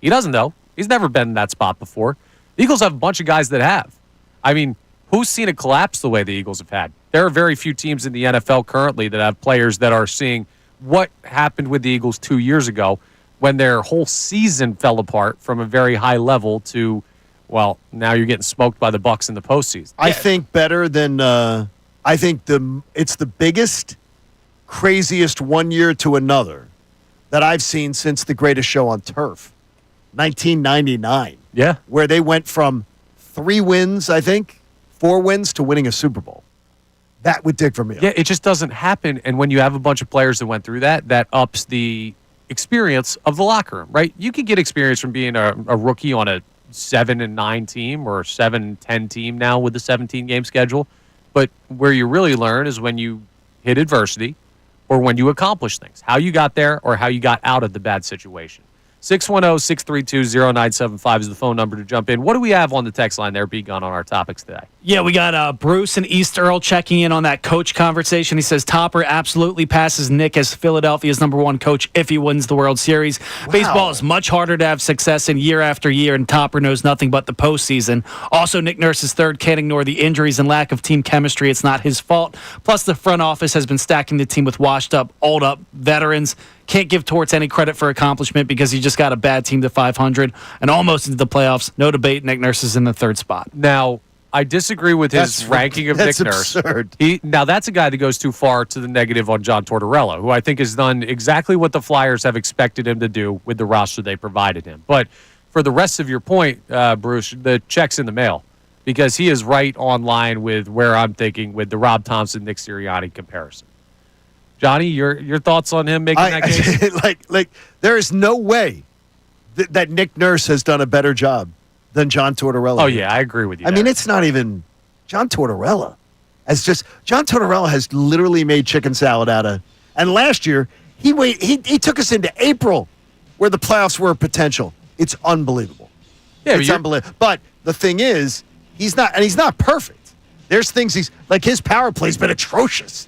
He doesn't know. He's never been in that spot before. The Eagles have a bunch of guys that have. I mean, who's seen a collapse the way the Eagles have had? There are very few teams in the NFL currently that have players that are seeing what happened with the Eagles 2 years ago when their whole season fell apart from a very high level to, well, now you're getting smoked by the Bucs in the postseason. I think better than... I think it's the biggest, craziest 1 year to another that I've seen since The Greatest Show on Turf, 1999. Yeah. Where they went from 3 wins, I think, 4 wins to winning a Super Bowl. That would dig for me. Yeah, it just doesn't happen. And when you have a bunch of players that went through that ups the experience of the locker room, right? You can get experience from being a rookie on a 7-9 team or 7-10 team now with the 17-game schedule. But where you really learn is when you hit adversity or when you accomplish things, how you got there or how you got out of the bad situation. 610-632-0975 is the phone number to jump in. What do we have on the text line there, B-Gun, on our topics today? Yeah, we got Bruce and East Earl checking in on that coach conversation. He says Topper absolutely passes Nick as Philadelphia's #1 coach if he wins the World Series. Wow. Baseball is much harder to have success in year after year, and Topper knows nothing but the postseason. Also, Nick Nurse is third. Can't ignore the injuries and lack of team chemistry. It's not his fault. Plus, the front office has been stacking the team with washed-up, old-up veterans. Can't give Torts any credit for accomplishment because he just got a bad team to 500 and almost into the playoffs. No debate, Nick Nurse is in the 3rd spot. Now, I disagree with his ranking of Nick Nurse. Absurd. Now, that's a guy that goes too far to the negative on John Tortorella, who I think has done exactly what the Flyers have expected him to do with the roster they provided him. But for the rest of your point, Bruce, the check's in the mail because he is right on line with where I'm thinking with the Rob Thompson, Nick Sirianni comparison. Johnny, your thoughts on him making that case? like there is no way that Nick Nurse has done a better job than John Tortorella. Oh, yeah, I agree with you. I mean, it's not even John Tortorella. as just John Tortorella has literally made chicken salad out of. And last year, he took us into April where the playoffs were a potential. It's unbelievable. Yeah, it's unbelievable. But the thing is, he's not perfect. There's things his power play's been atrocious.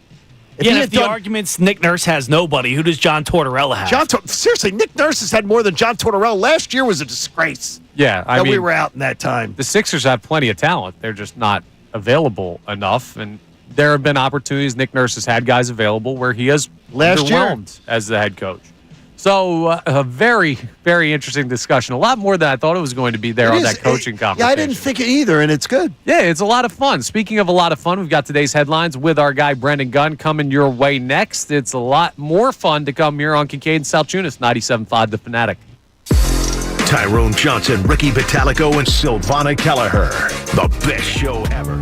If the argument's Nick Nurse has nobody, who does John Tortorella have? Seriously, Nick Nurse has had more than John Tortorella. Last year was a disgrace. Yeah, I mean, we were out in that time. The Sixers have plenty of talent. They're just not available enough. And there have been opportunities Nick Nurse has had guys available where he has underwhelmed as the head coach. So a very, very interesting discussion. A lot more than I thought it was going to be there on that coaching conversation. Yeah, I didn't think it either, and it's good. Yeah, it's a lot of fun. Speaking of a lot of fun, we've got today's headlines with our guy Brendan Gunn coming your way next. It's a lot more fun to come here on Kincade Salciunas, 97.5 The Fanatic. Tyrone Johnson, Ricky Vitalico, and Silvana Kelleher. The best show ever.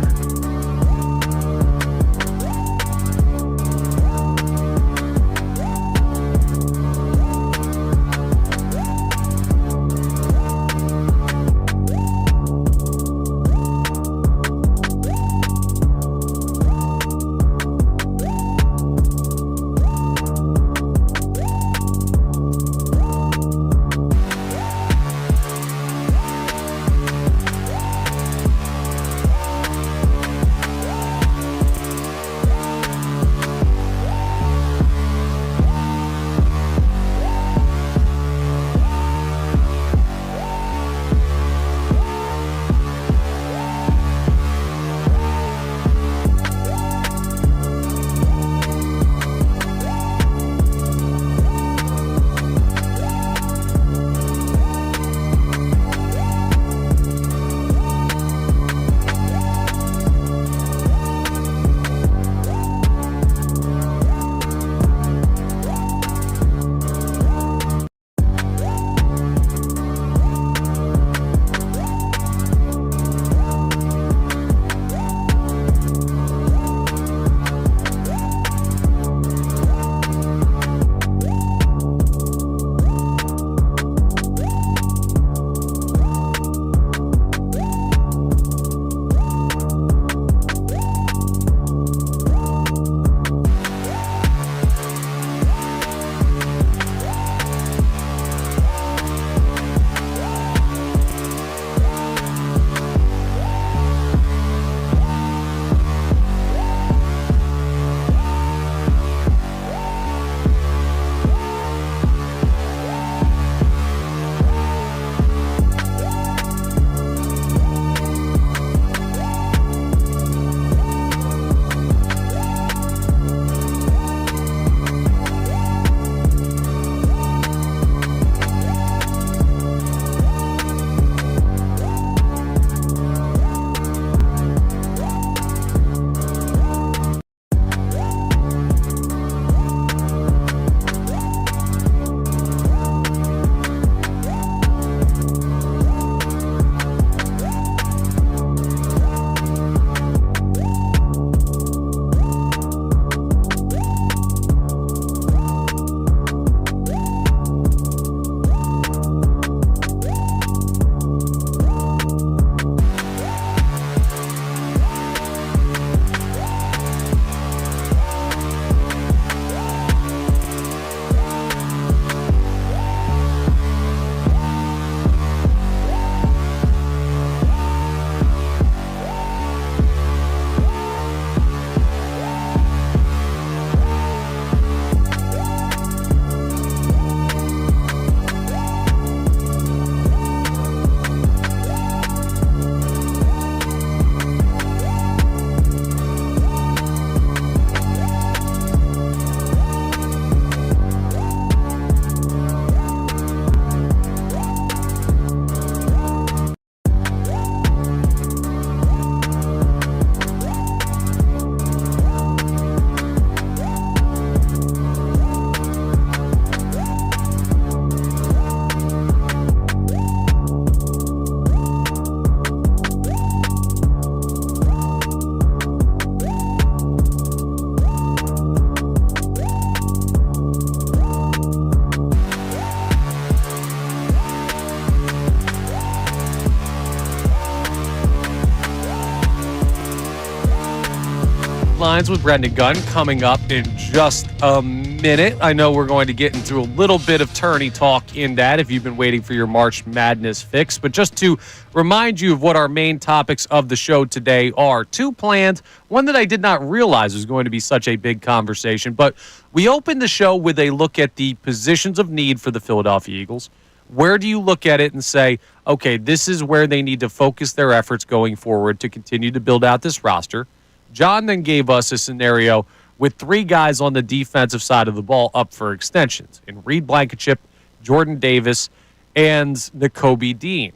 headlines with Brendan Gunn coming up in just a minute. I know we're going to get into a little bit of tourney talk in that if you've been waiting for your March Madness fix. But just to remind you of what our main topics of the show today are, two planned, one that I did not realize was going to be such a big conversation. But we opened the show with a look at the positions of need for the Philadelphia Eagles. Where do you look at it and say, okay, this is where they need to focus their efforts going forward to continue to build out this roster? John then gave us a scenario with three guys on the defensive side of the ball up for extensions in Reed Blankenship, Jordan Davis, and Nakobe Dean.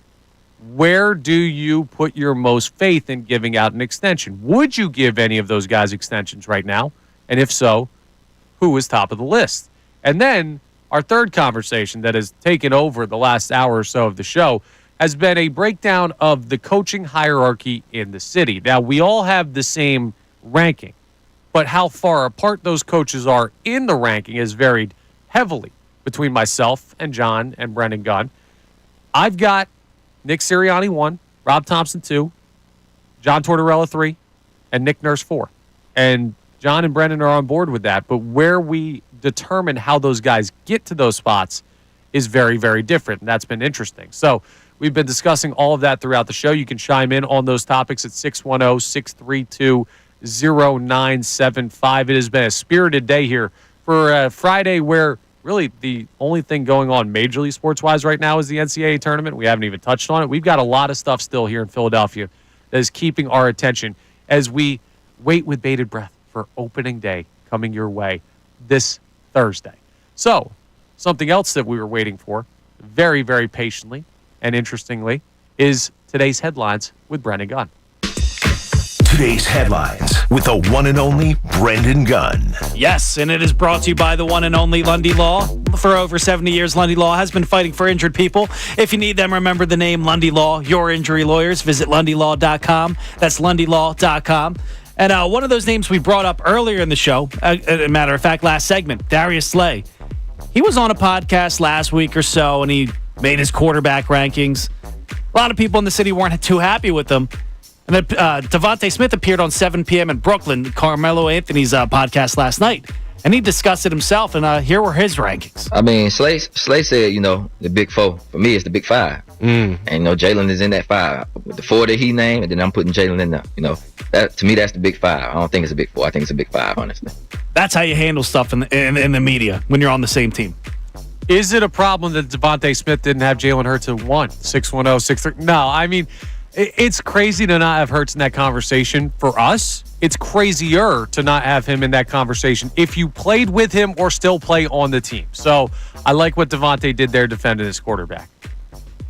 Where do you put your most faith in giving out an extension? Would you give any of those guys extensions right now? And if so, who is top of the list? And then our third conversation that has taken over the last hour or so of the show has been a breakdown of the coaching hierarchy in the city. Now, we all have the same ranking, but how far apart those coaches are in the ranking has varied heavily between myself and John and Brendan Gunn. I've got Nick Sirianni 1, Rob Thompson 2, John Tortorella 3, and Nick Nurse 4. And John and Brendan are on board with that, but where we determine how those guys get to those spots is very, very different, and that's been interesting. So we've been discussing all of that throughout the show. You can chime in on those topics at 610-632-0975. It has been a spirited day here for Friday where really the only thing going on Major League sports-wise right now is the NCAA tournament. We haven't even touched on it. We've got a lot of stuff still here in Philadelphia that is keeping our attention as we wait with bated breath for opening day coming your way this Thursday. So, something else that we were waiting for very, very patiently and interestingly is today's headlines with Brendan Gunn. Today's headlines with the one and only Brendan Gunn. Yes, and it is brought to you by the one and only Lundy Law. For over 70 years, Lundy Law has been fighting for injured people. If you need them, remember the name Lundy Law, your injury lawyers. Visit LundyLaw.com. That's LundyLaw.com. And one of those names we brought up earlier in the show, a matter of fact, last segment, Darius Slay. He was on a podcast last week or so, and he made his quarterback rankings. A lot of people in the city weren't too happy with him. And then Devontae Smith appeared on 7 p.m. in Brooklyn, Carmelo Anthony's podcast last night. And he discussed it himself, and here were his rankings. I mean, Slay said, the big four. For me, it's the big five. And, Jalen is in that five. With the four that he named, and then I'm putting Jalen in there. That, to me, that's the big five. I don't think it's a big four. I think it's a big five, honestly. That's how you handle stuff in the media when you're on the same team. Is it a problem that Devontae Smith didn't have Jalen Hurts at 1, 610, 63? No, I mean, it's crazy to not have Hurts in that conversation for us. It's crazier to not have him in that conversation if you played with him or still play on the team. So I like what Devontae did there defending his quarterback.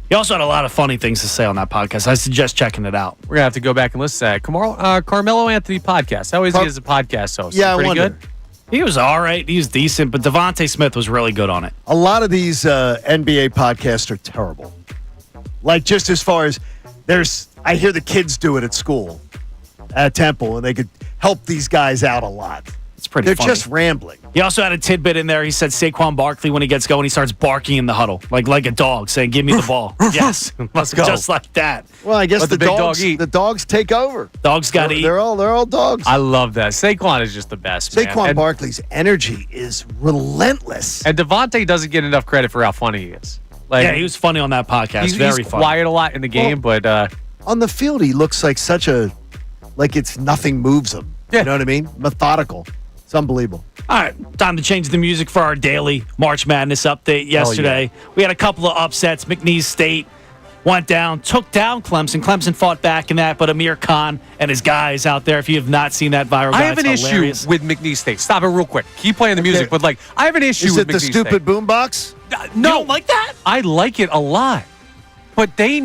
He also had a lot of funny things to say on that podcast. I suggest checking it out. We're going to have to go back and listen to that. Carmelo Anthony podcast. How is he as a podcast host? Yeah, pretty good? He was all right. He was decent, but Devontae Smith was really good on it. A lot of these NBA podcasts are terrible. Like, just as far as I hear the kids do it at school, at Temple, and they could help these guys out a lot. It's pretty They're funny. just rambling. He also had a tidbit in there. He said Saquon Barkley, when he gets going, he starts barking in the huddle, like a dog, saying, give me the ball. Yes, let's go. Just like that. Well, I guess Let the big dog eat. The dogs take over. Dogs got to eat. They're all dogs. I love that. Saquon is just the best, man. Saquon Barkley's energy is relentless. And Devontae doesn't get enough credit for how funny he is. Like, yeah, he was funny on that podcast. He's very funny. Quiet a lot in the game, but on the field, he looks like it's nothing moves him. Yeah. You know what I mean? Methodical. It's unbelievable. All right, time to change the music for our daily March Madness update yesterday. Yeah. We had a couple of upsets. McNeese State went down, took down Clemson. Clemson fought back in that, but Amir Khan and his guys out there, if you have not seen that viral guy, I have an issue with McNeese State. Stop it real quick. Keep playing the music, but I have an issue with McNeese State. Is it the stupid boombox? No. You don't like that? I like it a lot. But we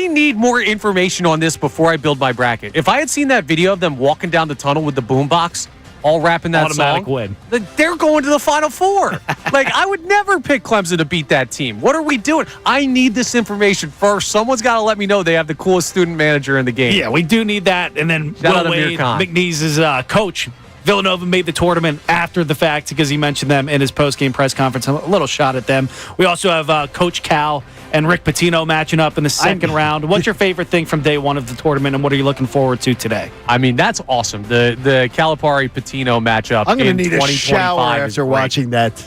need more information on this before I build my bracket. If I had seen that video of them walking down the tunnel with the boombox, all rapping that automatic song, win. They're going to the Final Four. I would never pick Clemson to beat that team. What are we doing? I need this information first. Someone's got to let me know they have the coolest student manager in the game. Yeah, we do need that. And then Shout out Will Amir Wade, Khan. McNeese's coach, Villanova made the tournament after the fact because he mentioned them in his post-game press conference. A little shot at them. We also have Coach Cal and Rick Pitino matching up in the second round. What's your favorite thing from day one of the tournament, and what are you looking forward to today? I mean, that's awesome. The Calipari-Pitino matchup. I'm going to need a 2025 shower after watching that.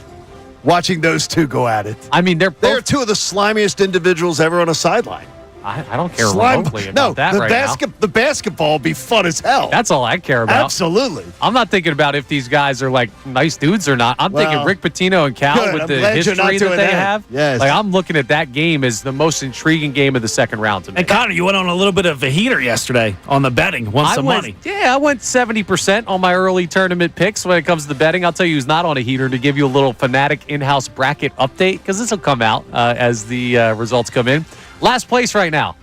Watching those two go at it. I mean, they're two of the slimiest individuals ever on a sideline. I don't care remotely about that right now. The basketball will be fun as hell. That's all I care about. Absolutely. I'm not thinking about if these guys are like nice dudes or not. I'm thinking Rick Pitino and Cal with the history that they have. Yes. Like, I'm looking at that game as the most intriguing game of the second round to me. And Connor, you went on a little bit of a heater yesterday on the betting. Won some money. Yeah, I went 70% on my early tournament picks when it comes to the betting. I'll tell you who's not on a heater to give you a little Fanatic in-house bracket update, because this will come out as the results come in. Last place right now.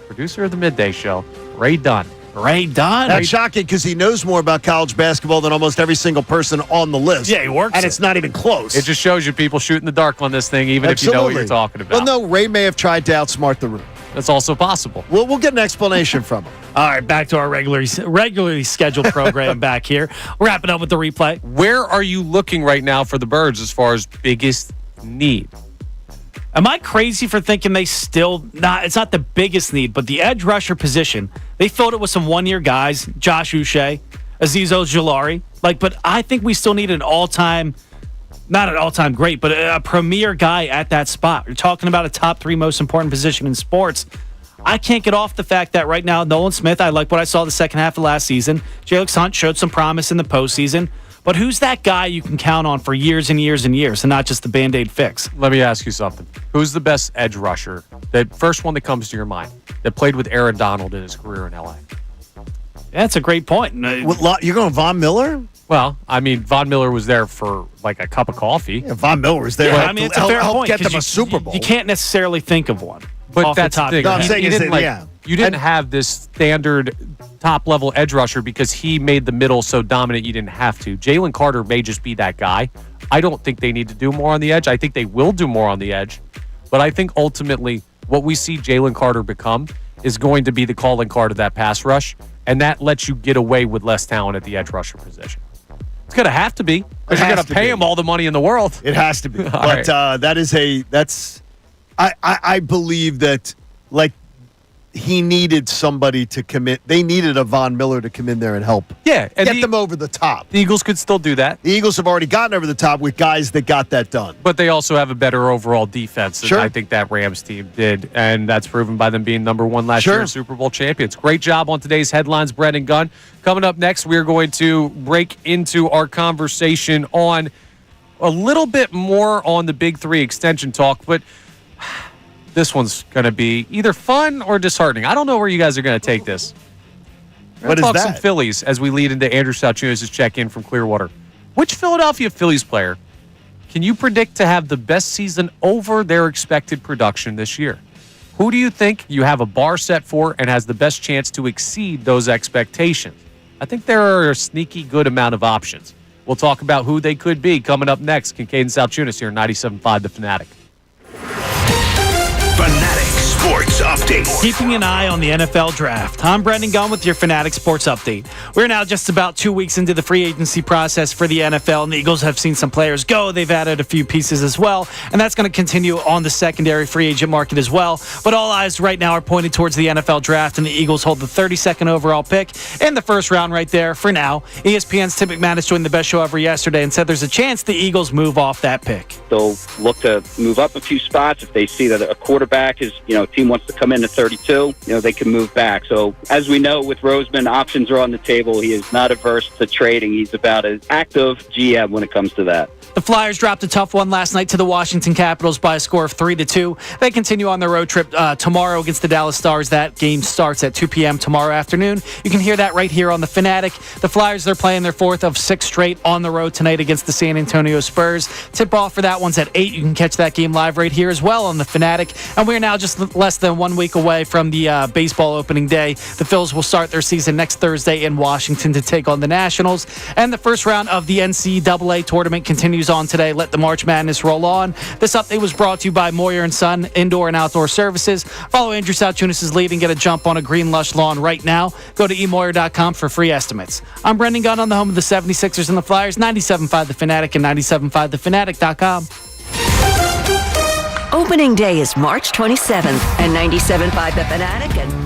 Producer of the Midday Show, Ray Dunn. That's shocking because he knows more about college basketball than almost every single person on the list. Yeah, he works and it's not even close. It just shows you people shoot in the dark on this thing, even if you know what you're talking about. Well, no, Ray may have tried to outsmart the room. That's also possible. We'll get an explanation from him. All right, back to our regularly scheduled program back here. We're wrapping up with the replay. Where are you looking right now for the Birds as far as biggest need? Am I crazy for thinking it's not the biggest need, but the edge rusher position, they filled it with some one-year guys, Josh Uche, Azeez Ojulari. But I think we still need not an all-time great, but a premier guy at that spot. You're talking about a top 3 most important position in sports. I can't get off the fact that right now, Nolan Smith, I like what I saw the second half of last season. Jalen Hunt showed some promise in the postseason. But who's that guy you can count on for years and years and years and not just the Band-Aid fix? Let me ask you something. Who's the best edge rusher? The first one that comes to your mind that played with Aaron Donald in his career in L.A.? That's a great point. You're going Von Miller? Well, I mean, Von Miller was there for like a cup of coffee. Yeah, Von Miller was there. Yeah, it's a fair point. Get them a Super Bowl. You can't necessarily think of one. But that's the thing. No, I'm saying you didn't have this standard top-level edge rusher because he made the middle so dominant you didn't have to. Jalen Carter may just be that guy. I don't think they need to do more on the edge. I think they will do more on the edge. But I think ultimately what we see Jalen Carter become is going to be the calling card of that pass rush, and that lets you get away with less talent at the edge rusher position. It's going to have to be because you're going to pay him all the money in the world. It has to be. But I believe that, like, he needed somebody to commit. They needed a Von Miller to come in there and help. Yeah, and get them over the top. The Eagles could still do that. The Eagles have already gotten over the top with guys that got that done. But they also have a better overall defense than I think that Rams team did, and that's proven by them being number 1 last year and Super Bowl champions. Great job on today's headlines, Brendan Gunn. Coming up next, we're going to break into our conversation on a little bit more on the Big 3 extension talk, but this one's going to be either fun or disheartening. I don't know where you guys are going to take this. What is talk that? Some Phillies as we lead into Andrew Salciunas' check-in from Clearwater. Which Philadelphia Phillies player can you predict to have the best season over their expected production this year? Who do you think you have a bar set for and has the best chance to exceed those expectations? I think there are a sneaky good amount of options. We'll talk about who they could be coming up next. Kincade Salciunas here, 97.5 The Fanatic. Fanatic Sports Update. Keeping an eye on the NFL draft. I'm Brendan Gunn with your Fanatic Sports Update. We're now just about 2 weeks into the free agency process for the NFL, and the Eagles have seen some players go. They've added a few pieces as well, and that's going to continue on the secondary free agent market as well. But all eyes right now are pointed towards the NFL draft, and the Eagles hold the 32nd overall pick in the first round right there for now. ESPN's Tim McManus joined the best show ever yesterday and said there's a chance the Eagles move off that pick. They'll look to move up a few spots if they see that a quarterback is, a team wants to come in at 32, they can move back. So as we know with Roseman, options are on the table. He is not averse to trading. He's about as active GM when it comes to that. The Flyers dropped a tough one last night to the Washington Capitals by a score of 3-2. They continue on their road trip tomorrow against the Dallas Stars. That game starts at 2 p.m. tomorrow afternoon. You can hear that right here on the Fanatic. The Flyers, they're playing their 4th of 6 straight on the road tonight against the San Antonio Spurs. Tip-off for that one's at 8. You can catch that game live right here as well on the Fanatic. And we're now just less than 1 week away from the baseball opening day. The Phillies will start their season next Thursday in Washington to take on the Nationals. And the first round of the NCAA tournament continues continues on today. Let the March Madness roll on. This update was brought to you by Moyer & Son Indoor and Outdoor Services. Follow Andrew Salciunas' lead and get a jump on a green lush lawn right now. Go to eMoyer.com for free estimates. I'm Brendan Gunn on the home of the 76ers and the Flyers, 97.5 The Fanatic and 97.5thefanatic.com. Opening day is March 27th, and 97.5 The Fanatic and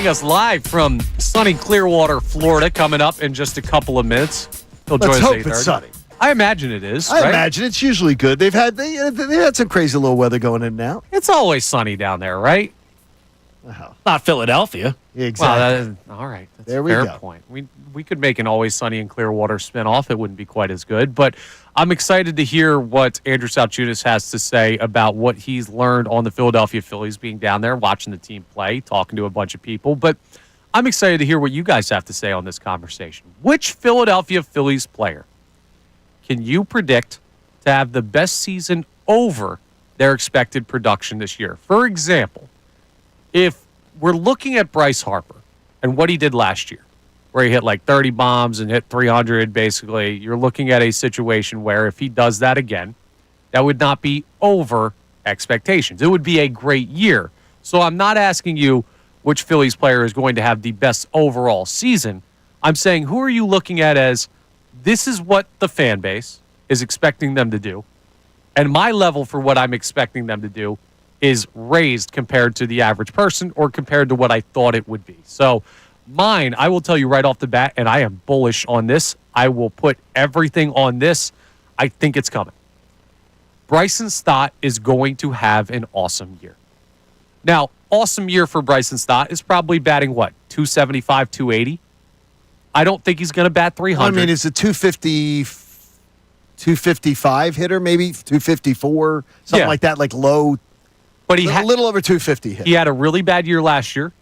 joining us live from sunny Clearwater, Florida, coming up in just a couple of minutes. He'll Let's join us hope 8:30. it's sunny. I imagine it is. I right? imagine it's usually good. They had some crazy little weather going in and out. It's always sunny down there, right? Oh, Not Philadelphia. exactly. Well, all right. That's There a we fair go. point. We could make an always sunny in Clearwater spinoff. It wouldn't be quite as good, but I'm excited to hear what Andrew Salciunas has to say about what he's learned on the Philadelphia Phillies, being down there, watching the team play, talking to a bunch of people. But I'm excited to hear what you guys have to say on this conversation. Which Philadelphia Phillies player can you predict to have the best season over their expected production this year? For example, if we're looking at Bryce Harper and what he did last year, where he hit like 30 bombs and hit 300, basically, you're looking at a situation where if he does that again, that would not be over expectations. It would be a great year. So I'm not asking you which Phillies player is going to have the best overall season. I'm saying, who are you looking at as this is what the fan base is expecting them to do, and my level for what I'm expecting them to do is raised compared to the average person or compared to what I thought it would be. So mine, I will tell you right off the bat, and I am bullish on this. I will put everything on this. I think it's coming. Bryson Stott is going to have an awesome year. Now, awesome year for Bryson Stott is probably batting what, 275, 280? I don't think he's going to bat 300. I mean, is it 255 hitter, maybe 254, something like that, like low. But he a little over 250 hit. He had a really bad year last year.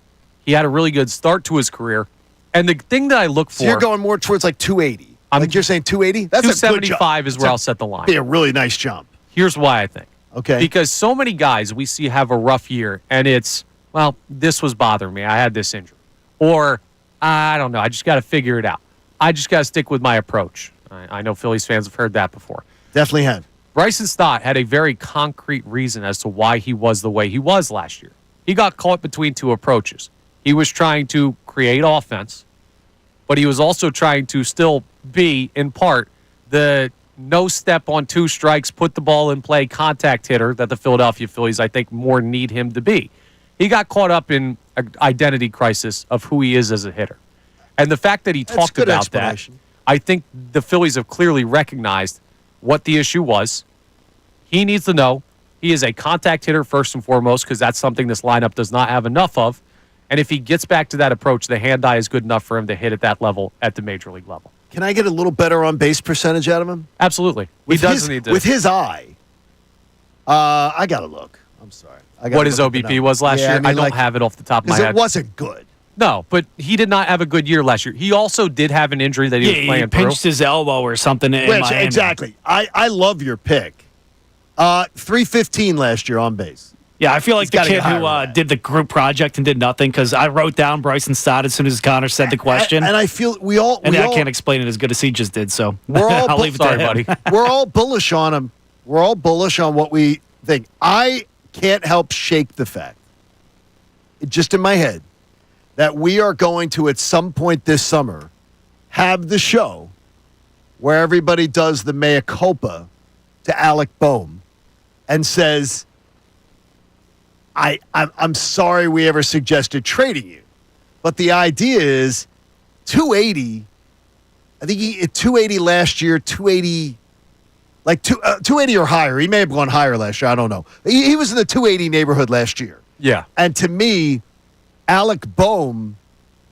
He had a really good start to his career. And the thing that I look for... So you're going more towards like 280. Like you're saying 280? That's a good jump. 275 is where I'll set the line. Be a really nice jump. Here's why I think. Okay. Because so many guys we see have a rough year, and it's, well, this was bothering me. I had this injury. Or, I don't know, I just got to figure it out. I just got to stick with my approach. I know Phillies fans have heard that before. Definitely have. Bryson Stott had a very concrete reason as to why he was the way he was last year. He got caught between two approaches. He was trying to create offense, but he was also trying to still be, in part, the no step on two strikes, put the ball in play contact hitter that the Philadelphia Phillies, I think, more need him to be. He got caught up in an identity crisis of who he is as a hitter. And the fact that he talked about that, I think the Phillies have clearly recognized what the issue was. He needs to know he is a contact hitter first and foremost, because that's something this lineup does not have enough of. And if he gets back to that approach, the hand-eye is good enough for him to hit at that level, at the major league level. Can I get a little better on base percentage out of him? Absolutely. He doesn't need to. With his eye, I got to look. I'm sorry. What his OBP was last year? I don't have it off the top of my head. It wasn't good. No, but he did not have a good year last year. He also did have an injury that he was playing through. He pinched his elbow or something in Miami. Exactly. I love your pick. 315 last year on base. Yeah, I feel like the kid who did the group project and did nothing, because I wrote down Bryson Stott as soon as Connor said the question. And I feel I can't explain it as good as he just did, so we're all I'll leave it to him. buddy. We're all bullish on him. We're all bullish on what we think. I can't help shake the fact, just in my head, that we are going to, at some point this summer, have the show where everybody does the mea culpa to Alec Boehm and says, I'm sorry we ever suggested trading you. But the idea is 280. I think he hit 280 last year, 280, like 280 or higher. He may have gone higher last year. I don't know. He was in the 280 neighborhood last year. Yeah. And to me, Alec Boehm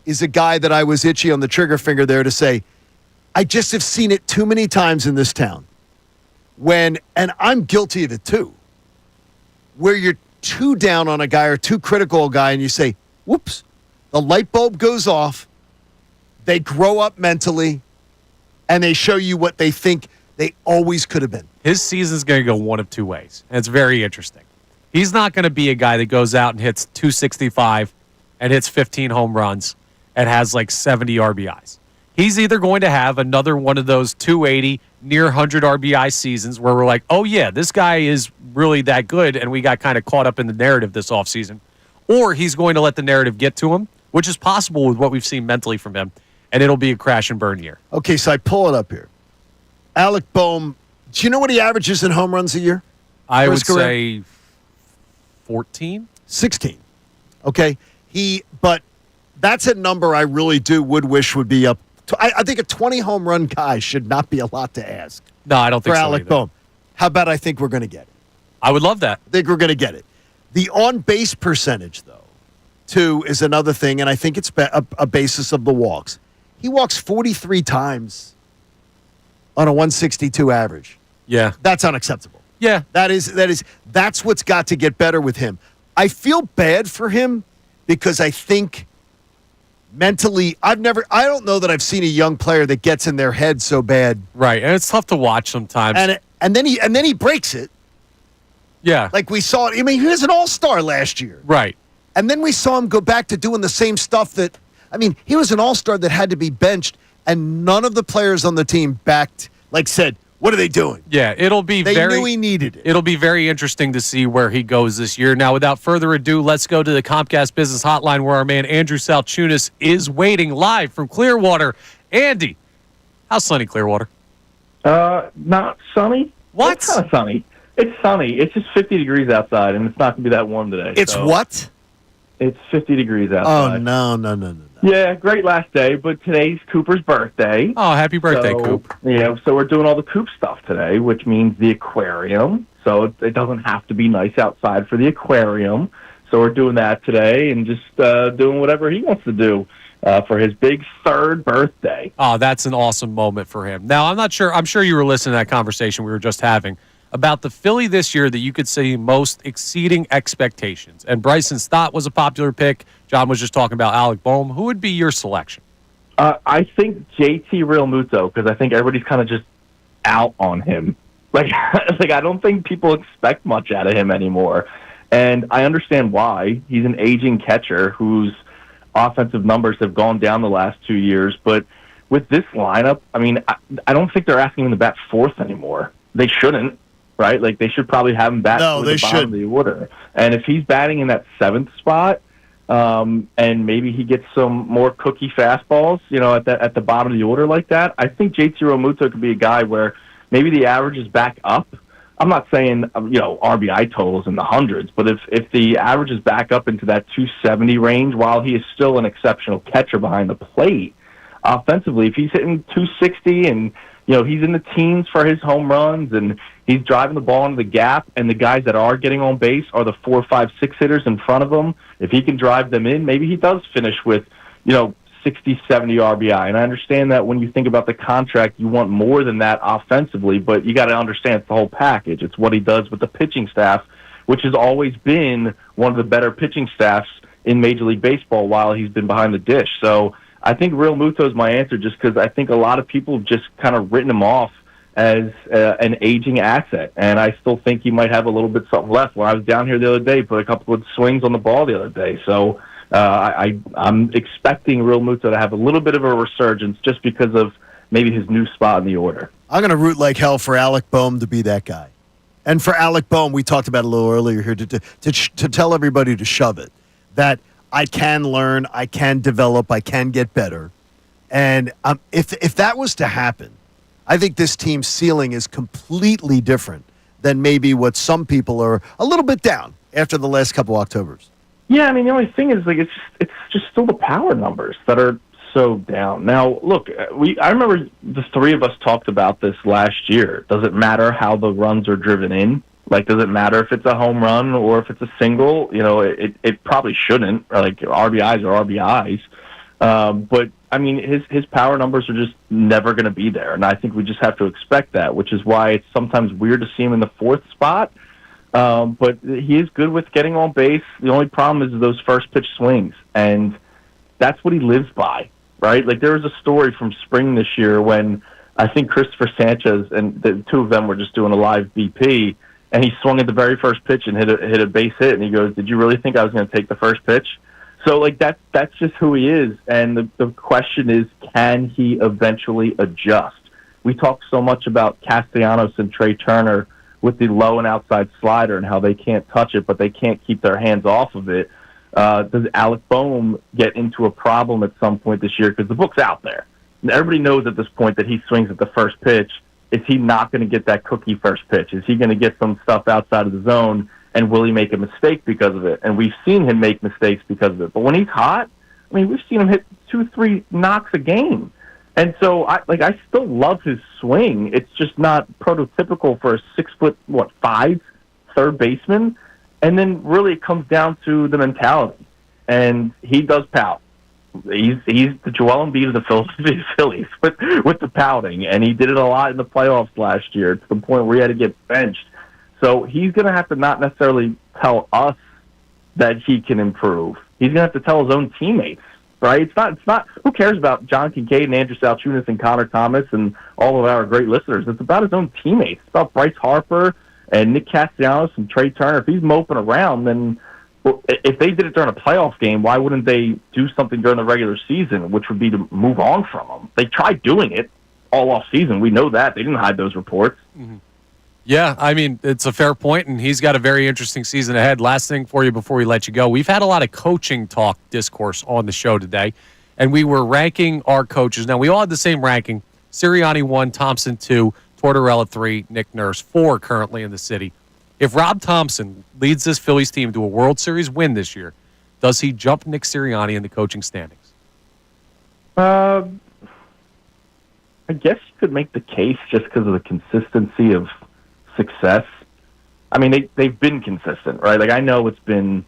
is a guy that I was itchy on the trigger finger there to say, I just have seen it too many times in this town. And I'm guilty of it too, where you're too down on a guy or too critical of a guy and you say, whoops, the light bulb goes off, they grow up mentally, and they show you what they think they always could have been. His season's going to go one of two ways, and it's very interesting. He's not going to be a guy that goes out and hits 265 and hits 15 home runs and has like 70 RBIs. He's either going to have another one of those 280, near 100 RBI seasons where we're like, oh, yeah, this guy is really that good, and we got kind of caught up in the narrative this offseason. Or he's going to let the narrative get to him, which is possible with what we've seen mentally from him, and it'll be a crash and burn year. Okay, so I pull it up here. Alec Boehm, do you know what he averages in home runs a year? I would say 14? 16. Okay, but that's a number I really would wish would be up. I think a 20 home run guy should not be a lot to ask. No, I don't think for so Alec either. Bohm. How about I think we're going to get it? I would love that. I think we're going to get it. The on-base percentage, though, too, is another thing, and I think it's a basis of the walks. He walks 43 times on a 162 average. Yeah. That's unacceptable. Yeah. That's what's got to get better with him. I feel bad for him because I think mentally, I don't know that I've seen a young player that gets in their head so bad. Right, and it's tough to watch sometimes. And then he breaks it. Yeah. Like we saw it. I mean, he was an all-star last year. Right. And then we saw him go back to doing the same stuff he was an all-star that had to be benched, and none of the players on the team said, what are they doing? Yeah, They knew he needed it. It'll be very interesting to see where he goes this year. Now, without further ado, let's go to the Comcast Business Hotline where our man Andrew Salciunas is waiting live from Clearwater. Andy, how's sunny Clearwater? Not sunny. What? It's kind of sunny. It's sunny. It's just 50 degrees outside, and it's not going to be that warm today. It's what? It's 50 degrees outside. Oh, no. Yeah, great last day, but today's Cooper's birthday. Oh, happy birthday, Coop. Yeah, so we're doing all the Coop stuff today, which means the aquarium. So it doesn't have to be nice outside for the aquarium. So we're doing that today and just doing whatever he wants to do for his big 3rd birthday. Oh, that's an awesome moment for him. Now, I'm sure you were listening to that conversation we were just having about the Philly this year that you could see most exceeding expectations. And Bryson Stott was a popular pick. John was just talking about Alec Bohm. Who would be your selection? I think JT Realmuto, because I think everybody's kind of just out on him. Like I don't think people expect much out of him anymore. And I understand why. He's an aging catcher whose offensive numbers have gone down the last 2 years. But with this lineup, I mean, I don't think they're asking him to bat 4th anymore. They shouldn't. Right? Like, they should probably have him bat toward the bottom of the order. And if he's batting in that 7th spot, and maybe he gets some more cookie fastballs, at the bottom of the order like that, I think JT Realmuto could be a guy where maybe the average is back up. I'm not saying, RBI totals in the hundreds, but if the average is back up into that 270 range, while he is still an exceptional catcher behind the plate, offensively, if he's hitting 260 and he's in the teens for his home runs, and he's driving the ball into the gap, and the guys that are getting on base are the 4, 5, 6 hitters in front of him. If he can drive them in, maybe he does finish with, 60, 70 RBI. And I understand that when you think about the contract, you want more than that offensively, but you got to understand it's the whole package. It's what he does with the pitching staff, which has always been one of the better pitching staffs in Major League Baseball while he's been behind the dish. So I think Realmuto is my answer, just because I think a lot of people have just kind of written him off as an aging asset, and I still think he might have a little bit something left. When I was down here the other day, put a couple of swings on the ball the other day, so I'm expecting Realmuto to have a little bit of a resurgence just because of maybe his new spot in the order. I'm going to root like hell for Alec Bohm to be that guy. And for Alec Bohm, we talked about it a little earlier here, to tell everybody to shove it, that I can learn, I can develop, I can get better. And if that was to happen, I think this team's ceiling is completely different than maybe what some people are a little bit down after the last couple Octobers. Yeah, I mean, the only thing is, like, it's just still the power numbers that are so down. Now, look, I remember the three of us talked about this last year. Does it matter how the runs are driven in? Like, does it matter if it's a home run or if it's a single? It probably shouldn't. Like, RBIs are RBIs. But, I mean, his power numbers are just never going to be there. And I think we just have to expect that, which is why it's sometimes weird to see him in the 4th spot. But he is good with getting on base. The only problem is those first pitch swings. And that's what he lives by, right? Like, there was a story from spring this year when I think Christopher Sanchez and the two of them were just doing a live BP, and he swung at the very first pitch and hit a base hit. And he goes, "Did you really think I was going to take the first pitch?" So, like, that's just who he is. And the question is, can he eventually adjust? We talk so much about Castellanos and Trey Turner with the low and outside slider and how they can't touch it, but they can't keep their hands off of it. Does Alec Bohm get into a problem at some point this year? Because the book's out there. Everybody knows at this point that he swings at the first pitch. Is he not going to get that cookie first pitch? Is he going to get some stuff outside of the zone, and will he make a mistake because of it? And we've seen him make mistakes because of it. But when he's hot, I mean, we've seen him hit 2-3 knocks a game. And so, I still love his swing. It's just not prototypical for a 6'5" third baseman. And then really it comes down to the mentality. And he does pout. He's the Joel Embiid of the Philadelphia Phillies with the pouting. And he did it a lot in the playoffs last year to the point where he had to get benched. So he's going to have to not necessarily tell us that he can improve. He's going to have to tell his own teammates. Right? It's not. Who cares about John Kincade and Andrew Salciunas and Connor Thomas and all of our great listeners? It's about his own teammates. It's about Bryce Harper and Nick Castellanos and Trey Turner. If he's moping around, then if they did it during a playoff game, why wouldn't they do something during the regular season, which would be to move on from them? They tried doing it all off season. We know that. They didn't hide those reports. Mm-hmm. Yeah, I mean, it's a fair point, and he's got a very interesting season ahead. Last thing for you before we let you go. We've had a lot of coaching talk discourse on the show today, and we were ranking our coaches. Now, we all had the same ranking. Sirianni 1, Thompson 2, Tortorella 3, Nick Nurse 4 currently in the city. If Rob Thompson leads this Phillies team to a World Series win this year, does he jump Nick Sirianni in the coaching standings? I guess you could make the case just because of the consistency of success. I mean, they've been consistent, right? Like, I know it's been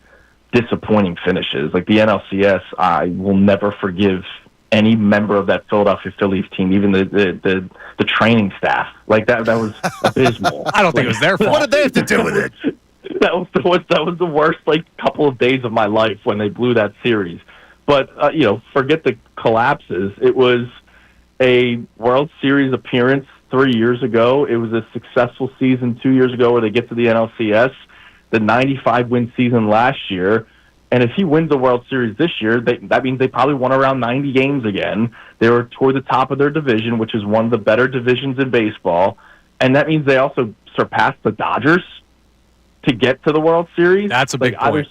disappointing finishes. Like the NLCS, I will never forgive any member of that Philadelphia Phillies team, even the training staff. Like that was abysmal. I don't think it was their fault. What did they have to do with it? That was the worst couple of days of my life when they blew that series. But forget the collapses. It was a World Series appearance 3 years ago. It was a successful season 2 years ago where they get to the NLCS, the 95-win season last year. And if he wins the World Series this year, that means they probably won around 90 games again. They were toward the top of their division, which is one of the better divisions in baseball. And that means they also surpassed the Dodgers to get to the World Series. That's a big point.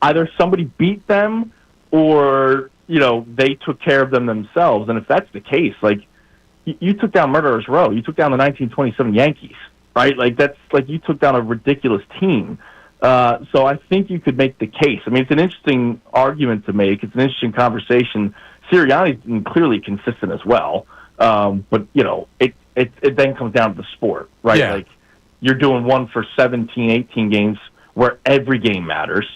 Either somebody beat them or, they took care of them themselves. And if that's the case, you took down Murderers Row. You took down the 1927 Yankees, right? You took down a ridiculous team. So I think you could make the case. I mean, it's an interesting argument to make. It's an interesting conversation. Sirianni's clearly consistent as well. But, it then comes down to the sport, right? Yeah. You're doing one for 17, 18 games where every game matters.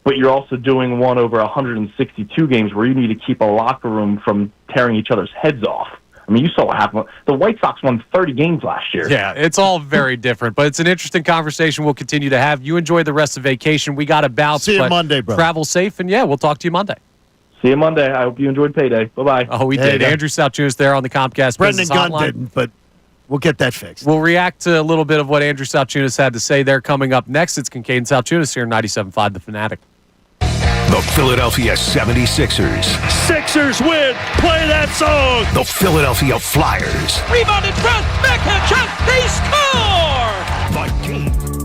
But you're also doing one over 162 games where you need to keep a locker room from tearing each other's heads off. I mean, you saw what happened. The White Sox won 30 games last year. Yeah, it's all very different, but it's an interesting conversation we'll continue to have. You enjoy the rest of vacation. We got to bounce. See you Monday, bro. Travel safe, and we'll talk to you Monday. See you Monday. I hope you enjoyed payday. Bye-bye. Oh, we did. Andrew Salciunas there on the Comcast Brendan Business Gunn Hotline. didn't, but we'll get that fixed. We'll react to a little bit of what Andrew Salciunas had to say there coming up next. It's Kincade Salciunas here, 97.5 The Fanatic. The Philadelphia 76ers. Sixers win. Play that song. The Philadelphia Flyers. Rebound in front. Backhand shot. They score. The game.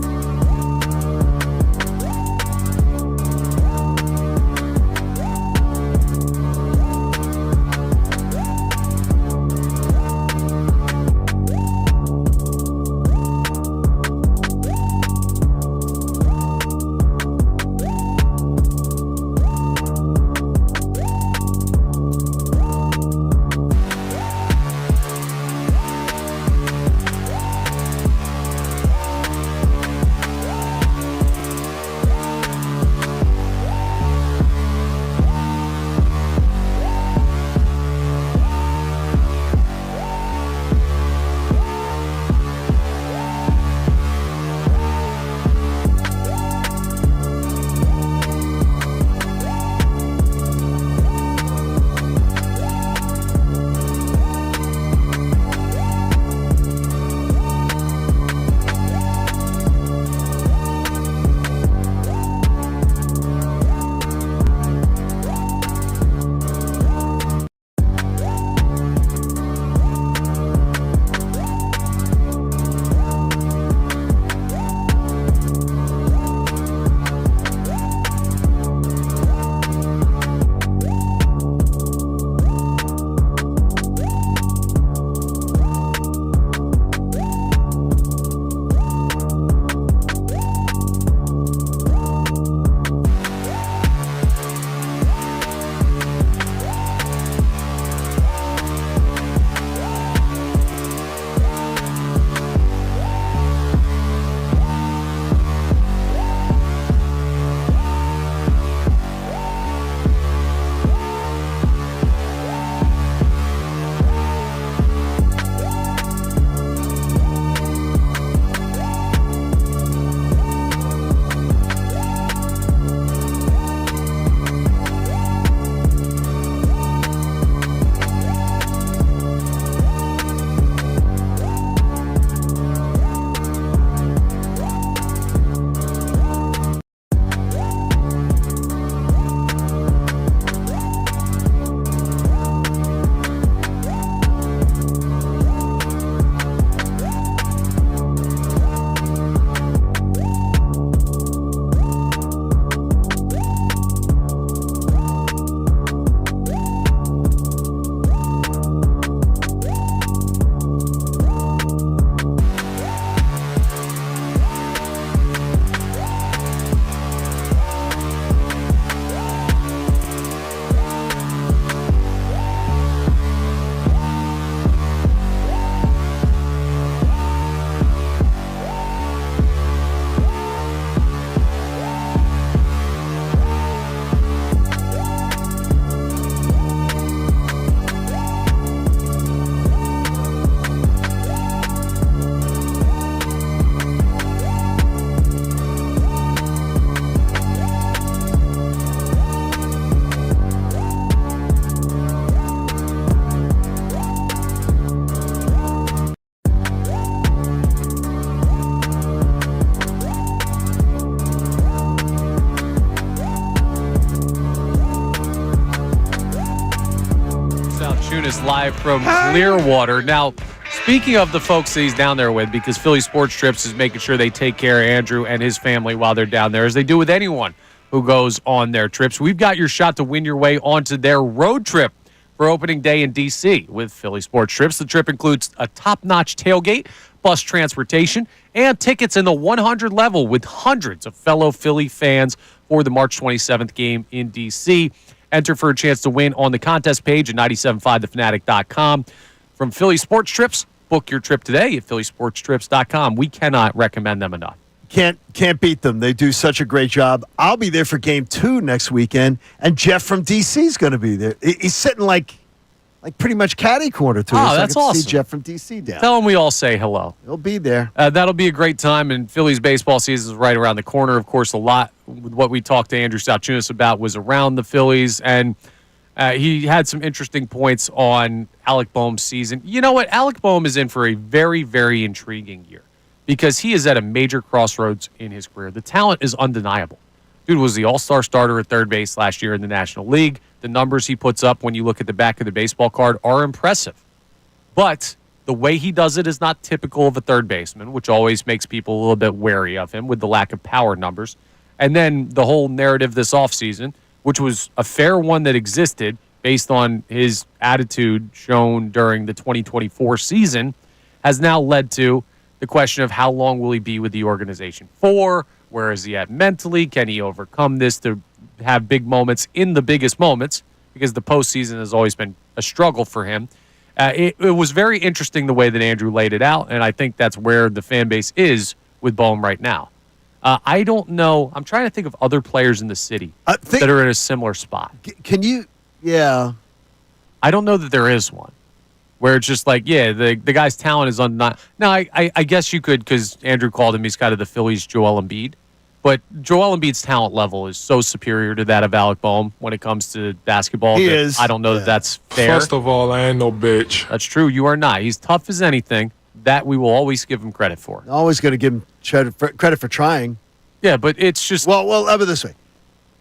Salciunas live from Clearwater. Now, speaking of the folks that he's down there with, because Philly Sports Trips is making sure they take care of Andrew and his family while they're down there, as they do with anyone who goes on their trips. We've got your shot to win your way onto their road trip for opening day in D.C. with Philly Sports Trips. The trip includes a top-notch tailgate, bus transportation, and tickets in the 100 level with hundreds of fellow Philly fans for the March 27th game in D.C. Enter for a chance to win on the contest page at 975thefanatic.com. From Philly Sports Trips, book your trip today at phillysportstrips.com. We cannot recommend them enough. Can't beat them. They do such a great job. I'll be there for game 2 next weekend, and Jeff from D.C. is going to be there. He's sitting like pretty much catty corner to us. Oh, that's I awesome. See Jeff from D.C. down. Tell him we all say hello. He'll be there. That'll be a great time, and Phillies baseball season is right around the corner. Of course, a lot with what we talked to Andrew Salciunas about was around the Phillies, and he had some interesting points on Alec Boehm's season. You know what? Alec Boehm is in for a very, very intriguing year because he is at a major crossroads in his career. The talent is undeniable. Dude was the all-star starter at third base last year in the National League. The numbers he puts up when you look at the back of the baseball card are impressive. But the way he does it is not typical of a third baseman, which always makes people a little bit wary of him with the lack of power numbers. And then the whole narrative this offseason, which was a fair one that existed based on his attitude shown during the 2024 season, has now led to the question of how long will he be with the organization for? Where is he at mentally? Can he overcome this to have big moments in the biggest moments? Because the postseason has always been a struggle for him. It was very interesting the way that Andrew laid it out, and I think that's where the fan base is with Boehm right now. I don't know. I'm trying to think of other players in the city that are in a similar spot. Can you? Yeah. I don't know that there is one. Where it's just like, yeah, the guy's talent is undeniable. Now, I guess you could, because Andrew called him, he's kind of the Phillies' Joel Embiid. But Joel Embiid's talent level is so superior to that of Alec Boehm when it comes to basketball. He is. I don't know that that's fair. First of all, I ain't no bitch. That's true. You are not. He's tough as anything. That we will always give him credit for. Always going to give him credit for trying. Yeah, but it's just... Well, how about this way?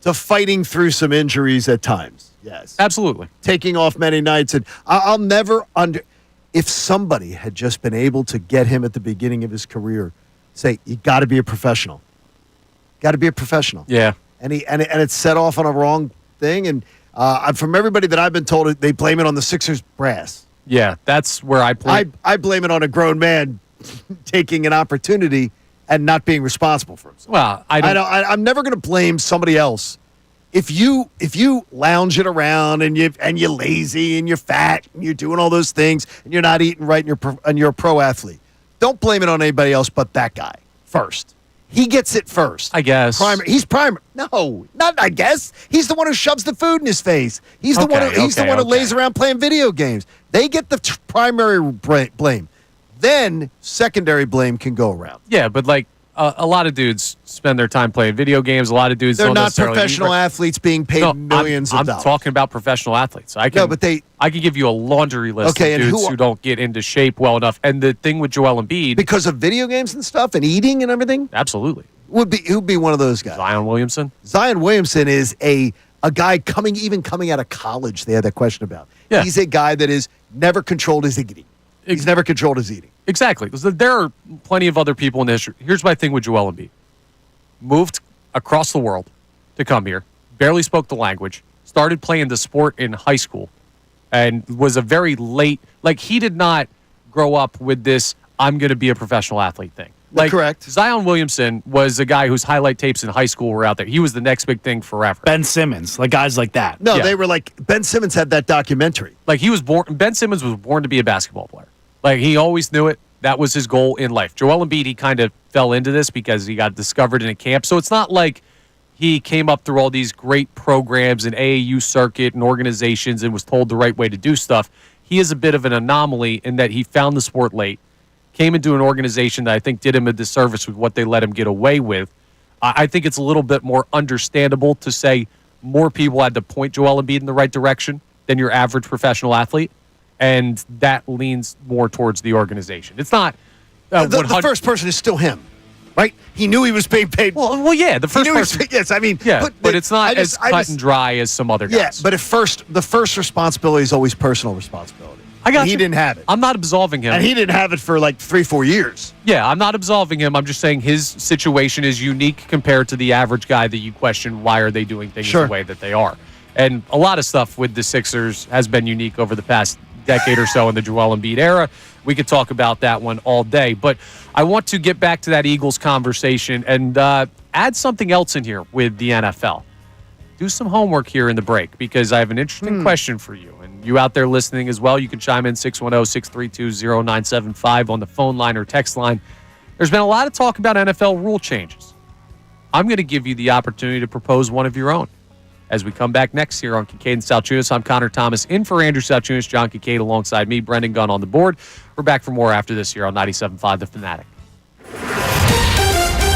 To fighting through some injuries at times. Yes. Absolutely. Taking off many nights. And I'll never if somebody had just been able to get him at the beginning of his career, say, you got to be a professional. Got to be a professional. Yeah. And it's set off on a wrong thing. And from everybody that I've been told, they blame it on the Sixers brass. Yeah, that's where I play. I blame it on a grown man taking an opportunity and not being responsible for himself. Well, I'm never going to blame somebody else. If you lounge it around and you're lazy and you're fat and you're doing all those things and you're not eating right and you're a pro athlete, don't blame it on anybody else but that guy first. He gets it first. I guess. He's primary. No, not I guess. He's the one who shoves the food in his face. He's the one who lays around playing video games. They get the primary blame. Then secondary blame can go around. Yeah, but like a lot of dudes spend their time playing video games. A lot of dudes They're don't not necessarily professional athletes being paid millions of dollars. I'm talking about professional athletes. I can give you a laundry list of dudes who don't get into shape well enough. And the thing with Joel Embiid, because of video games and stuff and eating and everything, absolutely, would be one of those guys. Zion Williamson. Zion Williamson is a guy coming out of college. They had that question about. Yeah. He's a guy that is never controlled his eating. He's never controlled his eating. Exactly. There are plenty of other people in the history. Here's my thing with Joel Embiid. Moved across the world to come here, barely spoke the language, started playing the sport in high school, and was a very late, he did not grow up with this, I'm going to be a professional athlete thing. Correct. Zion Williamson was a guy whose highlight tapes in high school were out there. He was the next big thing forever. Ben Simmons, guys like that. No, they were Ben Simmons had that documentary. Ben Simmons was born to be a basketball player. He always knew it. That was his goal in life. Joel Embiid, he kind of fell into this because he got discovered in a camp. So it's not like he came up through all these great programs and AAU circuit and organizations and was told the right way to do stuff. He is a bit of an anomaly in that he found the sport late, came into an organization that I think did him a disservice with what they let him get away with. I think it's a little bit more understandable to say more people had to point Joel Embiid in the right direction than your average professional athlete. And that leans more towards the organization. It's not the first person is still him. right? He knew he was being paid. Well, yeah. The first person, yes, I mean, yeah, but it's not as cut and dry as some other guys. Yeah, but the first responsibility is always personal responsibility. I got and he you. didn't have it. I'm not absolving him. And he didn't have it for like 3-4 years. Yeah, I'm not absolving him. I'm just saying his situation is unique compared to the average guy that you question why are they doing things the way that they are. And a lot of stuff with the Sixers has been unique over the past decade or so in the Joel Embiid era. We could talk about that one all day. But I want to get back to that Eagles conversation and add something else in here with the NFL. Do some homework here in the break because I have an interesting question for you. And you out there listening as well, you can chime in 610-632-0975 on the phone line or text line. There's been a lot of talk about NFL rule changes. I'm going to give you the opportunity to propose one of your own. As we come back next here on Kincade Salciunas, I'm Connor Thomas in for Andrew Salciunas, John Kincade alongside me, Brendan Gunn on the board. We're back for more after this here on 97.5 The Fanatic.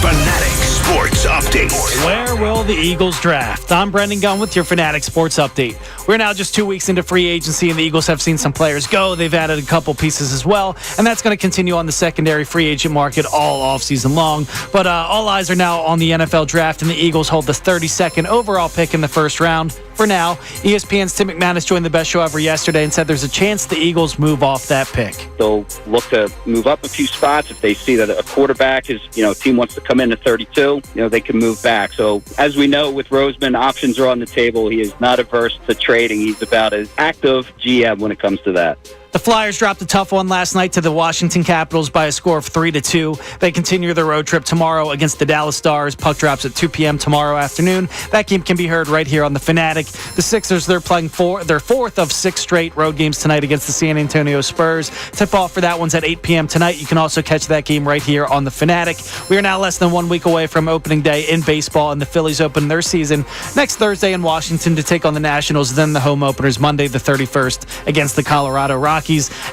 Fanatic Sports Update. Where will the Eagles draft? I'm Brendan Gunn with your Fanatic Sports Update. We're now just 2 weeks into free agency, and the Eagles have seen some players go. They've added a couple pieces as well, and that's going to continue on the secondary free agent market all offseason long. But all eyes are now on the NFL draft, and the Eagles hold the 32nd overall pick in the first round. For now, ESPN's Tim McManus joined the best show ever yesterday and said there's a chance the Eagles move off that pick. They'll look to move up a few spots if they see that a quarterback is, team wants to come in at 32, they can move back. So as we know with Roseman, options are on the table. He is not averse to trading. He's about as active GM when it comes to that. The Flyers dropped a tough one last night to the Washington Capitals by a score of 3-2. They continue their road trip tomorrow against the Dallas Stars. Puck drops at 2 p.m. tomorrow afternoon. That game can be heard right here on The Fanatic. The Sixers, they're playing their fourth of 6 straight road games tonight against the San Antonio Spurs. Tip-off for that one's at 8 p.m. tonight. You can also catch that game right here on The Fanatic. We are now less than 1 week away from opening day in baseball, and the Phillies open their season next Thursday in Washington to take on the Nationals. Then the home openers Monday the 31st against the Colorado Rockies.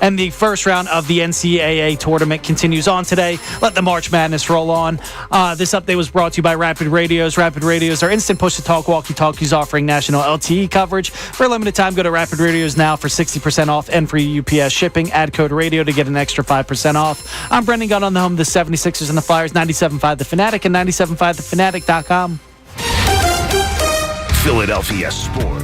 And the first round of the NCAA tournament continues on today. Let the March Madness roll on. This update was brought to you by Rapid Radios. Rapid Radios are instant push-to-talk walkie-talkies offering national LTE coverage. For a limited time, go to Rapid Radios now for 60% off and free UPS shipping. Add code radio to get an extra 5% off. I'm Brendan Gunn on the home of the 76ers and the Flyers, 97.5 The Fanatic and 97.5thefanatic.com. Philadelphia Sports.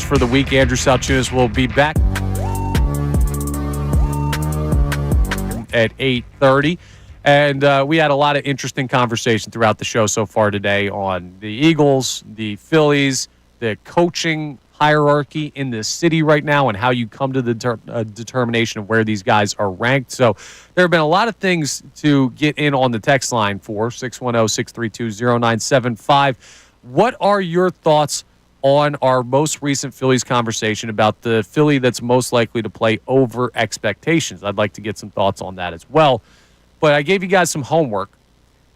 for the week. Andrew Salciunas will be back at 8:30. And we had a lot of interesting conversation throughout the show so far today on the Eagles, the Phillies, the coaching hierarchy in the city right now, and how you come to the determination of where these guys are ranked. So there have been a lot of things to get in on the text line for 610-632-0975. What are your thoughts on our most recent Phillies conversation about the Philly that's most likely to play over expectations? I'd like to get some thoughts on that as well. But I gave you guys some homework,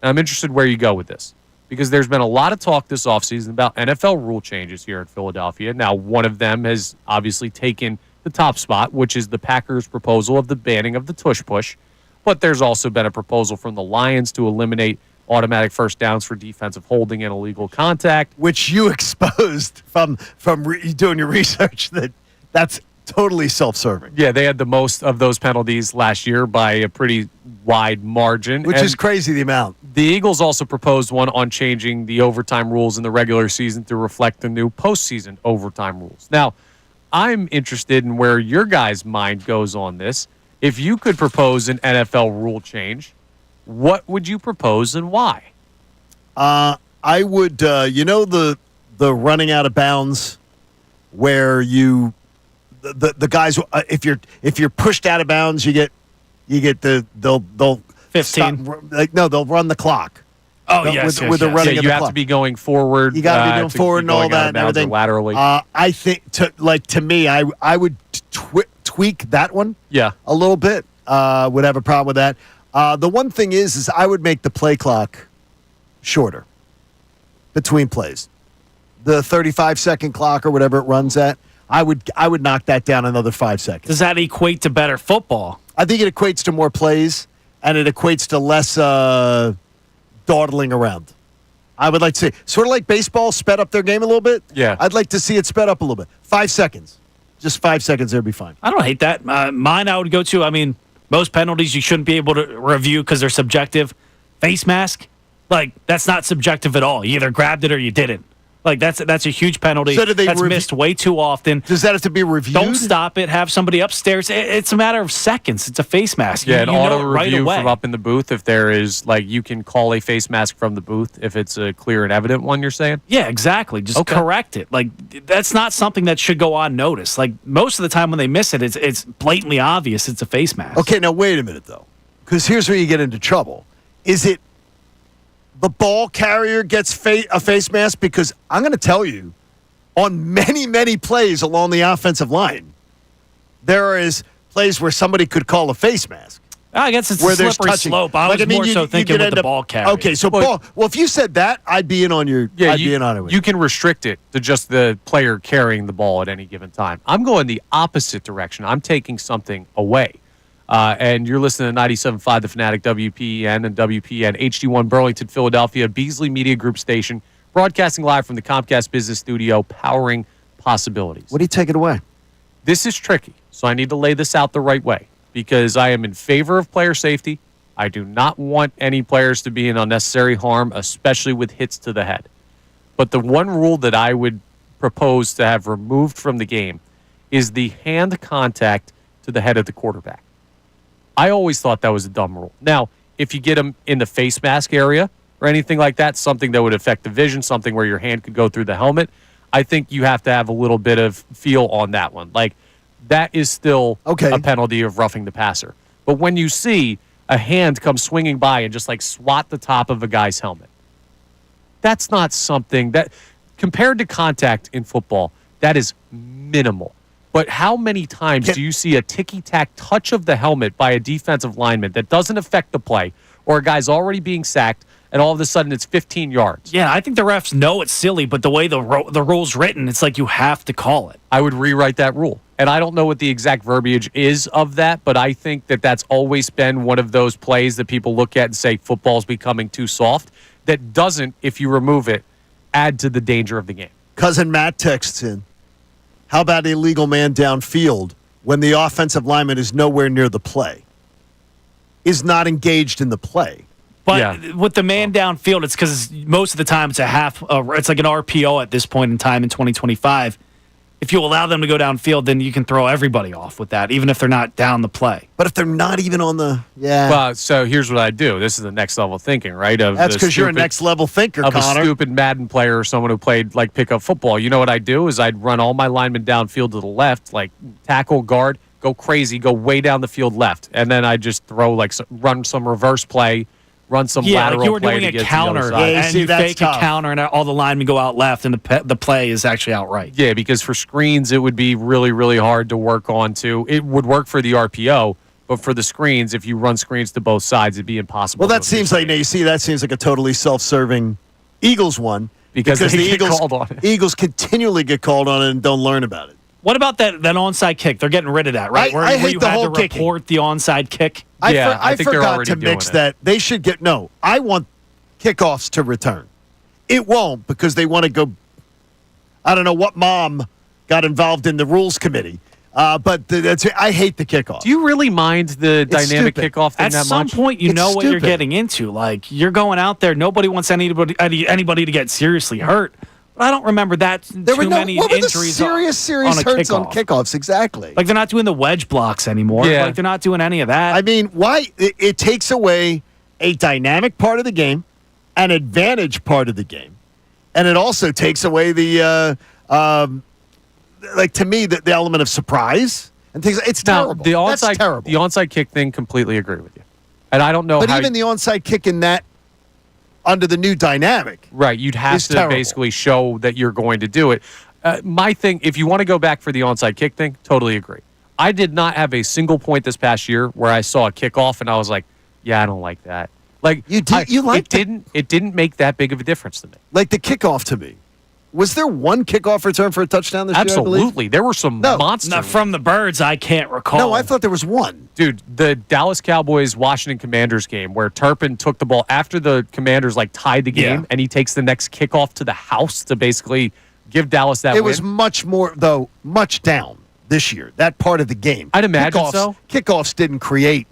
and I'm interested where you go with this, because there's been a lot of talk this offseason about NFL rule changes here in Philadelphia. Now, one of them has obviously taken the top spot, which is the Packers' proposal of the banning of the tush push. But there's also been a proposal from the Lions to eliminate automatic first downs for defensive holding and illegal contact, which you exposed from doing your research. That's totally self-serving. Yeah, they had the most of those penalties last year by a pretty wide margin. Which is crazy, the amount. The Eagles also proposed one on changing the overtime rules in the regular season to reflect the new postseason overtime rules. Now, I'm interested in where your guys' mind goes on this. If you could propose an NFL rule change, what would you propose and why? I would, the running out of bounds where you... The guys, if you're pushed out of bounds, you get they'll 15. They'll run the clock. Oh yes, with the running. Yeah, of you the have clock. to be going forward. You got to be going forward and all that and everything. Laterally. I think to me, I would tweak that one. Yeah, a little bit. Would have a problem with that. The one thing is I would make the play clock shorter between plays. The 35-second clock or whatever it runs at. I would knock that down another 5 seconds. Does that equate to better football? I think it equates to more plays, and it equates to less dawdling around. I would like to see, sort of like baseball sped up their game a little bit. Yeah. I'd like to see it sped up a little bit. 5 seconds. Just 5 seconds there would be fine. I don't hate that. Mine I would go to, most penalties you shouldn't be able to review because they're subjective. Face mask, that's not subjective at all. You either grabbed it or you didn't. That's a huge penalty. So that's missed way too often. Does that have to be reviewed? Don't stop it. Have somebody upstairs. It's a matter of seconds. It's a face mask. Yeah, an auto right review away. from up in the booth. If there is, you can call a face mask from the booth if it's a clear and evident one, you're saying? Yeah, exactly. Just correct it. That's not something that should go unnoticed. Most of the time when they miss it, it's blatantly obvious it's a face mask. Okay, now wait a minute, though. Because here's where you get into trouble. Is it the ball carrier gets a face mask? Because I'm going to tell you, on many, many plays along the offensive line, there is plays where somebody could call a face mask. I guess it's a slippery slope. I was more so thinking with the ball carrier. Okay, so ball. Well, if you said that, I'd be in on your. Yeah, I'd be in on it. You can restrict it to just the player carrying the ball at any given time. I'm going the opposite direction. I'm taking something away. And you're listening to 97.5 The Fanatic, WPEN and WPEN HD1 Burlington, Philadelphia, Beasley Media Group station, broadcasting live from the Comcast Business Studio, powering possibilities. What do you take it away? This is tricky, so I need to lay this out the right way because I am in favor of player safety. I do not want any players to be in unnecessary harm, especially with hits to the head. But the one rule that I would propose to have removed from the game is the hand contact to the head of the quarterback. I always thought that was a dumb rule. Now, if you get them in the face mask area or anything like that, something that would affect the vision, something where your hand could go through the helmet, I think you have to have a little bit of feel on that one. That is still a penalty of roughing the passer. But when you see a hand come swinging by and just swat the top of a guy's helmet, that's not something that, compared to contact in football, that is minimal. But how many times do you see a ticky-tack touch of the helmet by a defensive lineman that doesn't affect the play, or a guy's already being sacked, and all of a sudden it's 15 yards? Yeah, I think the refs know it's silly, but the way the rule's written, it's you have to call it. I would rewrite that rule. And I don't know what the exact verbiage is of that, but I think that that's always been one of those plays that people look at and say football's becoming too soft. That doesn't, if you remove it, add to the danger of the game. Cousin Matt texts in. How about illegal man downfield when the offensive lineman is nowhere near the play? Is not engaged in the play. But with the man downfield, it's because most of the time it's it's like an RPO at this point in time in 2025. if you allow them to go downfield, then you can throw everybody off with that, even if they're not down the play. But if they're not even on the Well, so here's what I do. This is the next level thinking, right? That's because you're a next level thinker, of Connor. a stupid Madden player or someone who played like pickup football. You know what I do is I'd run all my linemen downfield to the left, like tackle, guard, go crazy, go way down the field left, and then I just throw run some reverse play. Run some lateral like you were play doing to a get counter, to the other side. and you fake a counter, and all the linemen go out left, and the play is actually outright. Yeah, because for screens, it would be really, really hard to work on to. It would work for the RPO, but for the screens, if you run screens to both sides, it'd be impossible. Well, that seems like, that seems like a totally self-serving Eagles one. Because the they get called on it. Eagles continually get called on it and don't learn about it. What about that onside kick? They're getting rid of that, right? I hate you the had whole to report the onside kick. I think they're forgot already to doing mix it. that. They should get I want kickoffs to return. It won't because they want to go. I don't know what mom got involved in the rules committee, but I hate the kickoff. Do you really mind the dynamic stupid. kickoff thing At that some much? point, you It's know what you're stupid. getting into. Like, you're going out there. Nobody wants anybody to get seriously hurt. But I don't remember that There were too many what were the injuries serious on a hurts on kickoff. kickoffs? Exactly. Like, they're not doing the wedge blocks anymore. Yeah. Like, they're not doing any of that. I mean, why? It takes away a dynamic part of the game, an advantage part of the game, and it also takes away the, to me, the element of surprise and things. It's Now, terrible. the That's onside, terrible. the onside kick thing, completely agree with you. And I don't know But how. even the onside kick in that, under the new dynamic, Right, you'd have is to terrible. basically show that you're going to do it. My thing, if you want to go back for the onside kick thing, totally agree. I did not have a single point this past year where I saw a kickoff and I was like, "Yeah, I don't like that." Like You did- you liked it? It didn't make that big of a difference to me. like the kickoff to me. Was there one kickoff return for a touchdown this year? I believe? Absolutely, there were some No. monsters. Now, from the Birds, I can't recall. No, I thought there was one. Dude, the Dallas Cowboys Washington Commanders game where Turpin took the ball after the Commanders tied the game Yeah. and he takes the next kickoff to the house to basically give Dallas that It win. was much more, though, much down this year, that part of the game. I'd imagine so. Kickoffs didn't create,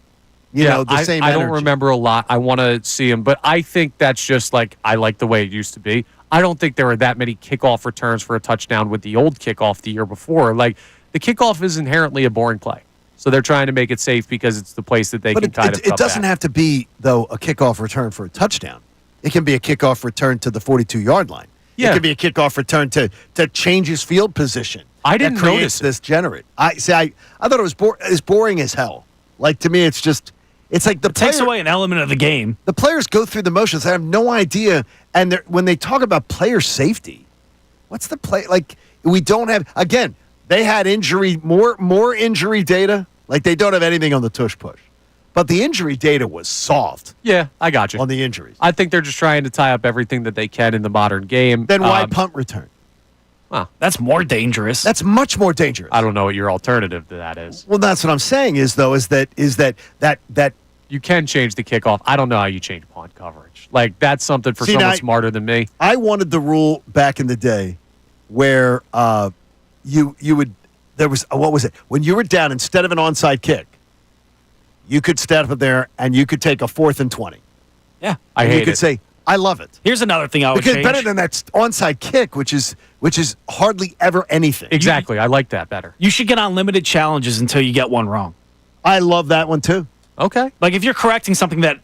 the same I energy. don't remember a lot. I want to see him, but I think that's just I like the way it used to be. I don't think there were that many kickoff returns for a touchdown with the old kickoff the year before. Like, the kickoff is inherently a boring play. So they're trying to make it safe because it's the place that they But can kind of it doesn't have to be, though, a kickoff return for a touchdown. It can be a kickoff return to the 42-yard line. Yeah. It could be a kickoff return to change his field position. I didn't that creates notice it. this generate. I thought it was it's boring as hell. Like, to me, it's just it's like It takes away an element of the game. the players go through the motions. I have no idea. And when they talk about player safety, what's the play? Like, we don't have, again, they had more injury data. Like, they don't have anything on the tush push. But the injury data was soft Yeah, I got you. on the injuries. I think they're just trying to tie up everything that they can in the modern game. Then why punt return? That's more dangerous. That's much more dangerous. I don't know what your alternative to that is. Well, that's what I'm saying is that You can change the kickoff. I don't know how you change punt coverage. Like, that's something for See, someone now- smarter than me. I wanted the rule back in the day where you would there was what was it when you were down, instead of an onside kick, you could step up there and you could take a 4th and 20. Yeah. I And hate you could it. say, "I love it." Here's another thing I would Because change. better than that onside kick, which is hardly ever anything. Exactly. I like that better. You should get unlimited challenges until you get one wrong. I love that one too. Okay. Like, if you're correcting something that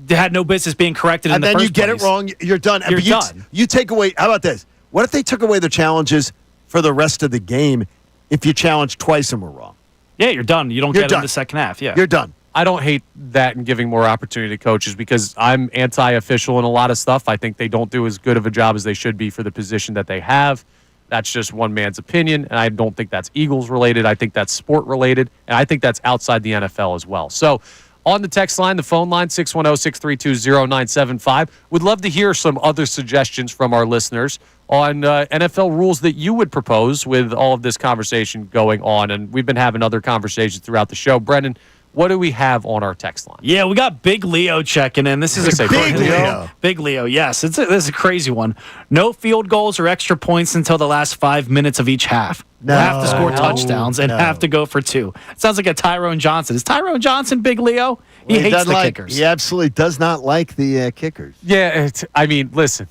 had no business being corrected in And the then first you get place, it wrong, you're done. You're But done. You take away. How about this? What if they took away the challenges for the rest of the game? If you challenge twice and were wrong, Yeah, you're done. You don't You're get done. in the second half. Yeah. you're done. I don't hate that and giving more opportunity to coaches because I'm anti-official in a lot of stuff. I think they don't do as good of a job as they should be for the position that they have. That's just one man's opinion, and I don't think that's Eagles related. I think that's sport related, and I think that's outside the NFL as well. So on the text line, the phone line, 610-632-0975. Would love to hear some other suggestions from our listeners on NFL rules that you would propose with all of this conversation going on. And we've been having other conversations throughout the show. Brendan, what do we have on our text line? Yeah, we got Big Leo checking in. This is a Big Leo. Big Leo, yes. This is a crazy one. No field goals or extra points until the last 5 minutes of each half. We'll have to score touchdowns and have to go for 2. It sounds like a Tyrone Johnson. Is Tyrone Johnson Big Leo? He hates doesn't the like, kickers. He absolutely does not like the kickers. Yeah, I mean, listen,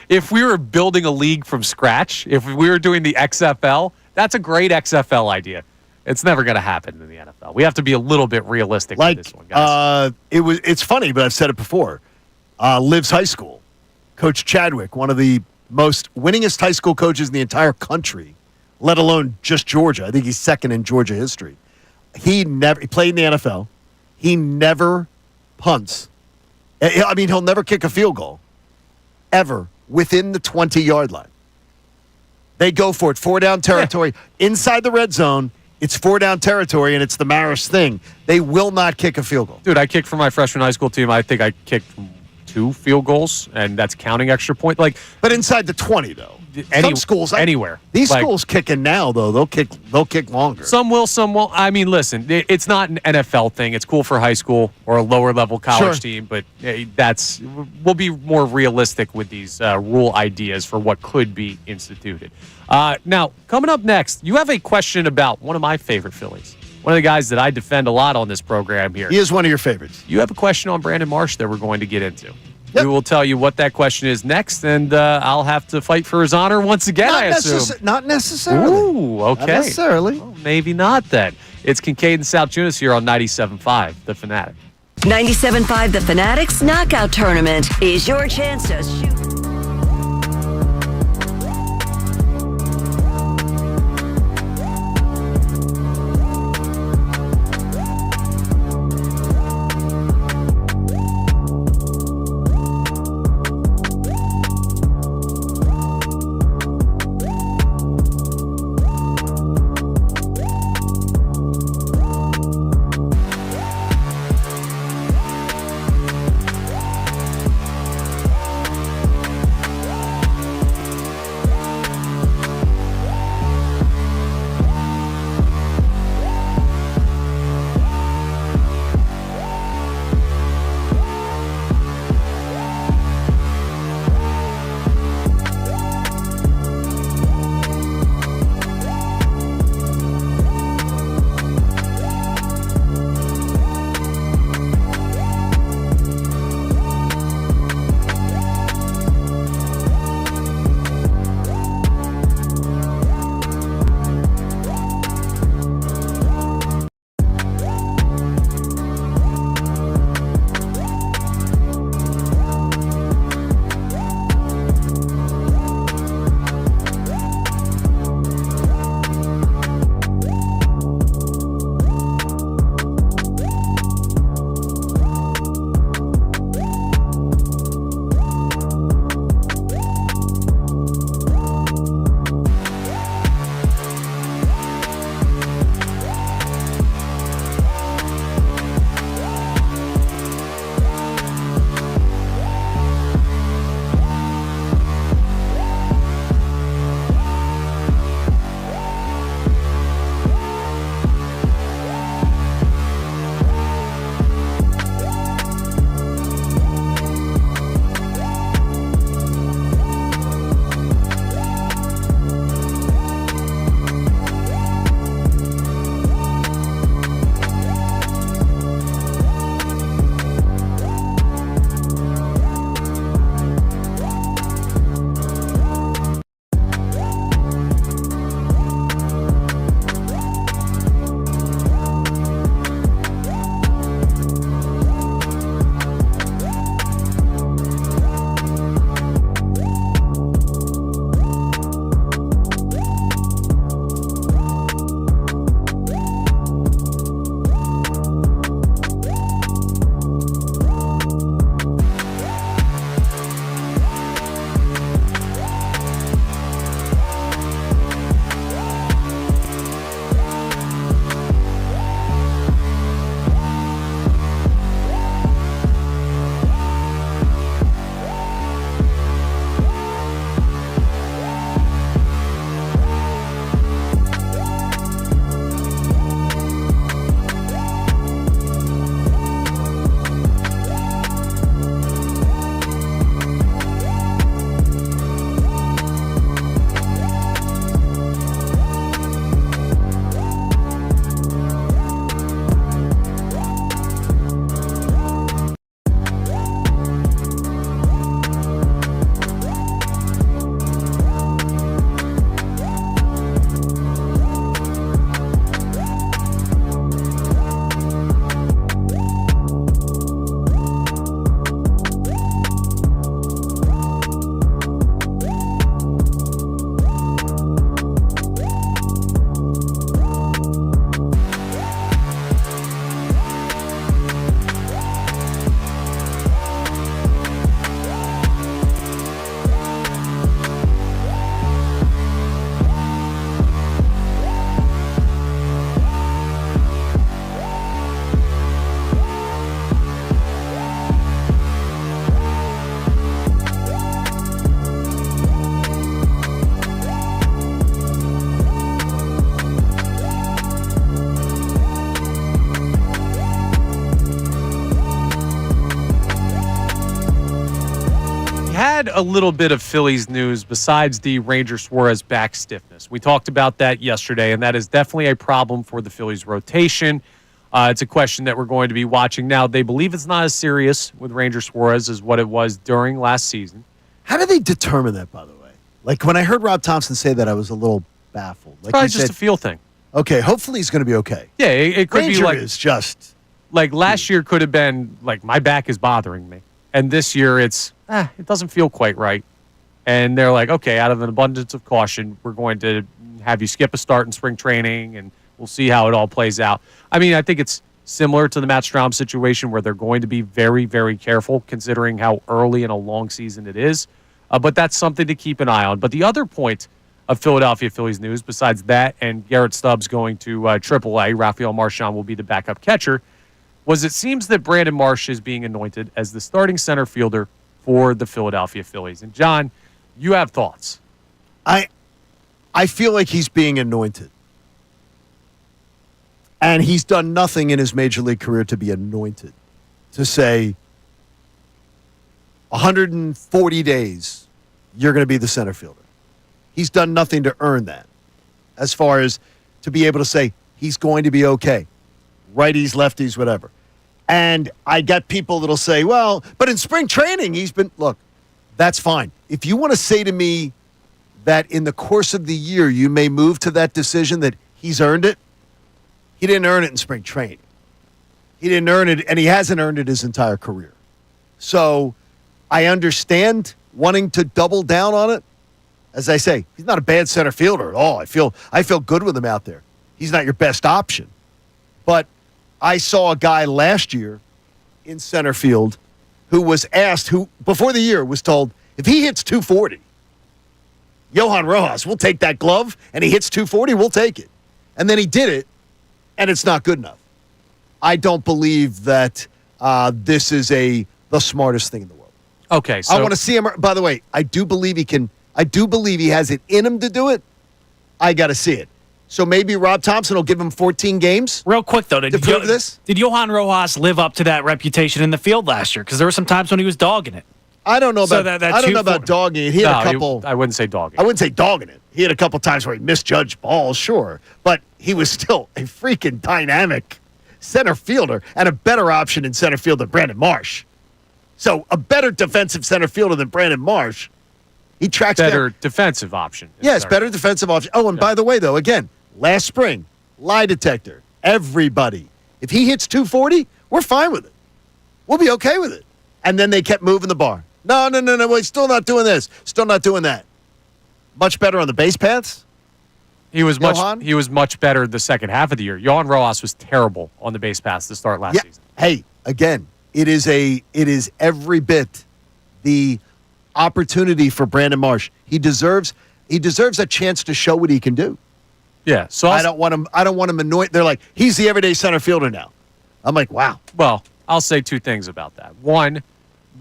if we were building a league from scratch, if we were doing the XFL, That's a great XFL idea. It's never going to happen in the NFL. We have to be a little bit realistic with this one, guys. It's funny, but I've said it before. Liv's High School, Coach Chadwick, one of the most winningest high school coaches in the entire country, let alone just Georgia. I think he's second in Georgia history. He played in the NFL. He never punts. I mean, he'll never kick a field goal ever within the 20-yard line. They go for it, 4-down territory, inside the red zone. It's 4-down territory, and it's the Maris thing. They will not kick a field goal. Dude, I kicked for my freshman high school team. I think I kicked 2 field goals, and that's counting extra point. But inside the 20, though. Some schools anywhere. These schools kicking now, though. They'll kick longer. Some will, some won't. I mean, listen, it's not an NFL thing. It's cool for high school or a lower level college team, but we'll be more realistic with these rule ideas for what could be instituted. Now, coming up next, you have a question about one of my favorite Phillies. One of the guys that I defend a lot on this program here. He is one of your favorites. You have a question on Brandon Marsh that we're going to get into. Yep. We will tell you what that question is next, and I'll have to fight for his honor once again, I assume. Not necessarily. Ooh, okay. Not necessarily. Well, maybe not then. It's Kincade and Salciunas here on 97.5, The Fanatic. 97.5 The Fanatic's Knockout Tournament is your chance to shoot. had a little bit of Phillies news besides the Ranger Suarez back stiffness. We talked about that yesterday, and that is definitely a problem for the Phillies rotation. It's a question that we're going to be watching now. They believe it's not as serious with Ranger Suarez as what it was during last season. How do they determine that, by the way? Like, when I heard Rob Thompson say that, I was a little baffled. Like, Probably just a feel thing. Okay, hopefully he's going to be okay. Yeah, it could Ranger be like is just like last year could have been like my back is bothering me, and this year it doesn't feel quite right, and they're like, okay, out of an abundance of caution, we're going to have you skip a start in spring training, and we'll see how it all plays out. I mean, I think it's similar to the Matt Strahm situation where they're going to be very, very careful considering how early in a long season it is, but that's something to keep an eye on. But the other point of Philadelphia Phillies news, besides that and Garrett Stubbs going to AAA, Rafael Marchand will be the backup catcher, was it seems that Brandon Marsh is being anointed as the starting center fielder for the Philadelphia Phillies. And, John, you have thoughts. I feel like he's being anointed. And he's done nothing in his major league career to be anointed. To say, 140 days, you're going to be the center fielder. He's done nothing to earn that, as far as to be able to say he's going to be okay. Righties, lefties, whatever. And I got people that'll say, well, but in spring training, he's been, look, that's fine. If you want to say to me that in the course of the year, you may move to that decision that he's earned it, he didn't earn it in spring training. He didn't earn it, and he hasn't earned it his entire career. So I understand wanting to double down on it. As I say, he's not a bad center fielder at all. I feel good with him out there. He's not your best option. But I saw a guy last year in center field who was asked, who before the year was told, if he hits 240, Johan Rojas, we'll take that glove, and he hits 240, we'll take it. And then he did it, and it's not good enough. I don't believe that this is the smartest thing in the world. Okay, so I want to see him. By the way, I do believe he can. I do believe he has it in him to do it. I got to see it. So maybe Rob Thompson will give him 14 games. Real quick, though, to prove this? Did Johan Rojas live up to that reputation in the field last year? Because there were some times when he was dogging it. I don't know about I don't know about dogging it. He had a couple. I wouldn't say dogging. I wouldn't say dogging it. He had a couple times where he misjudged balls, sure, but he was still a freaking dynamic center fielder and a better option in center field than Brandon Marsh. So a better defensive center fielder than Brandon Marsh. He tracks better defensive option. Yes, better defensive option. Oh, and by the way, though, again, last spring, lie detector, everybody. If he hits 240, we're fine with it. We'll be okay with it. And then they kept moving the bar. No, we're still not doing this. Still not doing that. Much better on the base paths? He was much better the second half of the year. Johan Rojas was terrible on the base paths to start last season. Hey, again, it is every bit the opportunity for Brandon Marsh. He deserves a chance to show what he can do. Yeah, so I don't want him annoyed. They're like, he's the everyday center fielder now. I'm like, wow. Well, I'll say two things about that. One,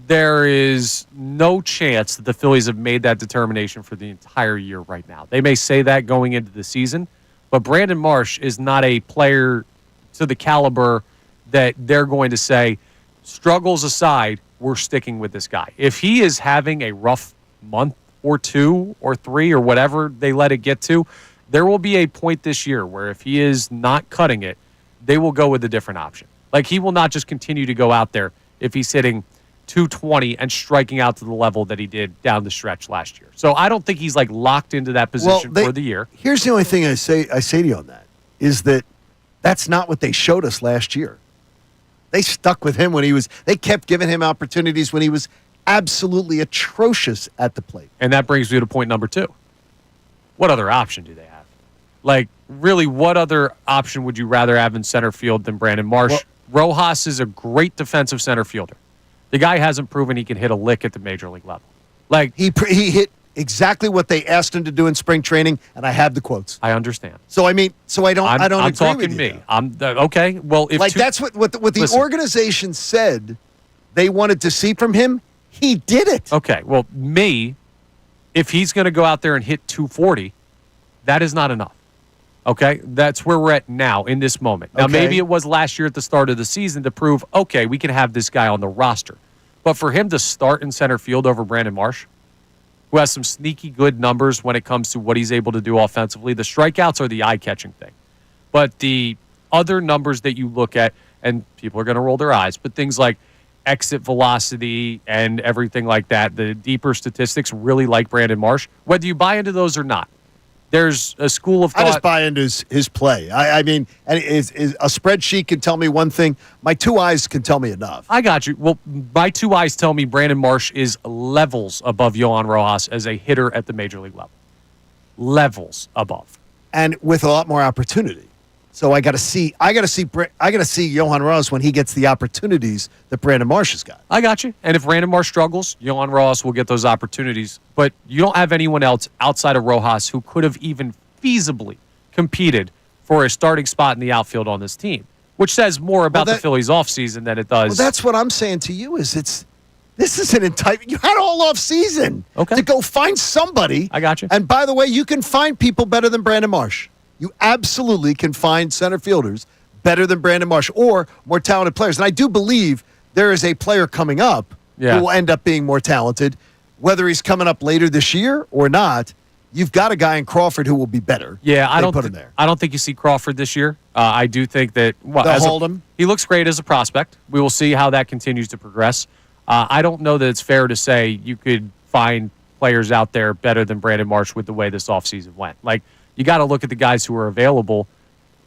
there is no chance that the Phillies have made that determination for the entire year right now. They may say that going into the season, but Brandon Marsh is not a player to the caliber that they're going to say, struggles aside, we're sticking with this guy. If he is having a rough month or two or three or whatever they let it get to, there will be a point this year where if he is not cutting it, they will go with a different option. Like, he will not just continue to go out there if he's hitting 220 and striking out to the level that he did down the stretch last year. So I don't think he's like locked into that position for the year. Here's the only thing I say to you on that is that that's not what they showed us last year. They stuck with him they kept giving him opportunities when he was absolutely atrocious at the plate. And that brings me to point number 2. What other option do they have? Like, really, what other option would you rather have in center field than Brandon Marsh? Well, Rojas is a great defensive center fielder. The guy hasn't proven he can hit a lick at the major league level. Like, he hit exactly what they asked him to do in spring training, and I have the quotes. I understand. So I don't I'm agree talking with you. Me. I'm okay. Well, if that's what the organization said they wanted to see from him. He did it. Okay. Well, if he's going to go out there and hit 240, that is not enough. Okay, that's where we're at now in this moment. Now, maybe it was last year at the start of the season to prove, okay, we can have this guy on the roster. But for him to start in center field over Brandon Marsh, who has some sneaky good numbers when it comes to what he's able to do offensively. The strikeouts are the eye-catching thing. But the other numbers that you look at, and people are going to roll their eyes, but things like exit velocity and everything like that, the deeper statistics really like Brandon Marsh, whether you buy into those or not. There's a school of thought. I just buy into his play. I mean, and is a spreadsheet can tell me one thing. My two eyes can tell me enough. I got you. Well, my two eyes tell me Brandon Marsh is levels above Yohan Rojas as a hitter at the major league level. Levels above. And with a lot more opportunity. So I got to see Yohan Rojas when he gets the opportunities that Brandon Marsh has got. I got you. And if Brandon Marsh struggles, Yohan Rojas will get those opportunities. But you don't have anyone else outside of Rojas who could have even feasibly competed for a starting spot in the outfield on this team, which says more about the Phillies offseason than it does. Well, that's what I'm saying to you is this is an entire – you had all off season to go find somebody. I got you. And by the way, you can find people better than Brandon Marsh. You absolutely can find center fielders better than Brandon Marsh or more talented players. And I do believe there is a player coming up who will end up being more talented. Whether he's coming up later this year or not, you've got a guy in Crawford who will be better. Yeah, I don't put him there. I don't think you see Crawford this year. I do think that they'll hold him. He looks great as a prospect. We will see how that continues to progress. I don't know that it's fair to say you could find players out there better than Brandon Marsh with the way this offseason went. Like, you got to look at the guys who are available.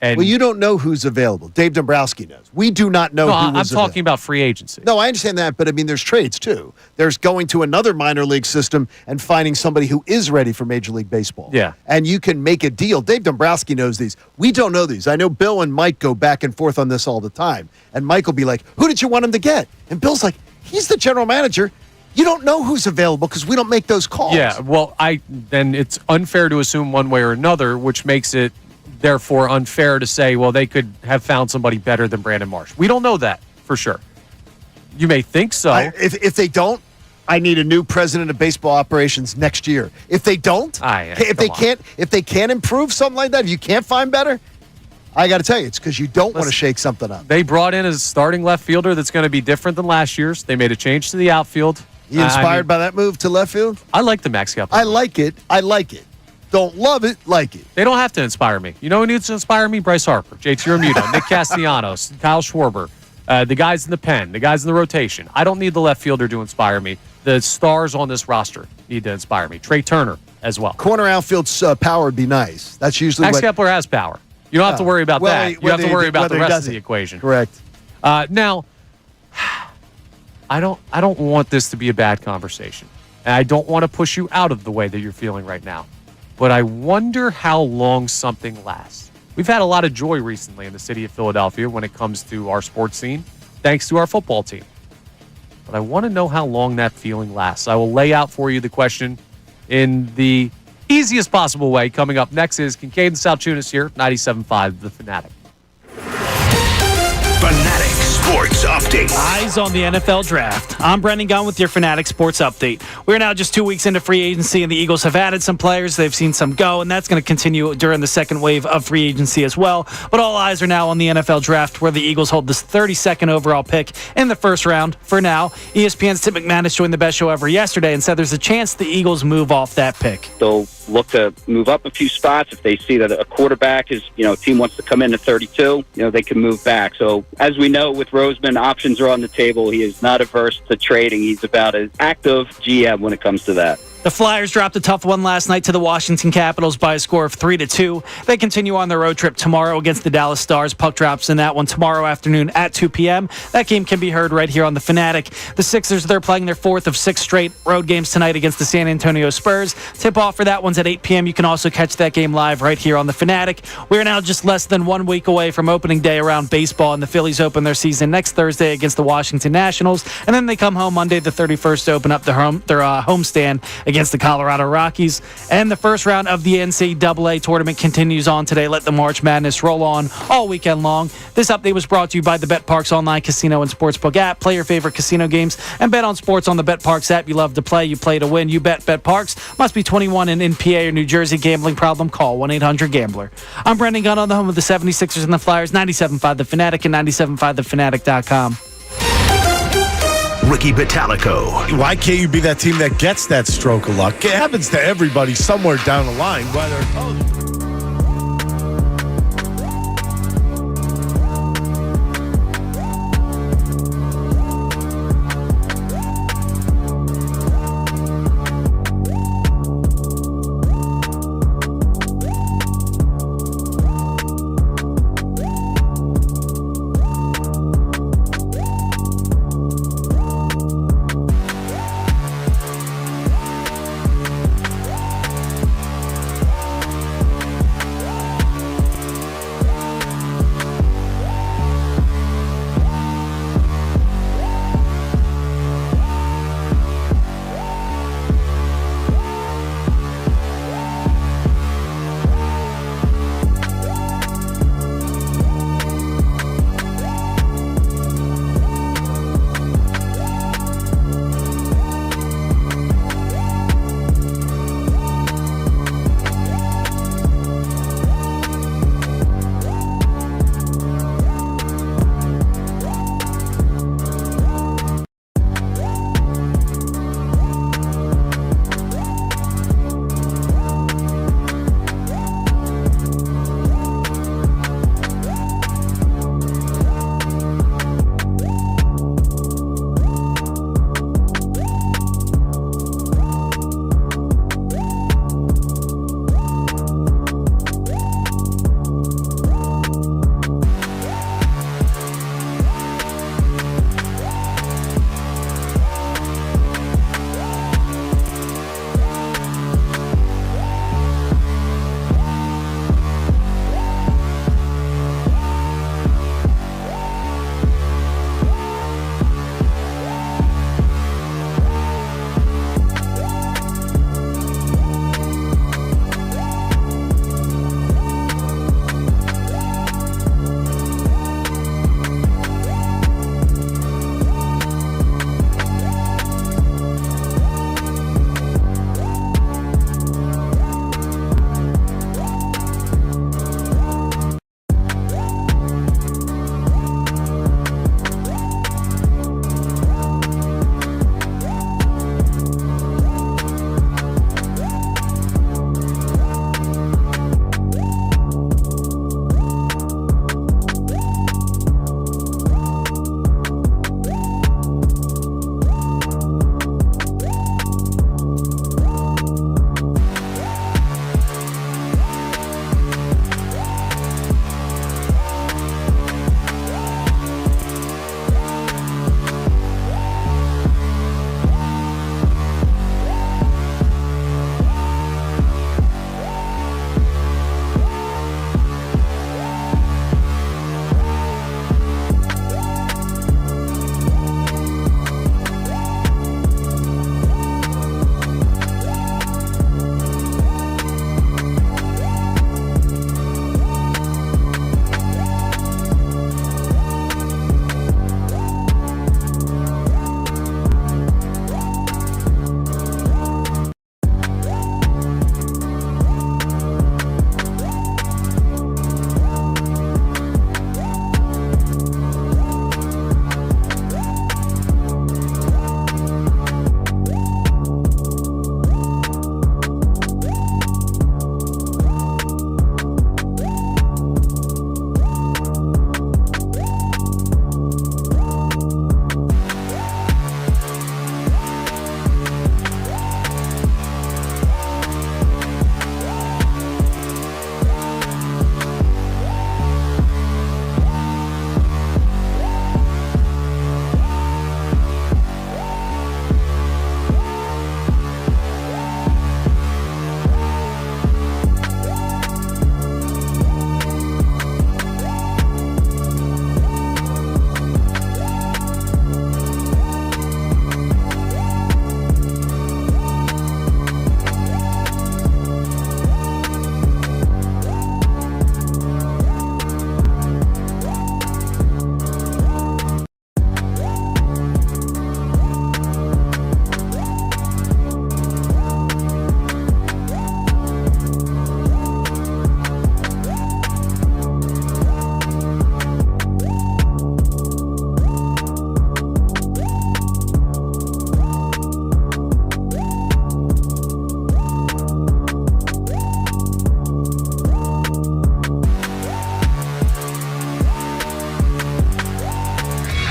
And well, you don't know who's available. Dave Dombrowski knows. We do not know I'm talking about free agency. No, I understand that, but I mean, there's trades too. There's going to another minor league system and finding somebody who is ready for Major League Baseball. Yeah. And you can make a deal. Dave Dombrowski knows these. We don't know these. I know Bill and Mike go back and forth on this all the time. And Mike will be like, who did you want him to get? And Bill's like, he's the general manager. You don't know who's available because we don't make those calls. Yeah, well, then it's unfair to assume one way or another, which makes it therefore unfair to say, well, they could have found somebody better than Brandon Marsh. We don't know that for sure. You may think so. If they don't, I need a new president of baseball operations next year. If they don't, if they can't improve something like that, if you can't find better, I got to tell you, it's because you don't want to shake something up. They brought in a starting left fielder that's going to be different than last year's. They made a change to the outfield. You inspired by that move to left field? I like the Max Kepler. I like it. Don't love it, like it. They don't have to inspire me. You know who needs to inspire me? Bryce Harper, JT Realmuto, Nick Castellanos, Kyle Schwarber, the guys in the pen, the guys in the rotation. I don't need the left fielder to inspire me. The stars on this roster need to inspire me. Trey Turner as well. Corner outfield's power would be nice. That's usually Max Kepler has power. You don't have to worry about that. You have to worry about the rest of the equation. Correct. Now, I don't want this to be a bad conversation. And I don't want to push you out of the way that you're feeling right now. But I wonder how long something lasts. We've had a lot of joy recently in the city of Philadelphia when it comes to our sports scene, thanks to our football team. But I want to know how long that feeling lasts. I will lay out for you the question in the easiest possible way. Coming up next is Kincade Salciunas here, 97.5 The Fanatic. Fanatic Sports Update. Eyes on the NFL Draft. I'm Brendan Gunn with your Fanatic Sports Update. We're now just 2 weeks into free agency, and the Eagles have added some players. They've seen some go, and that's going to continue during the second wave of free agency as well. But all eyes are now on the NFL Draft, where the Eagles hold this 32nd overall pick in the first round. For now, ESPN's Tim McManus joined the best show ever yesterday and said there's a chance the Eagles move off that pick. They'll look to move up a few spots if they see that a quarterback is, a team wants to come in at 32, they can move back. So as we know with Roseman, options are on the table. He is not averse to trading. He's about as active GM when it comes to that. The Flyers dropped a tough one last night to the Washington Capitals by a score of 3-2. They continue on their road trip tomorrow against the Dallas Stars. Puck drops in that one tomorrow afternoon at 2 p.m. That game can be heard right here on The Fanatic. The Sixers, they're playing their fourth of 6 straight road games tonight against the San Antonio Spurs. Tip-off for that one's at 8 p.m. You can also catch that game live right here on The Fanatic. We're now just less than 1 week away from opening day around baseball, and the Phillies open their season next Thursday against the Washington Nationals, and then they come home Monday the 31st to open up their homestand against the Colorado Rockies. And the first round of the NCAA tournament continues on today. Let the March Madness roll on all weekend long. This update was brought to you by the BetParks online casino and sportsbook app. Play your favorite casino games and bet on sports on the BetParks app. You love to play, you play to win. You bet BetParks. Must be 21 and in PA or New Jersey. Gambling problem? Call 1-800-GAMBLER. I'm Brendan Gunn on the home of the 76ers and the Flyers. 97.5 The Fanatic and 97.5thefanatic.com. Ricky Batalico. Why can't you be that team that gets that stroke of luck? It happens to everybody somewhere down the line, whether.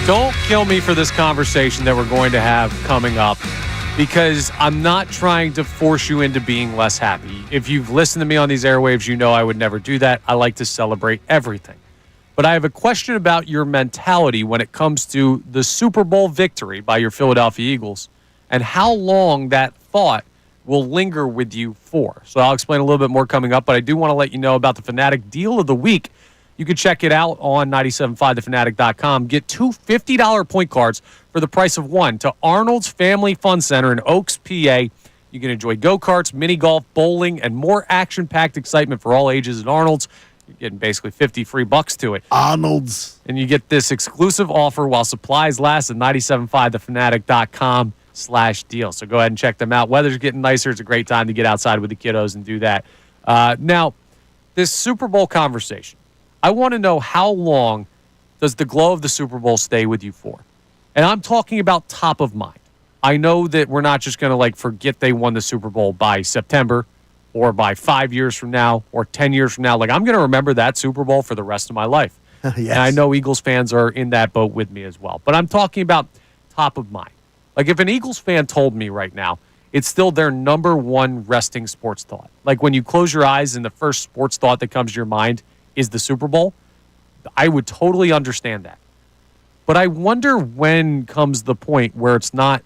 Don't kill me for this conversation that we're going to have coming up, because I'm not trying to force you into being less happy. If you've listened to me on these airwaves, you know I would never do that. I like to celebrate everything. But I have a question about your mentality when it comes to the Super Bowl victory by your Philadelphia Eagles and how long that thought will linger with you for. So I'll explain a little bit more coming up, but I do want to let you know about the Fanatic Deal of the Week. You can check it out on 975thefanatic.com. Get two $50 point cards for the price of one to Arnold's Family Fun Center in Oaks, PA. You can enjoy go-karts, mini golf, bowling, and more action-packed excitement for all ages at Arnold's. You're getting basically 50 free bucks to it. Arnold's. And you get this exclusive offer while supplies last at 975thefanatic.com/deal. So go ahead and check them out. Weather's getting nicer. It's a great time to get outside with the kiddos and do that. Now, this Super Bowl conversation, I want to know, how long does the glow of the Super Bowl stay with you for? And I'm talking about top of mind. I know that we're not just going to forget they won the Super Bowl by September or by 5 years from now or 10 years from now. I'm going to remember that Super Bowl for the rest of my life. Yes. And I know Eagles fans are in that boat with me as well. But I'm talking about top of mind. If an Eagles fan told me right now, it's still their number one resting sports thought. When you close your eyes and the first sports thought that comes to your mind is the Super Bowl, I would totally understand that. But I wonder when comes the point where it's not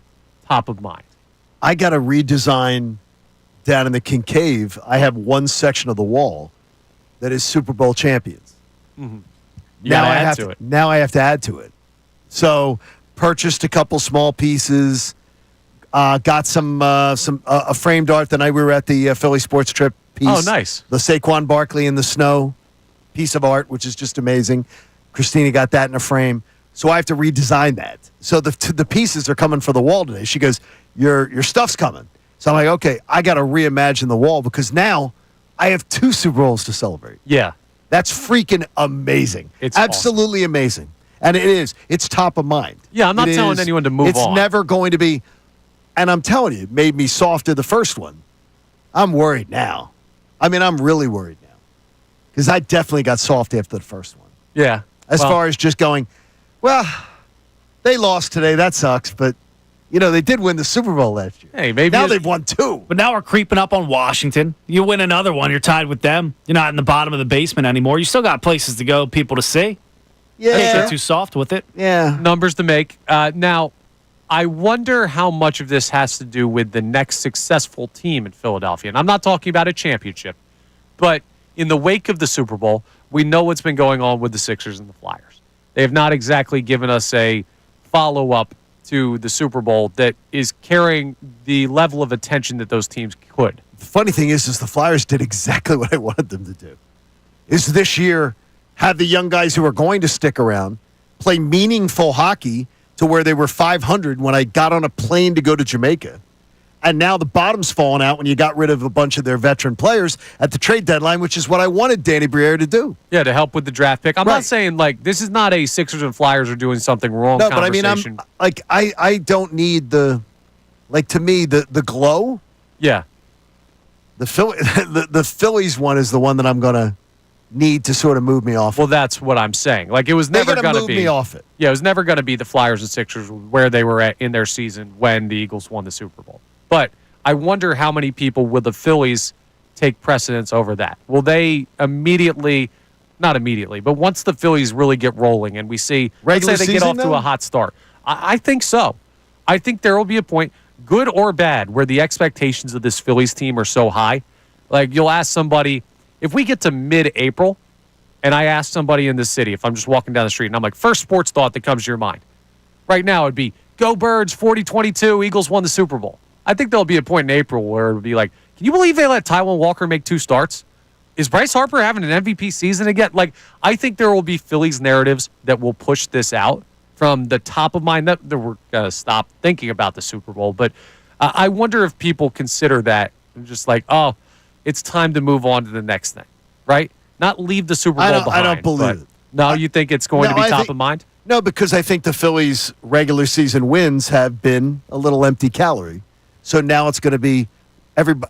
top of mind. I got a redesign down in the Kincade. I have one section of the wall that is Super Bowl champions. Mm-hmm. Now I have to add to it. So purchased a couple small pieces. Got some a framed art the night we were at the Philly Sports Trip piece. Oh, nice. The Saquon Barkley in the snow piece of art, which is just amazing. Christina got that in a frame. So I have to redesign that. So the pieces are coming for the wall today. She goes, your stuff's coming. So I'm like, okay, I got to reimagine the wall because now I have two Super Bowls to celebrate. Yeah. That's freaking amazing. It's absolutely awesome. Amazing. And it is. It's top of mind. Yeah, I'm not telling anyone to move on. It's never going to be. And I'm telling you, it made me softer the first one. I'm worried now. I'm really worried now. Because I definitely got soft after the first one. Yeah. As far as just going, well, they lost today. That sucks. But, they did win the Super Bowl last year. Hey, maybe now they've won two. But now we're creeping up on Washington. You win another one, you're tied with them. You're not in the bottom of the basement anymore. You still got places to go, people to see. Yeah. Don't get too soft with it. Yeah. Numbers to make. Now, I wonder how much of this has to do with the next successful team in Philadelphia. And I'm not talking about a championship, but in the wake of the Super Bowl, we know what's been going on with the Sixers and the Flyers. They have not exactly given us a follow-up to the Super Bowl that is carrying the level of attention that those teams could. The funny thing is the Flyers did exactly what I wanted them to do. Is this year have the young guys who are going to stick around play meaningful hockey to where they were 500 when I got on a plane to go to Jamaica. And now the bottom's falling out when you got rid of a bunch of their veteran players at the trade deadline, which is what I wanted Danny Briere to do. Yeah, to help with the draft pick. I'm not saying this is not a Sixers and Flyers are doing something wrong conversation. But I don't need to me, the glow. Yeah. The Phillies one is the one that I'm going to need to sort of move me off. Well, that's what I'm saying. It was never going to be. Me off it. Yeah, it was never going to be the Flyers and Sixers where they were at in their season when the Eagles won the Super Bowl. But I wonder how many people will the Phillies take precedence over that. Will they not immediately, but once the Phillies really get rolling and we see, let's say they get off to a hot start. I think so. I think there will be a point, good or bad, where the expectations of this Phillies team are so high. You'll ask somebody, if we get to mid-April and I ask somebody in this city, if I'm just walking down the street and I'm like, first sports thought that comes to your mind. Right now it'd be, go Birds, 40-22, Eagles won the Super Bowl. I think there'll be a point in April where it'll be like, can you believe they let Taijuan Walker make 2 starts? Is Bryce Harper having an MVP season again? I think there will be Phillies narratives that will push this out from the top of mind. That we're going to stop thinking about the Super Bowl. But I wonder if people consider that just it's time to move on to the next thing, right? Not leave the Super Bowl behind. I don't believe it. No, you think it's going to be top of mind? No, because I think the Phillies' regular season wins have been a little empty calorie. So now it's going to be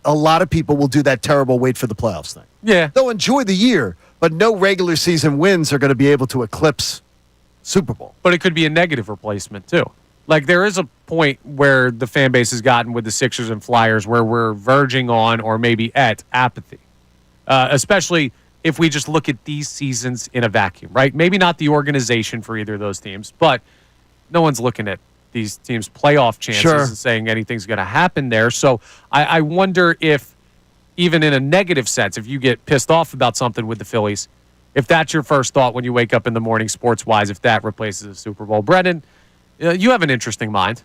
a lot of people will do that terrible wait for the playoffs thing. Yeah. They'll enjoy the year, but no regular season wins are going to be able to eclipse Super Bowl. But it could be a negative replacement, too. Like, there is a point where the fan base has gotten with the Sixers and Flyers where we're verging on or maybe at apathy, especially if we just look at these seasons in a vacuum, right? Maybe not the organization for either of those teams, but no one's looking at these teams' playoff chances and saying anything's going to happen there. So I wonder if, even in a negative sense, if you get pissed off about something with the Phillies, if that's your first thought when you wake up in the morning sports-wise, if that replaces the Super Bowl. Brendan, you have an interesting mind.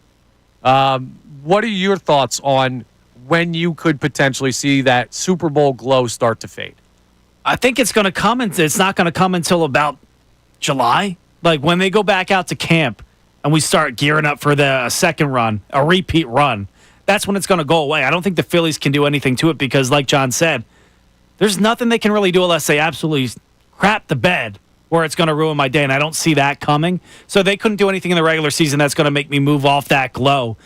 What are your thoughts on when you could potentially see that Super Bowl glow start to fade? I think it's going to come, and it's not going to come until about July. Like when they go back out to camp and we start gearing up for the second run, a repeat run, that's when it's going to go away. I don't think the Phillies can do anything to it because, like John said, there's nothing they can really do unless they absolutely crap the bed where it's going to ruin my day, and I don't see that coming. So they couldn't do anything in the regular season that's going to make me move off that glow.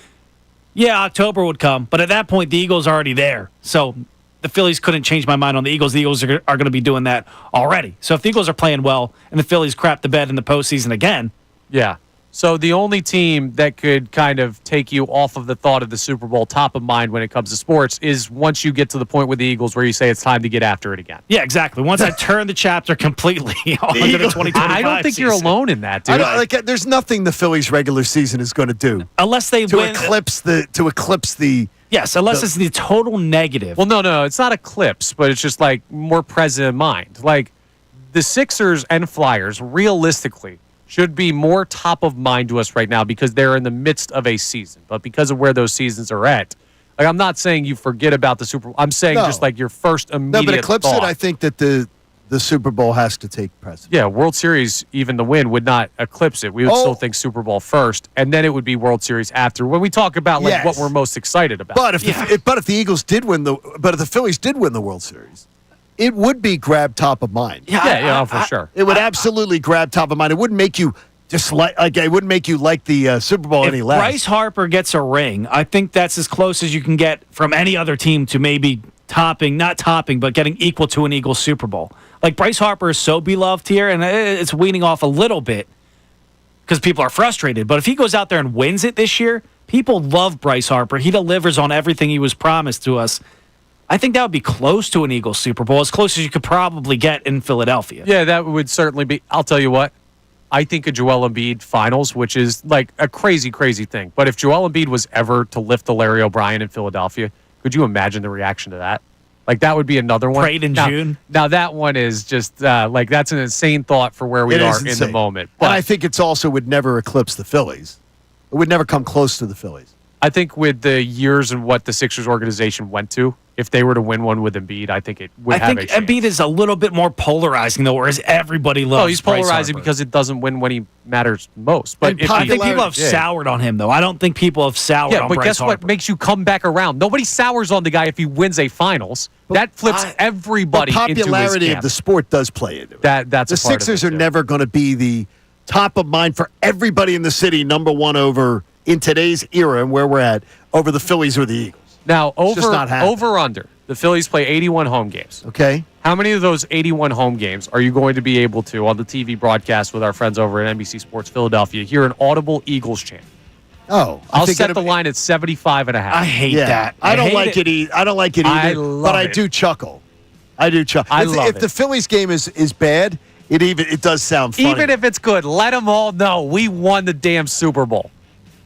Yeah, October would come, but at that point, the Eagles are already there. So the Phillies couldn't change my mind on the Eagles. The Eagles are going to be doing that already. So if the Eagles are playing well and the Phillies crap the bed in the postseason again. Yeah. So the only team that could kind of take you off of the thought of the Super Bowl top of mind when it comes to sports is once you get to the point with the Eagles where you say it's time to get after it again. Yeah, exactly. Once I turn the chapter completely onto the 2025 I don't think you're alone in that, dude. There's nothing the Phillies regular season is going to do unless they win eclipse the. Yes, unless it's the total negative. Well, no, it's not eclipse, but it's just like more present in mind. Like the Sixers and Flyers, realistically, should be more top of mind to us right now because they're in the midst of a season. But because of where those seasons are at, like I'm not saying you forget about the Super Bowl. I'm saying just like your first immediate but eclipse thought. it. I think that the Super Bowl has to take precedence. Yeah, World Series, even the win, would not eclipse it. We would still think Super Bowl first, and then it would be World Series after. When we talk about like what we're most excited about. But if the Eagles did win if the Phillies did win the World Series, it would be grab top of mind. Yeah, for sure. It would absolutely grab top of mind. It wouldn't make you it wouldn't make you like the Super Bowl any less. If Bryce Harper gets a ring, I think that's as close as you can get from any other team to maybe not topping, but getting equal to an Eagles Super Bowl. Like Bryce Harper is so beloved here, and it's weaning off a little bit because people are frustrated. But if he goes out there and wins it this year, people love Bryce Harper. He delivers on everything he was promised to us. I think that would be close to an Eagles Super Bowl, as close as you could probably get in Philadelphia. Yeah, that would certainly be. I'll tell you what. I think a Joel Embiid finals, which is like a crazy, crazy thing. But if Joel Embiid was ever to lift the Larry O'Brien in Philadelphia, could you imagine the reaction to that? Like, that would be another one. Prayed in June. Now, that one is just, like, that's an insane thought for where we are in the moment. But and I think it's also would never eclipse the Phillies. It would never come close to the Phillies. I think with the years and what the Sixers organization went to, if they were to win one with Embiid, I think it would have a chance. Embiid is a little bit more polarizing, though, whereas everybody loves he's polarizing because it doesn't win when he matters most. But I think people have soured on him, though. I don't think people have soured on Bryce Harper. Yeah, but guess what makes you come back around? Nobody sours on the guy if he wins a finals. That flips everybody into his camp. The popularity of the sport does play into it. That's the Sixers are never going to be the top of mind for everybody in the city, number one over in today's era and where we're at, over the Phillies or the Eagles. Now, over under, the Phillies play 81 home games. Okay. How many of those 81 home games are you going to be able to, on the TV broadcast with our friends over at NBC Sports Philadelphia, hear an audible Eagles chant? Oh, I'll set the line at 75.5. I hate that. I don't like it. I don't like it either. But I do chuckle. If the Phillies game is bad, it does sound funny. Even if it's good, let them all know we won the damn Super Bowl.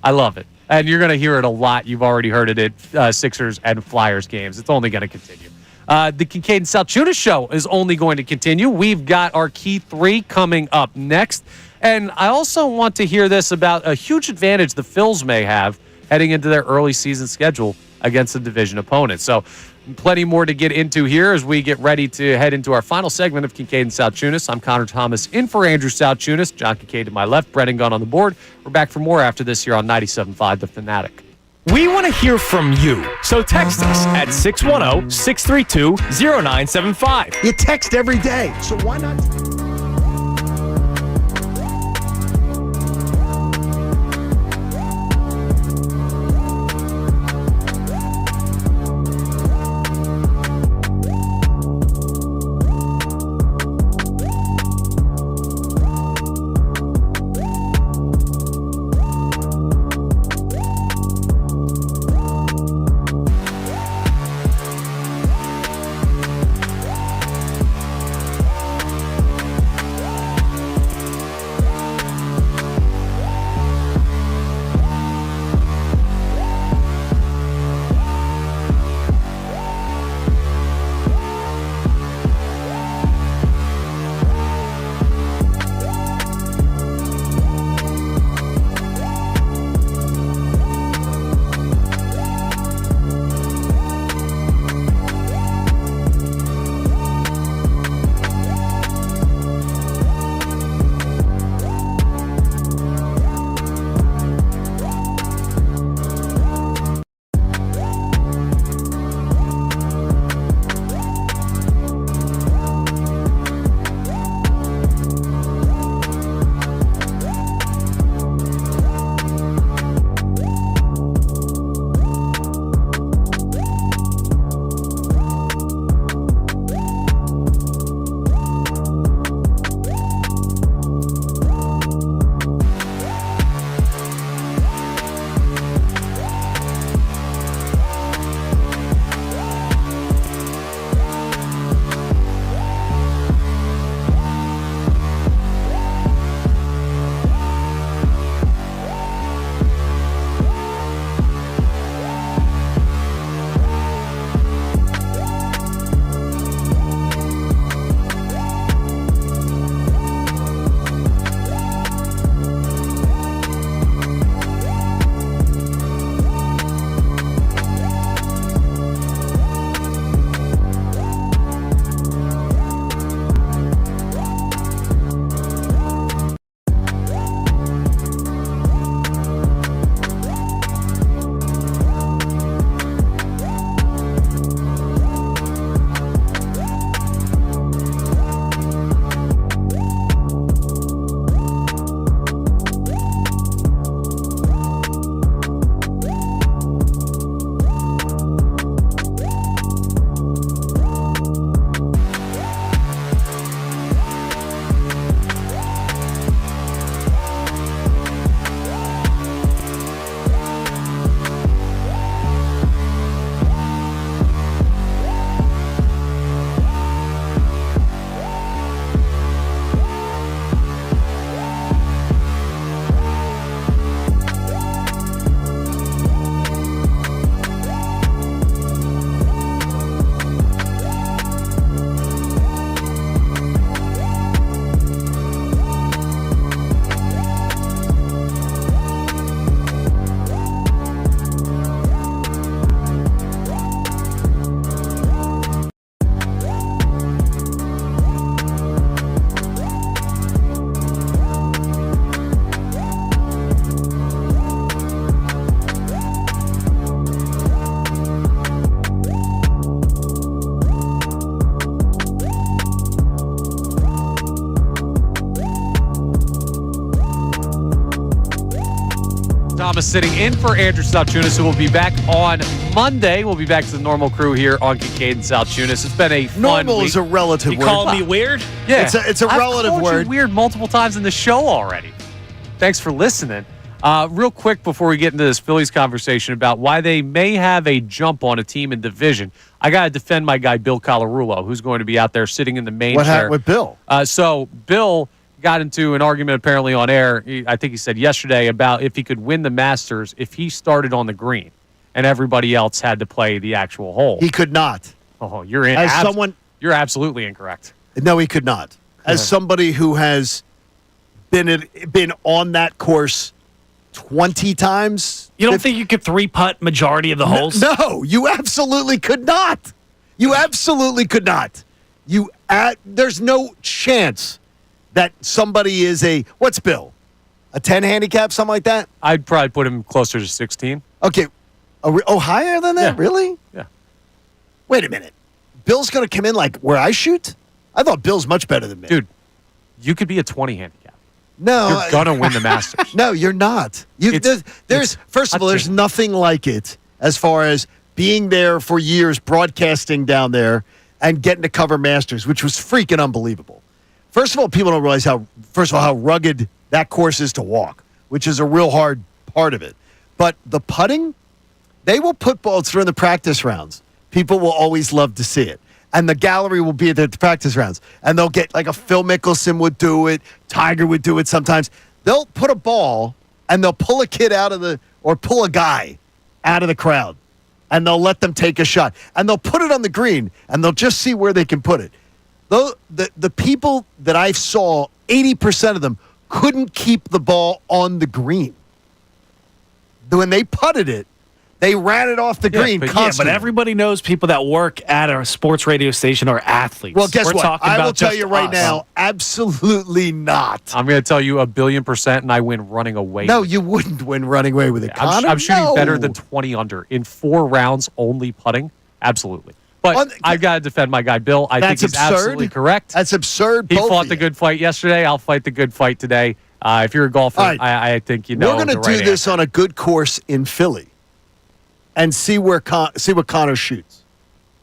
I love it. And you're going to hear it a lot. You've already heard it at Sixers and Flyers games. It's only going to continue. The Kincade Salciunas show is only going to continue. We've got our key three coming up next. And I also want to hear this about a huge advantage the Phils may have heading into their early season schedule against a division opponent. So plenty more to get into here as we get ready to head into our final segment of Kincade and Salciunas. I'm Connor Thomas in for Andrew Salciunas. John Kincade to my left, Brendan Gunn on the board. We're back for more after this here on 97.5 The Fanatic. We want to hear from you, so text us at 610-632-0975. You text every day, so why not? Thomas sitting in for Andrew Salciunas, who will be back on Monday. We'll be back to the normal crew here on Kincade Salciunas. It's been a fun Normal week. is a relative You word. call me weird? Yeah, It's a relative I've called word. you weird multiple times in the show already. Thanks for listening. Real quick before we get into this Phillies conversation about why they may have a jump on a team in division, I got to defend my guy Bill Colarulo, who's going to be out there sitting in the main What chair. happened with Bill? So Bill got into an argument apparently on air. I think he said yesterday about if he could win the Masters if he started on the green and everybody else had to play the actual hole. He could not. Oh, you're in. You're absolutely incorrect. No, he could not. As somebody who has been on that course 20 times. You don't think you could 3-putt majority of the holes? No, you absolutely could not. You absolutely could not. There's no chance that somebody is what's Bill? A 10 handicap, something like that? I'd probably put him closer to 16. Okay. Higher than that? Yeah. Really? Yeah. Wait a minute. Bill's going to come in like where I shoot? I thought Bill's much better than me. Dude, you could be a 20 handicap. No. You're going to win the Masters. No, you're not. First of all, there's nothing like it as far as being there for years, broadcasting down there, and getting to cover Masters, which was freaking unbelievable. First of all, people don't realize how rugged that course is to walk, which is a real hard part of it. But the putting, they will put balls during the practice rounds. People will always love to see it. And the gallery will be at the practice rounds. And they'll get, like a Phil Mickelson would do it. Tiger would do it sometimes. They'll put a ball and they'll pull a kid or pull a guy out of the crowd. And they'll let them take a shot. And they'll put it on the green and they'll just see where they can put it. The people that I saw, 80% of them couldn't keep the ball on the green. When they putted it, they ran it off the green constantly. But everybody knows people that work at a sports radio station are athletes. Well, guess We're what? talking I about will tell just you right us. now, absolutely not. I'm going to tell you 1,000,000,000%, and I win running away. No, you wouldn't win running away with it, Connor. I'm shooting No. better than 20 under in 4 rounds only putting. Absolutely. But I've got to defend my guy, Bill. I think he's absurd. absolutely correct. That's absurd. He both fought of the you. good fight yesterday. I'll fight the good fight today. If you're a golfer, All right. I think you know. We're going to do this on a good course in Philly and see what Connor shoots.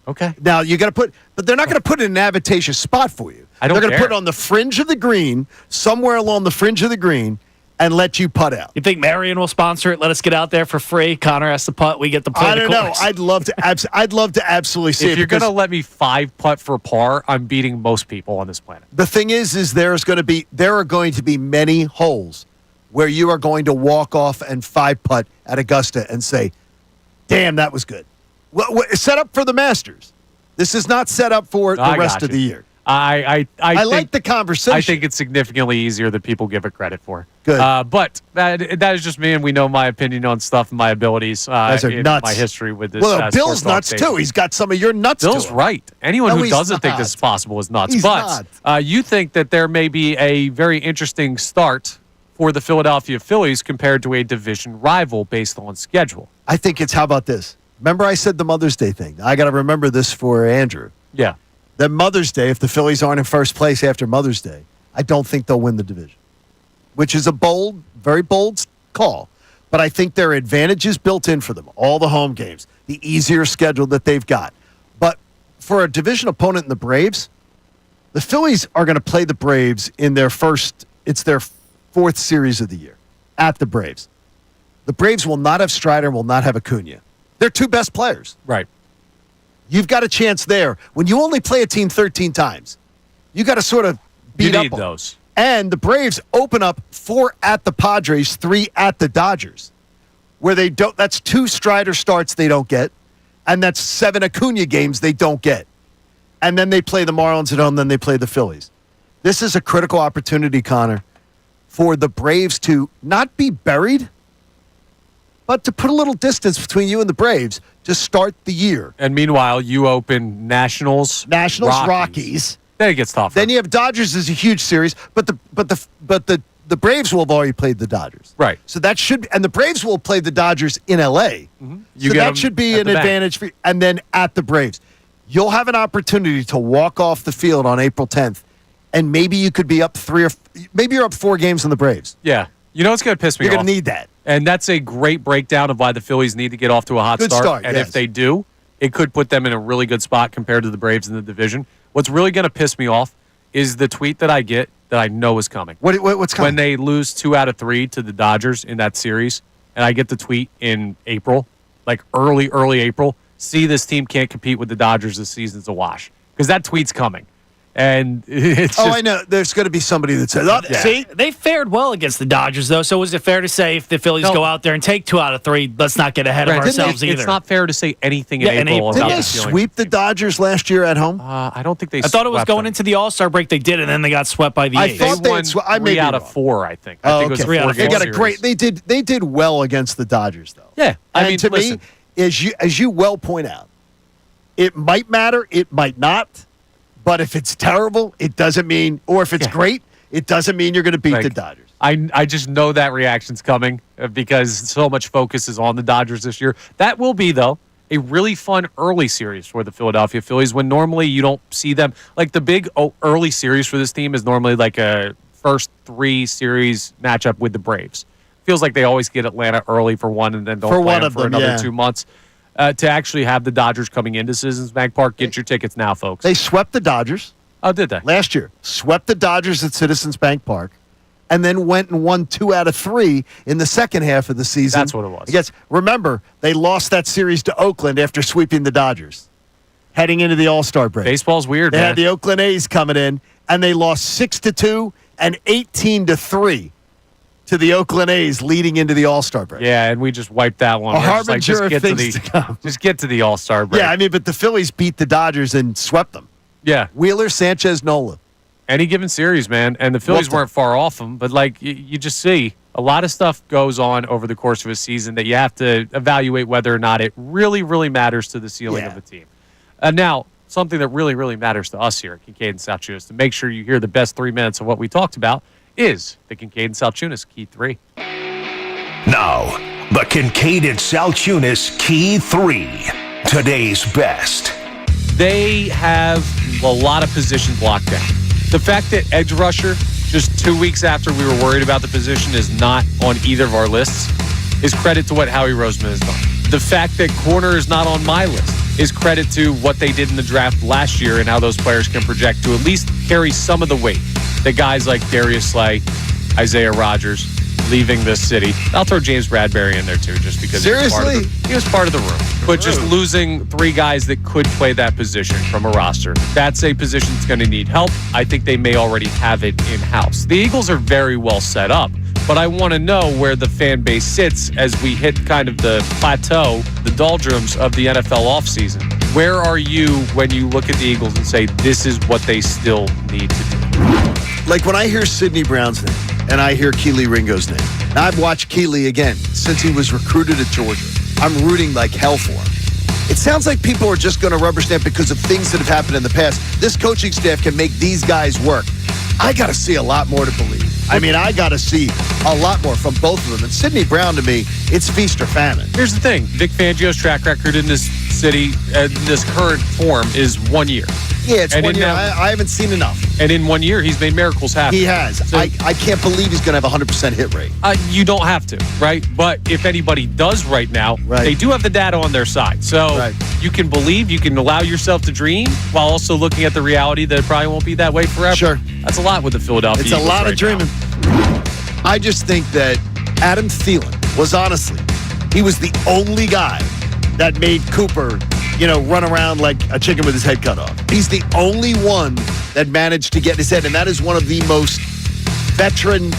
Okay. Now, you got to but they're not going to put it in an advantageous spot for you. I don't They're going to care. put it on the fringe of the green, somewhere along the fringe of the green, and let you putt out. You think Marion will sponsor it? Let us get out there for free. Connor has to putt. We get to play I the don't know. course. I'd love to absolutely see it. If you're going because to let me 5 putt for par, I'm beating most people on this planet. the thing is there are going to be many holes where you are going to walk off and 5-putt at Augusta and say, "Damn, that was good." Set up for the Masters. This is not set up for the rest of the year. I like the conversation. I think it's significantly easier than people give it credit for. Good. But that is just me, and we know my opinion on stuff and my abilities. Guys are in nuts. my history with this. Well, Bill's sports talk nuts station. too. He's got some of your nuts. Bill's to him. right. Anyone No, who he's doesn't think not. this is possible is nuts. He's But you think that there may be a very interesting start for the Philadelphia Phillies compared to a division rival based on schedule. I think it's, how about this? Remember I said the Mother's Day thing. I got to remember this for Andrew. Yeah. That Mother's Day, if the Phillies aren't in first place after Mother's Day, I don't think they'll win the division, which is a very bold call. But I think there are advantages built in for them. All the home games, the easier schedule that they've got. But for a division opponent in the Braves, the Phillies are going to play the Braves in their their 4th series of the year at the Braves. The Braves will not have Strider and will not have Acuna. They're 2 best players. Right. You've got a chance there. When you only play a team 13 times, you got to sort of beat You need up on those. And the Braves open up 4 at the Padres, 3 at the Dodgers, where they don't. That's 2 Strider starts they don't get, and that's 7 Acuna games they don't get. And then they play the Marlins at home, then they play the Phillies. This is a critical opportunity, Connor, for the Braves to not be buried, but to put a little distance between you and the Braves to start the year. And meanwhile, you open Nationals, Rockies. Then it gets tougher. Then you have Dodgers as a huge series, but the Braves will have already played the Dodgers. Right. So that should, and the Braves will play the Dodgers in LA. You So get that them should be at an the bank. advantage for you. And then at the Braves, you'll have an opportunity to walk off the field on April 10th, and maybe you could be up maybe you're up 4 games on the Braves. Yeah. You know what's going to piss me You're off? going to need that. And that's a great breakdown of why the Phillies need to get off to a hot Good start, and yes. if they do, it could put them in a really good spot compared to the Braves in the division. What's really going to piss me off is the tweet that I get that I know is coming. What's coming? When they lose 2 out of 3 to the Dodgers in that series, and I get the tweet in April, like early April, see, this team can't compete with the Dodgers this season's a wash. Because that tweet's coming. And it's just, I know. There's going to be somebody that says, See, they fared well against the Dodgers, though. So was it fair to say if the Phillies go out there and take 2 out of 3, let's not get ahead of ourselves either? It's not fair to say anything in April. Didn't they sweep the Dodgers last year at home? I don't think they. I thought it was going into the All-Star break. They did, and then they got swept by the A's. I thought they won won 3 out of 4. I think. I think it was a 3 out of 4. They got a series. great. They did well against the Dodgers, though. Yeah, I mean, to listen, me, as you well point out, it might matter, it might not. But if it's terrible, it doesn't mean, or if it's great, it doesn't mean you're going to beat the Dodgers. I just know that reaction's coming because so much focus is on the Dodgers this year. That will be, though, a really fun early series for the Philadelphia Phillies when normally you don't see them. Like the big early series for this team is normally like a first 3 series matchup with the Braves. Feels like they always get Atlanta early for one and then don't play them for another 2 months. To actually have the Dodgers coming into Citizens Bank Park, get your tickets now, folks. They swept the Dodgers. Oh, did they? Last year. Swept the Dodgers at Citizens Bank Park and then went and won 2 out of 3 in the second half of the season. That's what it was. Yes. Remember, they lost that series to Oakland after sweeping the Dodgers heading into the All-Star break. Baseball's weird, They man. had the Oakland A's coming in, and they lost 6-2 and 18-3 to the Oakland A's leading into the All-Star break. Yeah, and we just wiped that one. A We're just like, harbinger of things to come. Just get to the All-Star break. Yeah, I mean, but the Phillies beat the Dodgers and swept them. Yeah. Wheeler, Sanchez, Nola. Any given series, man. And the Phillies weren't far off them, but like you just see a lot of stuff goes on over the course of a season that you have to evaluate whether or not it really, really matters to the ceiling of the team. Now, something that really, really matters to us here at Kincade Salciunas to make sure you hear the best 3 minutes of what we talked about is the Kincade Salciunas Key 3. Now, the Kincade Salciunas Key 3. Today's best. They have a lot of positions locked down. The fact that edge rusher, just 2 weeks after we were worried about the position, is not on either of our lists is credit to what Howie Roseman has done. The fact that corner is not on my list is credit to what they did in the draft last year and how those players can project to at least carry some of the weight that guys like Darius Slay, Isaiah Rodgers, leaving this city. I'll throw James Bradbury in there too, just because he was part of the room. But just losing 3 guys that could play that position from a roster, that's a position that's going to need help. I think they may already have it in-house. The Eagles are very well set up, but I want to know where the fan base sits as we hit kind of the plateau, the doldrums of the NFL offseason. Where are you when you look at the Eagles and say this is what they still need to do? Like when I hear Sidney Brown's name and I hear Keely Ringo's name. Now I've watched Keely again since he was recruited at Georgia. I'm rooting like hell for him. It sounds like people are just going to rubber stamp because of things that have happened in the past. This coaching staff can make these guys work. I got to see a lot more to believe. I mean, I got to see a lot more from both of them. And Sidney Brown, to me, it's feast or famine. Here's the thing. Vic Fangio's track record in this city, this current form, is 1 year. Yeah, it's 1 year. I haven't seen enough. And in 1 year, he's made miracles happen. He has. So, I can't believe he's going to have a 100% hit rate. You don't have to, right? But if anybody does right now, they do have the data on their side. So you can believe, you can allow yourself to dream while also looking at the reality that it probably won't be that way forever. Sure. That's a lot with the Philadelphia It's Eagles a lot right of dreaming. now. I just think that Adam Thielen was honestly, he was the only guy that made Cooper, run around like a chicken with his head cut off. He's the only one that managed to get his head, and that is one of the most veteran,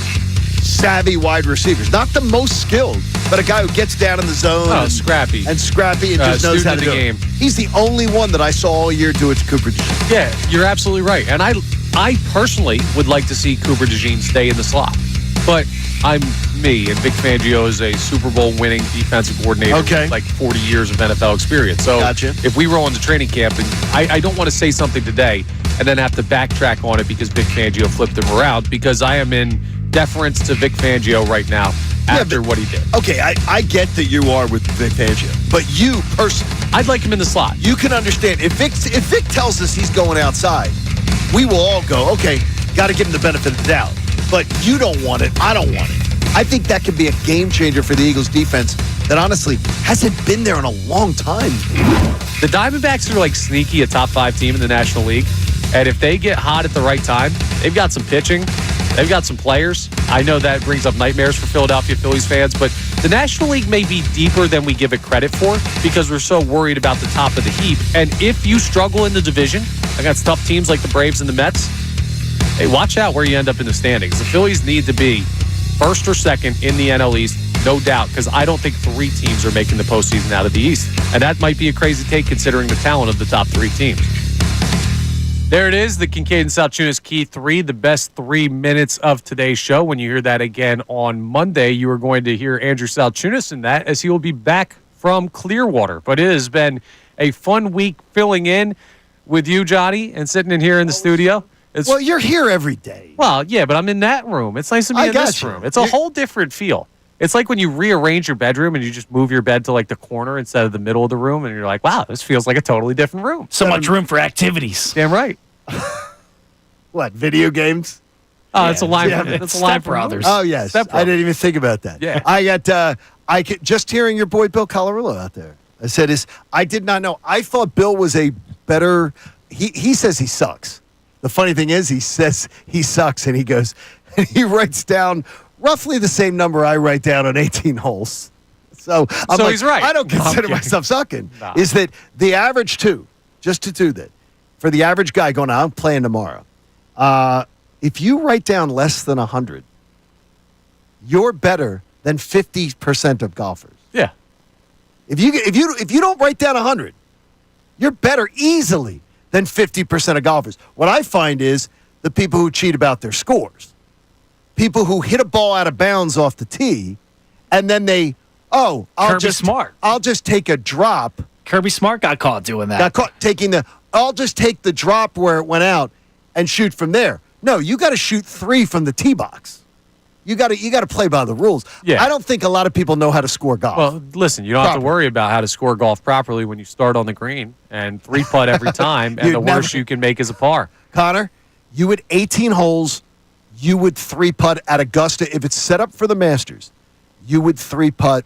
savvy wide receivers. Not the most skilled, but a guy who gets down in the zone. Oh, scrappy. And scrappy and just knows how to do it. He's the only one that I saw all year do it to Cooper DeJean. Yeah, you're absolutely right. And I personally would like to see Cooper DeJean stay in the slot. But I'm me, and Vic Fangio is a Super Bowl winning defensive coordinator with like 40 years of NFL experience. So if we roll into training camp, and I don't want to say something today and then have to backtrack on it because Vic Fangio flipped him around, because I am in deference to Vic Fangio right now after what he did. Okay, I get that you are with Vic Fangio, but you personally, I'd like him in the slot. You can understand if Vic tells us he's going outside, we will all go, okay, got to give him the benefit of the doubt. But you don't want it. I don't want it. I think that could be a game changer for the Eagles defense that honestly hasn't been there in a long time. The Diamondbacks are like sneaky a top 5 team in the National League. And if they get hot at the right time, they've got some pitching. They've got some players. I know that brings up nightmares for Philadelphia Phillies fans, but the National League may be deeper than we give it credit for because we're so worried about the top of the heap. And if you struggle in the division against tough teams like the Braves and the Mets, hey, watch out where you end up in the standings. The Phillies need to be first or second in the NL East, no doubt, because I don't think 3 teams are making the postseason out of the East. And that might be a crazy take considering the talent of the top 3 teams. There it is, the Kincade Salciunas Key 3, the best 3 minutes of today's show. When you hear that again on Monday, you are going to hear Andrew Salciunas in that as he will be back from Clearwater. But it has been a fun week filling in with you, Johnny, and sitting in here in the studio. Well, you're here every day. Well, yeah, but I'm in that room. It's nice to be in this room. It's a whole different feel. It's like when you rearrange your bedroom and you just move your bed to like the corner instead of the middle of the room, and you're like, wow, this feels like a totally different room. So much room for activities. Damn right. What, video games? Oh, it's a line from it's a line from Brothers. Oh, yes. I didn't even think about that. Yeah. I just hearing your boy Bill Colarulo out there. I did not know. I thought Bill was a better, he says he sucks. The funny thing is he says he sucks and he writes down roughly the same number I write down on 18 holes. So he's right. I don't consider myself sucking. No. Is that the average just to do that, for the average guy going out, I'm playing tomorrow. If you write down less than 100, you're better than 50% of golfers. Yeah. If you don't write down 100, you're better easily than 50% of golfers. What I find is the people who cheat about their scores. People who hit a ball out of bounds off the tee, and then I'll just take a drop. Kirby Smart got caught doing that. Got caught I'll just take the drop where it went out and shoot from there. No, you got to shoot 3 from the tee box. You got to play by the rules. Yeah. I don't think a lot of people know how to score golf. Well, listen, you don't have to worry about how to score golf properly when you start on the green and 3-putt every time, and the worst you can make is a par. Connor, you would 18 holes, you would 3-putt at Augusta. If it's set up for the Masters, you would 3-putt.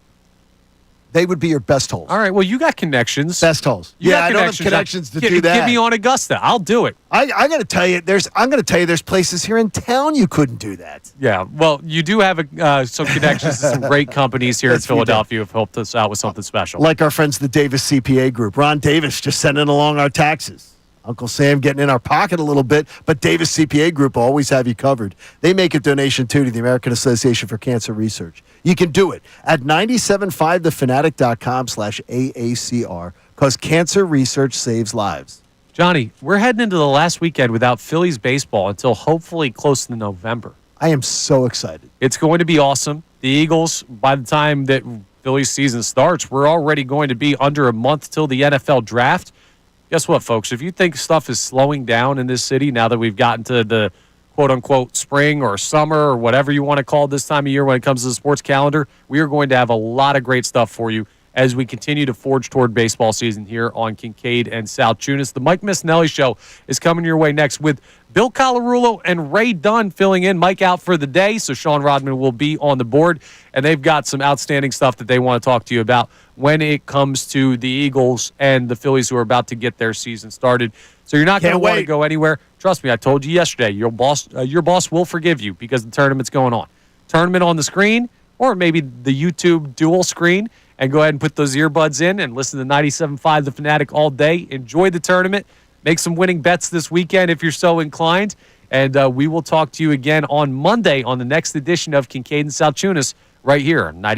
They would be your best holes. All right, well, you got connections. Best holes. I don't have connections to do that. Get me on Augusta. I'll do it. I'm going to tell you, there's places here in town you couldn't do that. Yeah, well, you do have some connections to some great companies here in Philadelphia who have helped us out with something special. Like our friends, the Davis CPA Group. Ron Davis just sending along our taxes. Uncle Sam getting in our pocket a little bit, but Davis CPA Group will always have you covered. They make a donation, too, to the American Association for Cancer Research. You can do it at 975thefanatic.com/AACR because cancer research saves lives. Johnny, we're heading into the last weekend without Phillies baseball until hopefully close to November. I am so excited. It's going to be awesome. The Eagles, by the time that Phillies season starts, we're already going to be under a month till the NFL draft. Guess what, folks? If you think stuff is slowing down in this city now that we've gotten to the quote-unquote spring or summer or whatever you want to call it this time of year when it comes to the sports calendar, we are going to have a lot of great stuff for you as we continue to forge toward baseball season here on Kincade and Salciunas. The Mike Missanelli Show is coming your way next with Bill Colarulo and Ray Dunn filling in. Mike out for the day, so Sean Rodman will be on the board, and they've got some outstanding stuff that they want to talk to you about when it comes to the Eagles and the Phillies who are about to get their season started. So you're not going to want to go anywhere. Trust me, I told you yesterday, your boss will forgive you because the tournament's going on. Tournament on the screen or maybe the YouTube dual screen, and go ahead and put those earbuds in and listen to 97.5 The Fanatic all day. Enjoy the tournament. Make some winning bets this weekend if you're so inclined. And we will talk to you again on Monday on the next edition of Kincade and Salciunas right here on 90.